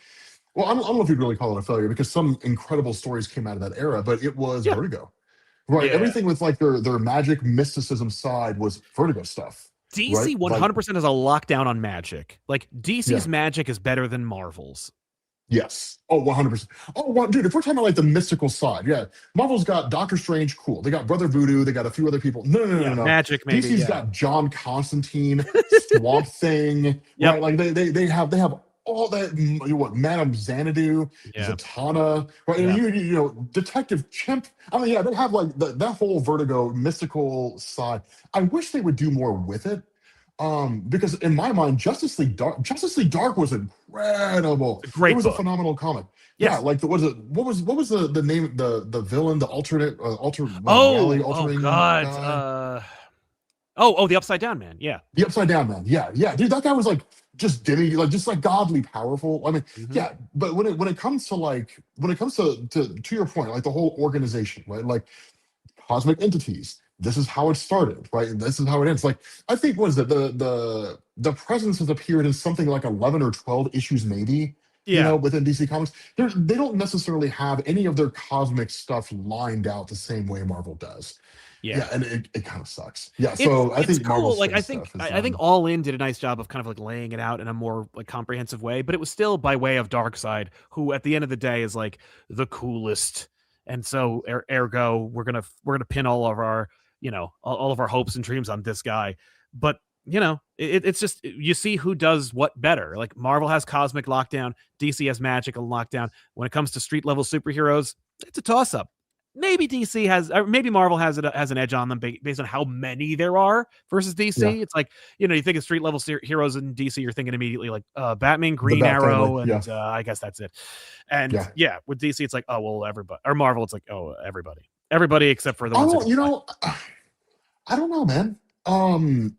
Well, I don't know if you'd really call it a failure because some incredible stories came out of that era, but it was Vertigo, right? Yeah. Everything with like their magic mysticism side was Vertigo stuff. DC 100% has a lockdown on magic. Like DC's magic is better than Marvel's. Yes. Oh, 100%. Oh, well, dude, if we're talking about like the mystical side, Marvel's got Doctor Strange, cool. They got Brother Voodoo. They got a few other people. No. Magic, maybe. DC's got John Constantine, Swamp Thing. Right? Like they have all that. Madame Xanadu, Zatanna, right? And you Detective Chimp. I mean, they have like that whole Vertigo mystical side. I wish they would do more with it. Because in my mind, Justice League Dark was incredible. Great. It was a phenomenal comic. Yes. Yeah, like what was the name, the villain, the alternate God. The Upside Down Man. Yeah. The Upside Down Man. Yeah. Dude, that guy was like just godly powerful. I mean, but when it comes to to your point, like the whole organization, right? Like cosmic entities. This is how it started, right? And this is how it ends. Like, I think the presence has appeared in something like 11 or 12 issues, maybe. Within DC Comics, they don't necessarily have any of their cosmic stuff lined out the same way Marvel does. Yeah, and it kind of sucks. Yeah, so I think cool. Like I think All In did a nice job of kind of like laying it out in a more like comprehensive way, but it was still by way of Darkseid, who at the end of the day is like the coolest, and so ergo we're gonna pin all of our all of our hopes and dreams on this guy. But it's just you see who does what better. Like Marvel has cosmic lockdown, DC has magical lockdown. When it comes to street level superheroes, it's a toss up. Maybe DC has, or maybe Marvel has an edge on them based on how many there are versus DC. It's like you think of street level heroes in DC, you're thinking immediately like Batman, Green Arrow, and I guess that's it. And with DC, it's like everybody, or Marvel, it's like everybody except for the ones. I don't know, man.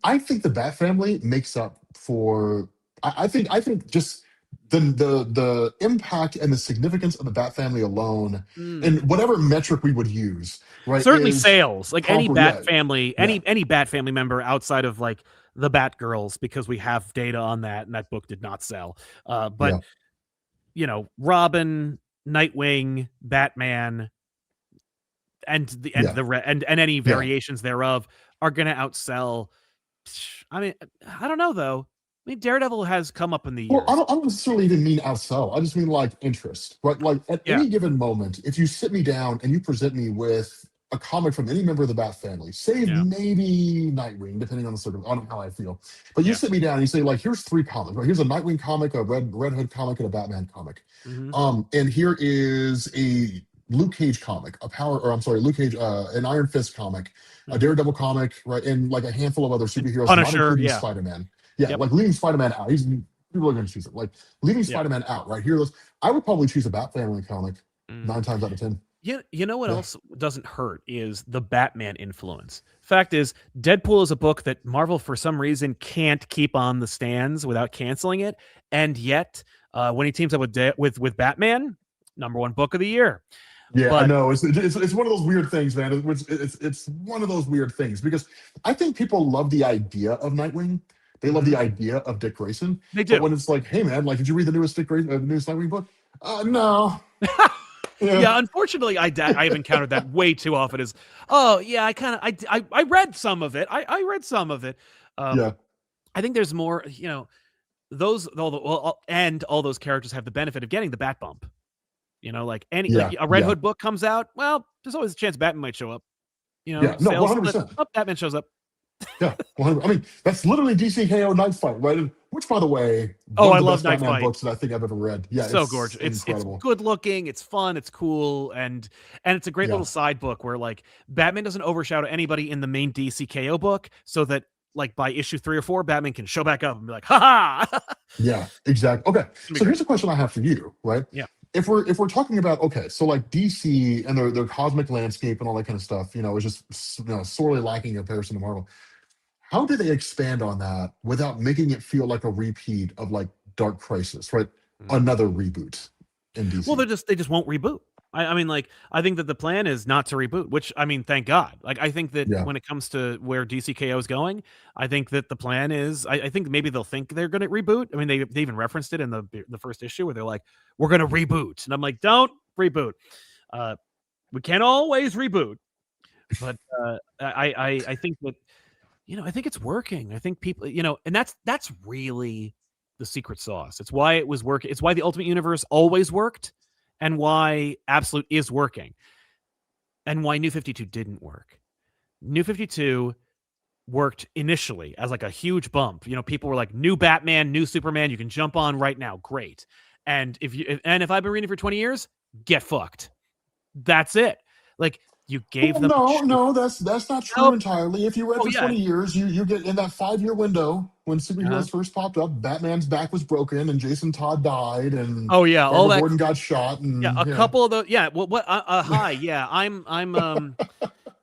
I think the Bat Family makes up for. I think just the impact and the significance of the Bat Family alone, and whatever metric we would use, right? Certainly sales. Like any Bat Family, any Bat Family member outside of like the Batgirls, because we have data on that, and that book did not sell. But Robin, Nightwing, Batman, and any variations thereof are going to outsell. I mean, I don't know though. I mean, Daredevil has come up in the years. Well, I don't necessarily even mean outsell. I just mean like interest, right? Like at any given moment, if you sit me down and you present me with a comic from any member of the Bat family, save Yeah. maybe Nightwing, depending on the on how I feel. But you Yeah. sit me down and you say, like, here's 3 comics. Right? Here's a Nightwing comic, a Red Hood comic, and a Batman comic. Mhm. And here is a Luke Cage comic, Luke Cage, an Iron Fist comic, a Mhm. Daredevil comic, right, and like a handful of other superheroes, not Punisher, including yeah. Spider-Man. Yeah, Yep. like leaving Spider-Man out. People are going to choose it. Like leaving Yeah. Spider-Man out, right here. I would probably choose a Bat family comic Mm. 9 times out of 10. Yeah, you know what Yeah. else doesn't hurt is the Batman influence. Fact is, Deadpool is a book that Marvel, for some reason, can't keep on the stands without canceling it, and yet, when he teams up with Batman, #1 book of the year. Yeah, I But know. It's one of those weird things, man. It's one of those weird things because I think people love the idea of Nightwing. They love the idea of Dick Grayson. they But do. when it's like, hey, man, like, did you read the newest newest Nightwing book? No. Yeah, unfortunately, I have encountered that way too often. Is I read some of it. I read some of it. Yeah. I think there's more. Those all those characters have the benefit of getting the Bat bump. Like Yeah. a Red Yeah. Hood book comes out. Well, there's always a chance Batman might show up. Yeah. No, sales 100%. split, Batman shows up. Yeah. 100%. I mean, that's literally DCKO Night Fight, right? And which, by the way, Oh, one I of the love best Night Batman Fight. books that I think I've ever read. Yeah. So it's gorgeous. It's incredible. good looking. It's fun. It's cool, and it's a great little side book where like Batman doesn't overshadow anybody in the main DCKO book, so that like by issue 3 or 4, Batman can show back up and be like, "Ha ha!" Yeah, exactly. Okay, so here's a question I have for you, right? Yeah. If we're talking about, okay, so like DC and their cosmic landscape and all that kind of stuff, is just sorely lacking in comparison to Marvel. How do they expand on that without making it feel like a repeat of like Dark Crisis, right? Another reboot in DC. Well, they just won't reboot. I mean, like, I think that the plan is not to reboot, which, I mean, thank God. Like, I think that when it comes to where DCKO is going, I think that the plan is, I think maybe they'll think they're going to reboot. I mean, they even referenced it in the first issue where they're like, we're going to reboot. And I'm like, don't reboot. We can't always reboot. But I think that, I think it's working. I think people, and that's really the secret sauce. It's why it was working. It's why the Ultimate Universe always worked, and why Absolute is working, and why New 52 didn't work. New 52 worked initially as like a huge bump. People were like, new Batman, new Superman, you can jump on right now. Great. And if I've been reading for 20 years, get fucked. That's it. Like, you gave them no, that's not true entirely. If you read for 20 years, you get in that 5-year window when superheroes first popped up. Batman's back was broken, and Jason Todd died, and all that Gordon got shot, and couple of those. Yeah, well, what? Hi, yeah, I'm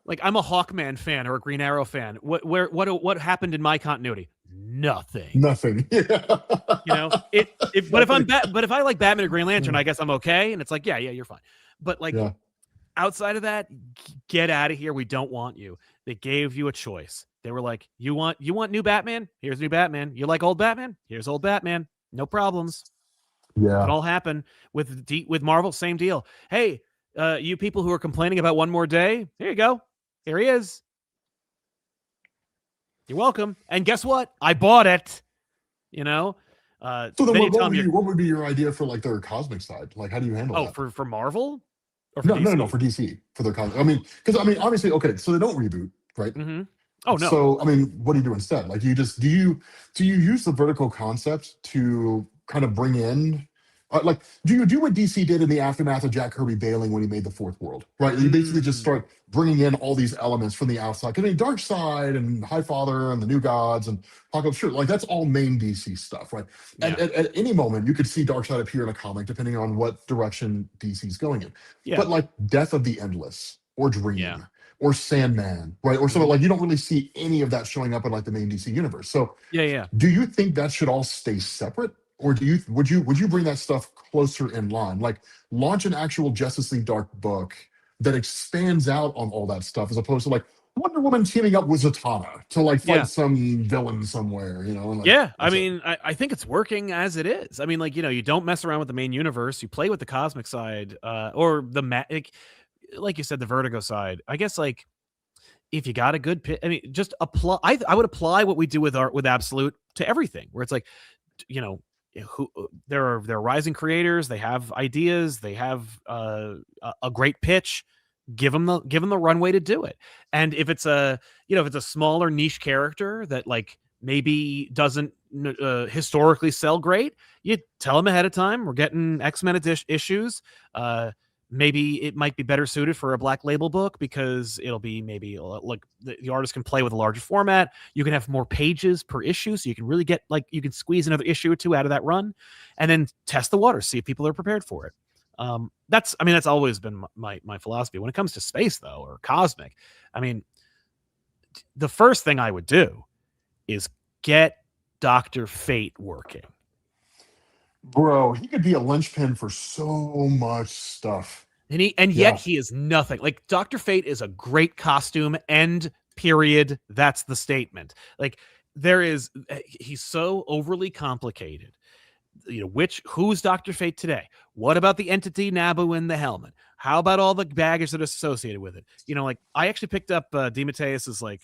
like I'm a Hawkman fan or a Green Arrow fan. What happened in my continuity? Nothing. But if I like Batman or Green Lantern, I guess I'm okay. And it's like, yeah, you're fine. But like. Outside of that, get out of here. We don't want you. They gave you a choice. They were like, you want new Batman? Here's new Batman. You like old Batman? Here's old Batman. No problems. Yeah. It all happened with Marvel. Same deal. Hey, you people who are complaining about one more day, here you go. Here he is. You're welcome. And guess what? I bought it. So then what would be your idea for like their cosmic side? Like, how do you handle that? For Marvel? Or for DC? No, for DC, for their cosmic. I mean, because obviously, okay, so they don't reboot, right? Mm-hmm. Oh no. So I mean, what do you do instead? Like, do you use the vertical concept to kind of bring in, like, do you do what DC did in the aftermath of Jack Kirby bailing when he made the Fourth World, right? You basically just start bringing in all these elements from the outside. I mean, Darkseid and Highfather and the New Gods and Apocalypse, sure, like that's all main DC stuff, right? And at any moment, you could see Darkseid appear in a comic, depending on what direction DC's going in. Yeah. But like Death of the Endless or Dream or Sandman, right? Or something like, you don't really see any of that showing up in like the main DC universe. So do you think that should all stay separate? Or would you bring that stuff closer in line? Like launch an actual Justice League Dark book that expands out on all that stuff, as opposed to like Wonder Woman teaming up with Zatanna to like fight some villain somewhere, Like, I mean, I think it's working as it is. I mean, like, you don't mess around with the main universe. You play with the cosmic side, or the like you said, the Vertigo side. I guess like if you got a good pitch, I mean, just apply. I would apply what we do with Absolute to everything, where it's like, they're rising creators. They have ideas. They have a great pitch. give them the runway to do it. And if it's a smaller niche character that like maybe doesn't historically sell great, you tell them ahead of time, we're getting X-Men issues. Maybe it might be better suited for a black label book because it'll be maybe like the artist can play with a larger format. You can have more pages per issue, so you can really get like you can squeeze another issue or two out of that run, and then test the waters, see if people are prepared for it. That's always been my philosophy when it comes to space though, or cosmic. I mean, the first thing I would do is get Dr. Fate working. Bro, he could be a linchpin for so much stuff. And yet he is nothing. Like Dr. Fate is a great costume, end period. That's the statement. Like he's so overly complicated. Who's Dr. Fate today? What about the entity Nabu in the helmet? How about all the baggage that is associated with it? Like I actually picked up DeMatteis's like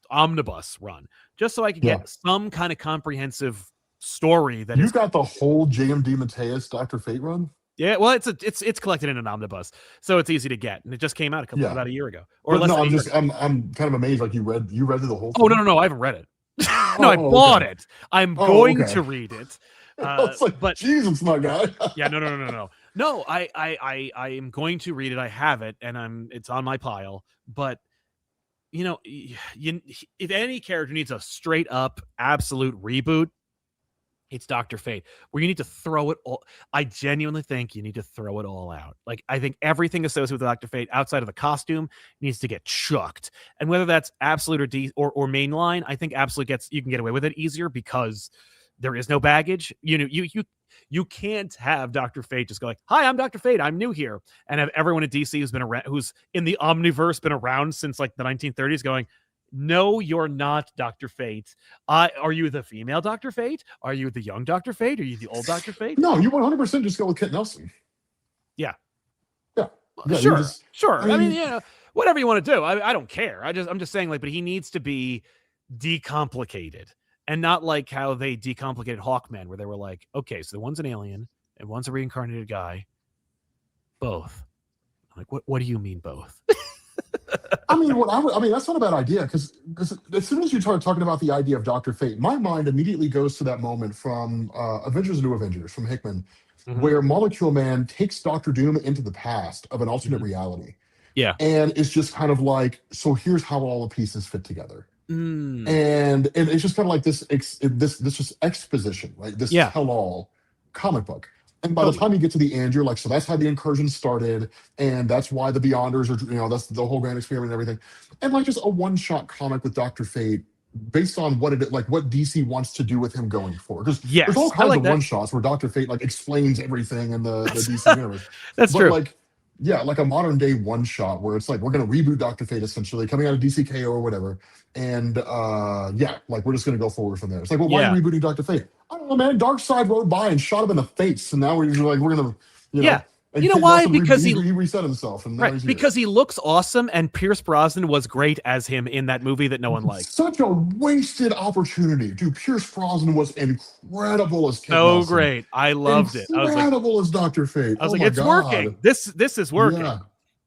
omnibus run just so I could get some kind of comprehensive story that you got the whole J.M. DeMatteis Dr. Fate run. Yeah, well, it's collected in an omnibus, so it's easy to get, and it just came out about a year ago. Or less I'm kind of amazed. Like you read through the whole thing. Oh no, I haven't read it. I bought it. I'm going to read it. But Jesus, my guy. Yeah, no. I am going to read it. I have it, and it's on my pile. But if any character needs a straight up absolute reboot, it's Dr. Fate, where you need to throw it all. I genuinely think you need to throw it all out. Like, I think everything associated with Dr. Fate outside of the costume needs to get chucked. And whether that's Absolute or mainline, I think Absolute you can get away with it easier because there is no baggage. You can't have Dr. Fate just go like, "Hi, I'm Dr. Fate. I'm new here," and have everyone at DC who's been around, who's in the Omniverse, been around since like the 1930s, going, "No, you're not Dr. Fate. Are you the female Dr. Fate? Are you the young Dr. Fate? Are you the old Dr. Fate?" No, you 100% just go with Kit Nelson. Yeah. Sure. I mean, whatever you want to do. I don't care. I'm just saying, like, but he needs to be decomplicated, and not like how they decomplicated Hawkman, where they were like, okay, so one's an alien and one's a reincarnated guy. Both. I'm like, what do you mean both? I mean, that's not a bad idea, because as soon as you start talking about the idea of Dr. Fate, my mind immediately goes to that moment from Avengers and New Avengers from Hickman, where Molecule Man takes Dr. Doom into the past of an alternate reality. Yeah. And it's just kind of like, so here's how all the pieces fit together. And it's just kind of like this just exposition, right? This tell-all comic book. And by the time you get to the end, you're like, so that's how the incursion started, and that's why the Beyonders are, that's the whole grand experiment and everything. And like just a one-shot comic with Dr. Fate based on what DC wants to do with him going forward. Because there's all kinds of one-shots where Dr. Fate like explains everything in the DC universe. That's true. Like a modern day one-shot where it's like, we're going to reboot Dr. Fate essentially, coming out of DCKO or whatever. And like we're just going to go forward from there. It's like, well, why are you rebooting Dr. Fate? I don't know, man. Darkseid rode by and shot him in the face. And now we're going to, You know why? Because he reset himself. And now because he looks awesome, and Pierce Brosnan was great as him in that movie that no one liked. Such a wasted opportunity. Dude, Pierce Brosnan was incredible as Kid So Nelson. great. I loved it. Incredible as Dr. Fate. I was like, it's working. This is working. Yeah.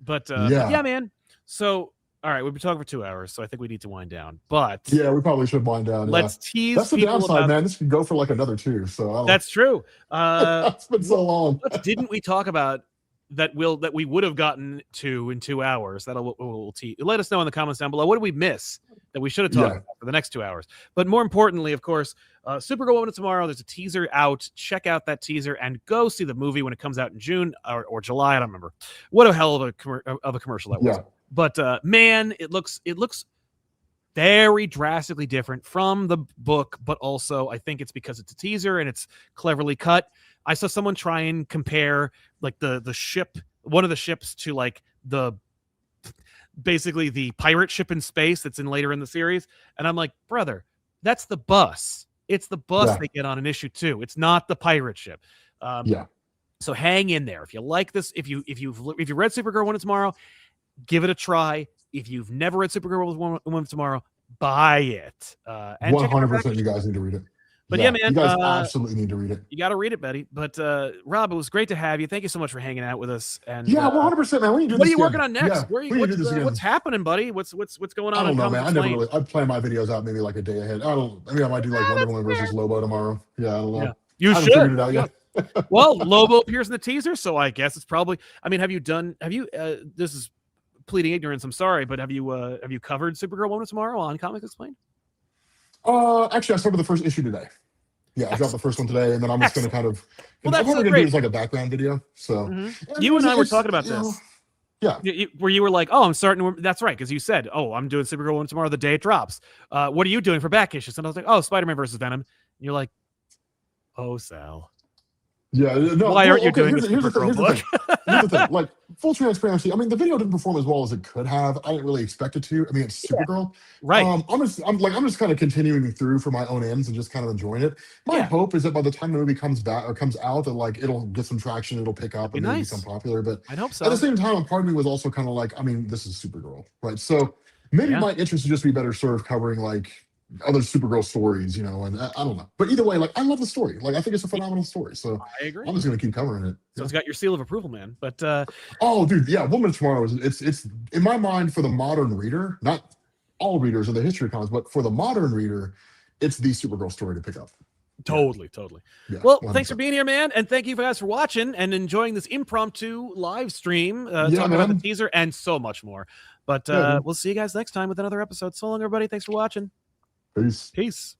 But yeah, man. So, all right, we've been talking for 2 hours, so I think we need to wind down. But yeah, we probably should wind down. Let's tease. That's the downside, man. This could go for like another 2. So that's true. It's been so long. What didn't we talk about that we would have gotten to in 2 hours? We'll tease. Let us know in the comments down below. What did we miss that we should have talked about for the next 2 hours? But more importantly, of course, Supergirl Woman tomorrow. There's a teaser out. Check out that teaser and go see the movie when it comes out in June or July. I don't remember. What a hell of a commercial that was. But man, it looks very drastically different from the book, but also I think it's because it's a teaser and it's cleverly cut. I saw someone try and compare like the ship, one of the ships, to like basically the pirate ship in space that's in later in the series, and I'm like, brother, that's the bus. It's the bus they get on in issue 2. It's not the pirate ship. So hang in there if you like this. If you read Supergirl Woman tomorrow, give it a try. If you've never read Supergirl Woman tomorrow, buy it. And 100%, you guys need to read it. But yeah, man, you guys absolutely need to read it. You got to read it, Betty. But Rob, it was great to have you. Thank you so much for hanging out with us. And yeah, 100%, man. When you do what this are you again? working on next? Yeah, Where are you, when you do this again? what's happening, buddy? What's going on? I don't know, man. Explained? I plan my videos out maybe like a day ahead. Maybe I might do like Wonder Woman versus Lobo tomorrow. Yeah, I don't know. Yeah. You I haven't should. figured it out yet. Well, Lobo appears in the teaser, so I guess it's probably. I mean, this is pleading ignorance. I'm sorry, but have you covered Supergirl Woman tomorrow on Comics Explained? Actually, I started the first issue today. Yeah, I dropped the first one today, and then I'm just going to kind of. Well, that's I'm probably so going to do great. this like a background video. So You and I were talking about this. Yeah. Where you were like, oh, I'm starting. That's right, because you said, oh, I'm doing Supergirl Woman tomorrow, the day it drops. What are you doing for back issues? And I was like, oh, Spider-Man versus Venom. And you're like, oh, Sal. Yeah, no. Why aren't you doing here's the thing. Here's the thing. Like, full transparency. I mean, the video didn't perform as well as it could have. I didn't really expect it to. I mean, it's Supergirl. Right. I'm just kind of continuing through for my own ends and just kind of enjoying it. My hope is that by the time the movie comes out, that like it'll get some traction, it'll pick up, and maybe become popular. But I hope so. At the same time, a part of me was also kind of like, I mean, this is Supergirl, right? So maybe my interest would just be better served covering like other Supergirl stories, and I don't know. But either way, like I love the story. Like I think it's a phenomenal story. So I agree. I'm just gonna keep covering it. So it's got your seal of approval, man. But oh, dude, yeah, Woman of Tomorrow it's in my mind for the modern reader, not all readers of the history of comics, but for the modern reader, it's the Supergirl story to pick up. Totally. Yeah, well, 100%. Thanks for being here, man, and thank you guys for watching and enjoying this impromptu live stream, talking about the teaser and so much more. But we'll see you guys next time with another episode. So long, everybody. Thanks for watching. Peace. Peace.